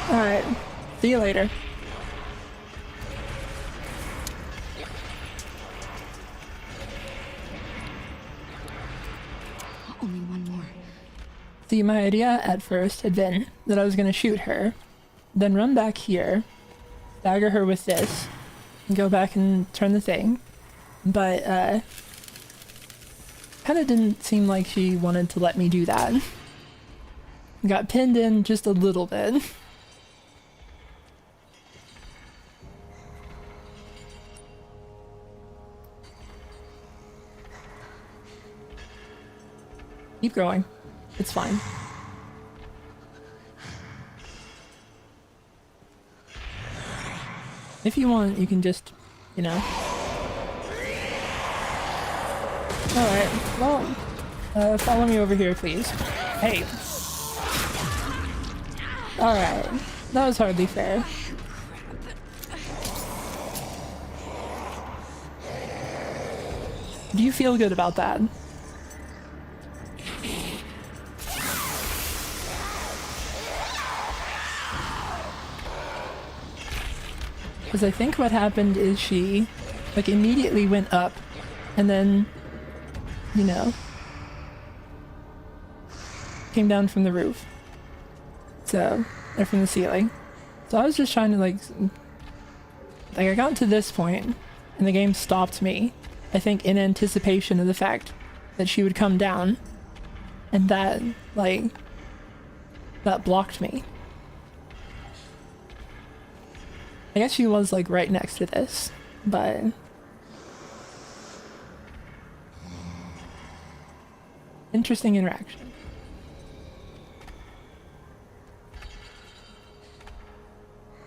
Alright. See you later. Only one more. See, my idea at first had been that I was gonna shoot her, then run back here, stagger her with this, and go back and turn the thing. But, kinda didn't seem like she wanted to let me do that. Got pinned in just a little bit. Keep going. It's fine. If you want, you can just, you know. Alright, well, follow me over here, please. Hey. Alright, that was hardly fair. Do you feel good about that? Because I think what happened is she, like, immediately went up, and then, you know, came down from the roof. So, or from the ceiling. So I was just trying to, like, I got to this point, and the game stopped me, I think in anticipation of the fact that she would come down, and that, like, that blocked me. I guess she was, like, right next to this, but... Interesting interaction.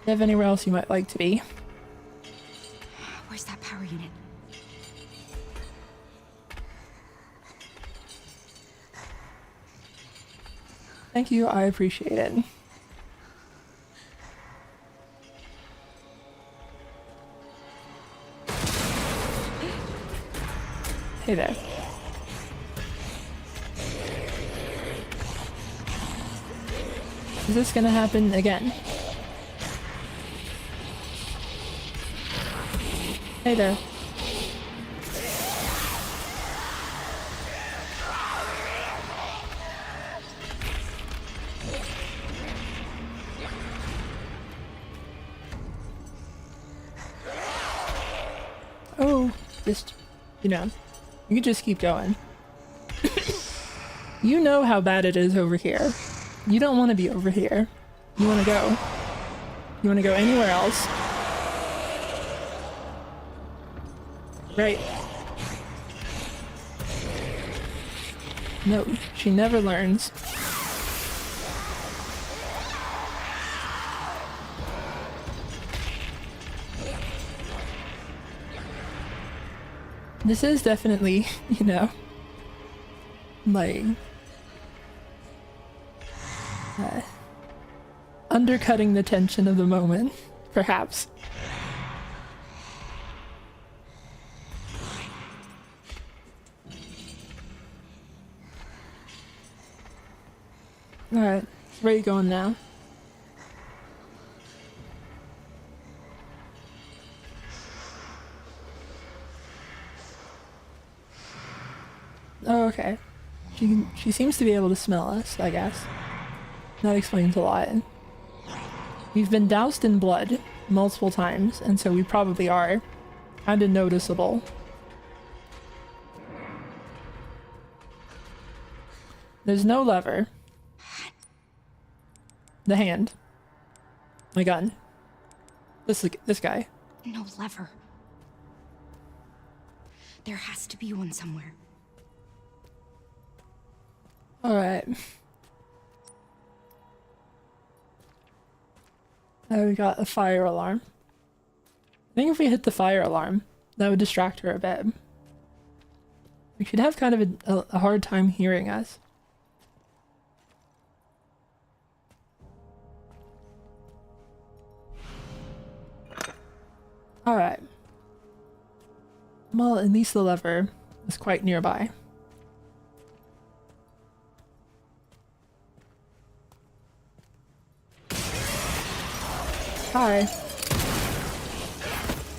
Do you have anywhere else you might like to be? Where's that power unit? Thank you, I appreciate it. Hey there. Is this gonna happen again? Hey there. Oh, just, you know. You can just keep going. You know how bad it is over here. You don't want to be over here. You want to go. You want to go anywhere else. Right. No, she never learns. This is definitely, you know, like, undercutting the tension of the moment, perhaps. Alright, where are you going now? Oh, okay. She seems to be able to smell us, I guess. That explains a lot. We've been doused in blood multiple times, and so we probably are kind of noticeable. There's no lever. The hand. My gun. This guy. No lever. There has to be one somewhere. Alright. Now we got a fire alarm. I think if we hit the fire alarm, that would distract her a bit. We should have kind of a hard time hearing us. Alright. Well, at least the lever is quite nearby. Hi.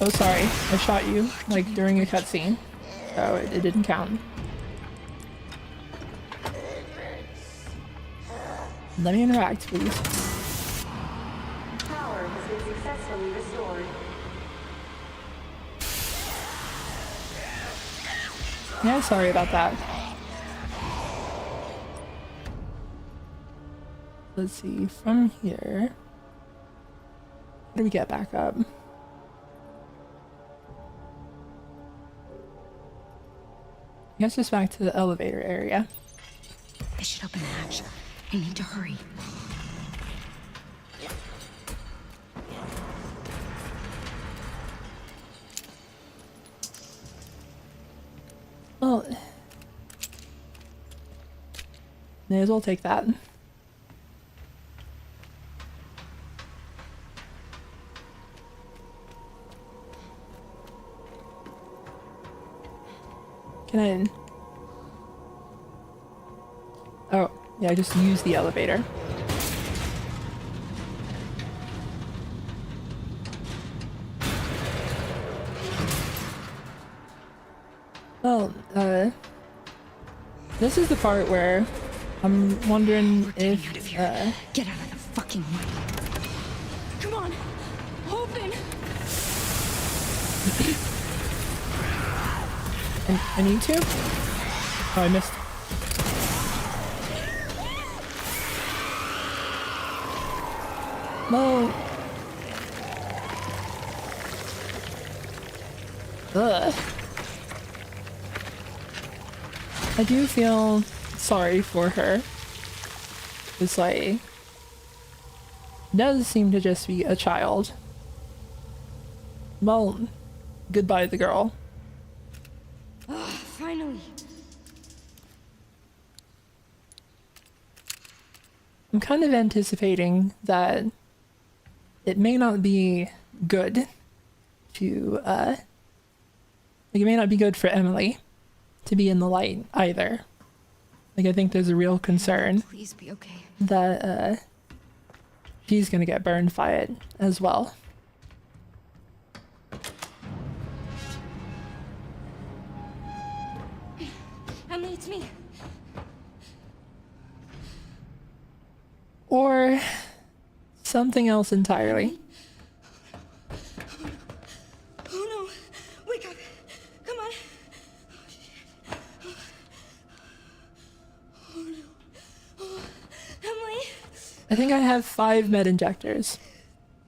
Oh, sorry. I shot you, like, during a cutscene. So it didn't count. Let me interact, please. Power has been successfully restored. Yeah, sorry about that. Let's see, from here... How do we get back up? I guess just back to the elevator area. I should open the hatch. I need to hurry. Well, may as well take that. Can I... Oh, yeah, I just use the elevator. Well, this is the part where I'm wondering if, Get out of the fucking way. Come on! Open! I need to? Oh, I missed. No. Ugh. I do feel sorry for her. It's like... does seem to just be a child. Well, goodbye the girl. Finally. I'm kind of anticipating that it may not be good to, like it may not be good for Emily to be in the light either. Like, I think there's a real concern Please be okay. that, she's gonna get burned by it as well. Emily, it's me. Or something else entirely. Oh no! Wake up! Come on! Oh no! Oh, Emily! I think I have 5 med injectors.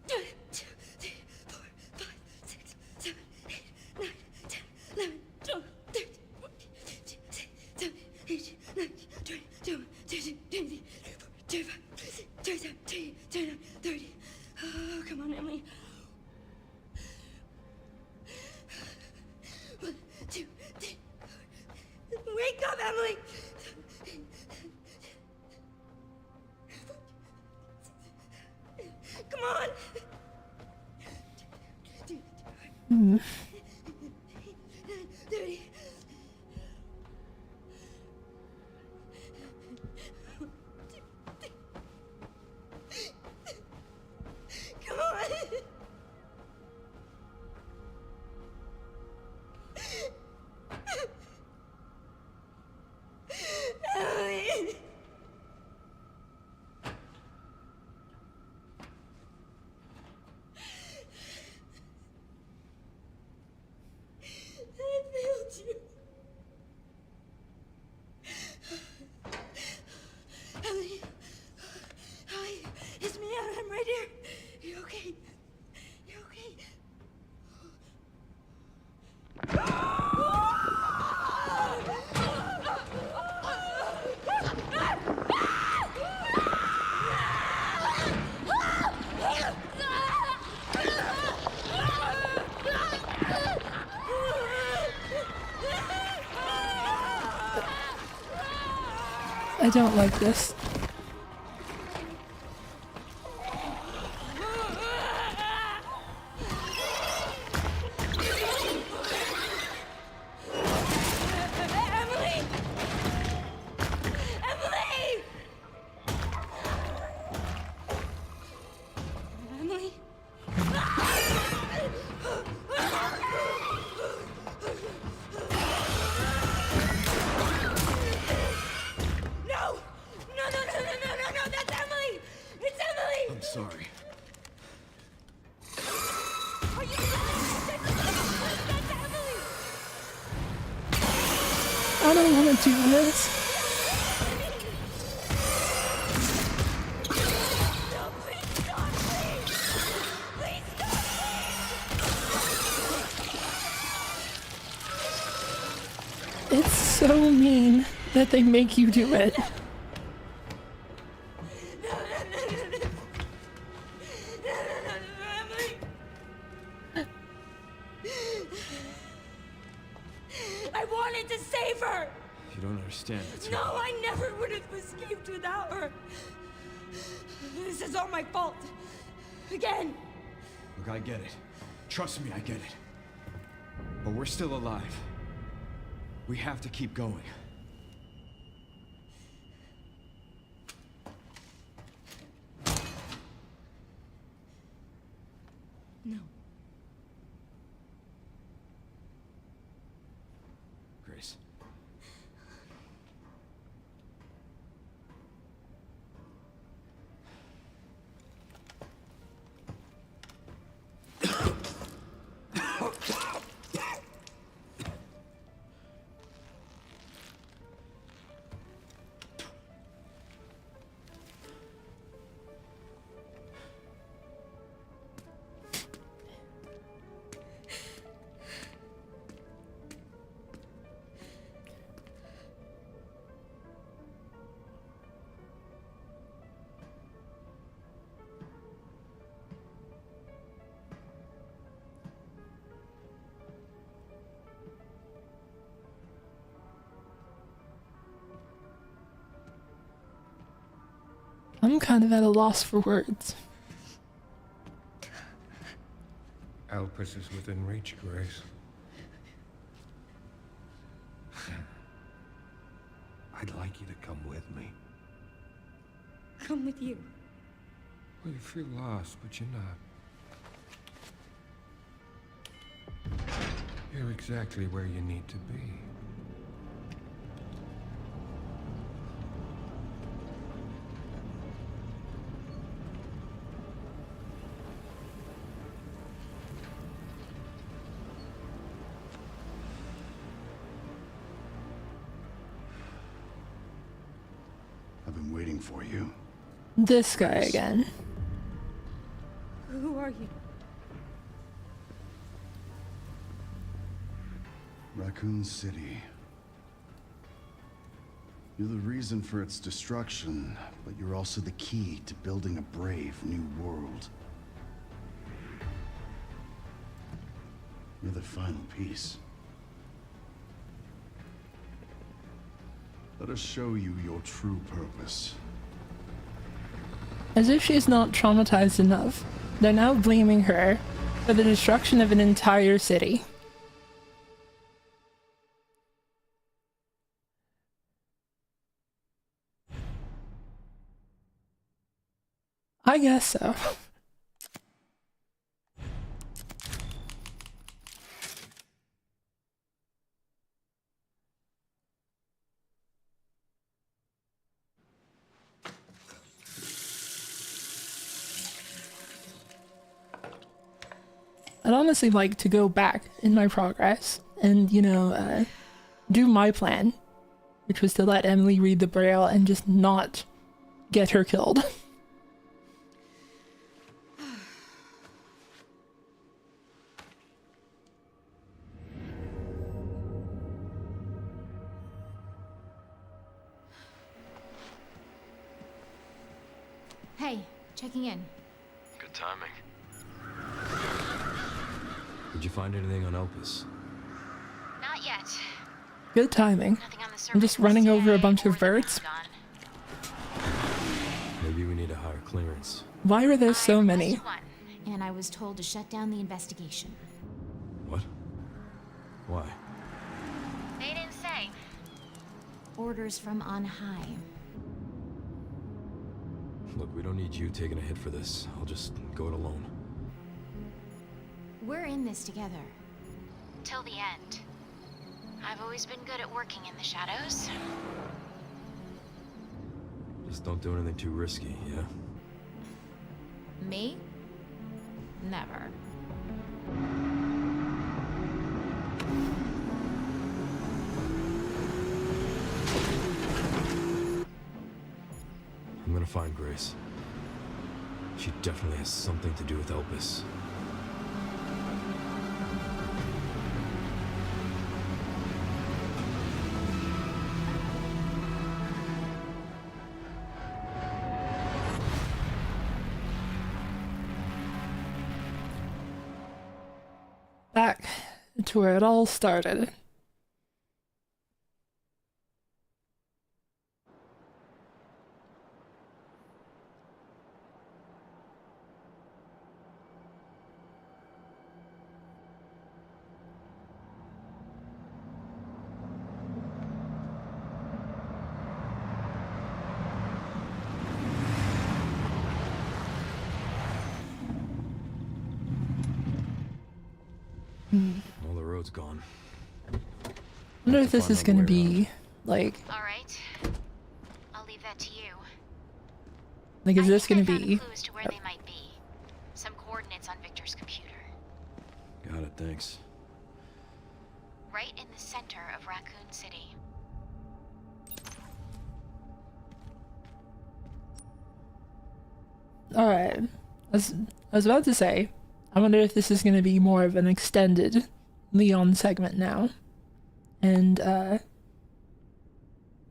1, 2, 3, 4, 5, 6, 7, 8, 9, 10, 11, 12, 13, 14, 15, 16, 17, 18, 19, 20, 21, 22, 23, 24, 25, 26, 27, 28, 29, 30. Oh, come on, Emily. 1, 2, 3, 4. Wake up, Emily! Come on! Hmm. 30. I don't like this. Emily! Emily! Emily? No! No, that's Emily! It's Emily! I'm sorry. Are you That's Emily! I don't want to do this. No, please stop, please! Please stop! It's so mean that they make you do it. Emily! I wanted to save her! You don't understand. It's No, I never would have escaped without her. This is all my fault. Again. Look, I get it. Trust me, I get it. But we're still alive. We have to keep going. No. Grace. I'm kind of at a loss for words. Alpus is within reach, Grace. I'd like you to come with me. Come with you. Well, you feel lost, but you're not. You're exactly where you need to be. I've been waiting for you. This guy again. Who are you? Raccoon City. You're the reason for its destruction, but you're also the key to building a brave new world. You're the final piece. Let us show you your true purpose. As if she's not traumatized enough, they're now blaming her for the destruction of an entire city. I guess so. I'd honestly like to go back in my progress and, you know, do my plan, which was to let Emily read the Braille and just not get her killed. Hey, checking in. Good timing. Did you find anything on Opus? Not yet. Good timing. Nothing on the surface. I'm just running over a bunch of birds. clearance. Why were there so many? Requested one, and I was told to shut down the investigation. What? Why? They didn't say. Orders from on high. Look, we don't need you taking a hit for this. I'll just go it alone. We're in this together. Till the end. I've always been good at working in the shadows. Just don't do anything too risky, yeah? Me? Never. I'm gonna find Grace. She definitely has something to do with Elpis. Back to where it all started. All the road's gone. I wonder if this is gonna be like Alright. I'll leave that to you. like is this gonna I found be clues to where they might be. Some coordinates on Victor's computer. Got it, thanks. Right in the center of Raccoon City. alright. I was about to say, I wonder if this is gonna be more of an extended Leon segment now. And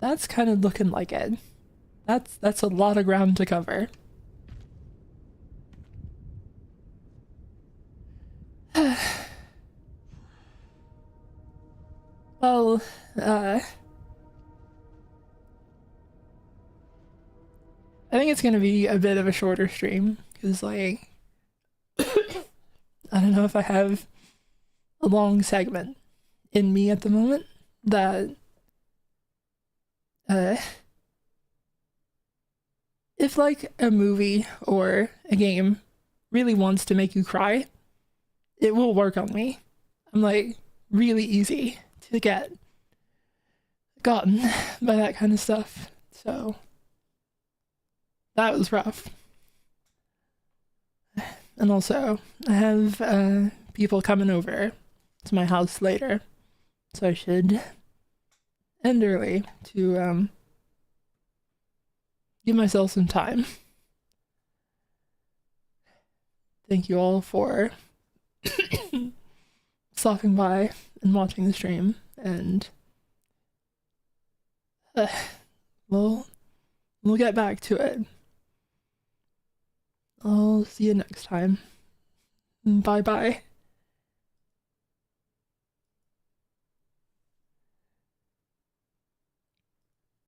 that's kind of looking like it. That's a lot of ground to cover. Well, I think it's gonna be a bit of a shorter stream, because like I don't know if I have a long segment in me at the moment that if like a movie or a game really wants to make you cry, it will work on me. I'm like really easy to get gotten by that kind of stuff. So that was rough. And also, I have people coming over to my house later, so I should end early to give myself some time. Thank you all for stopping by and watching the stream, and we'll get back to it. I'll see you next time. Bye bye.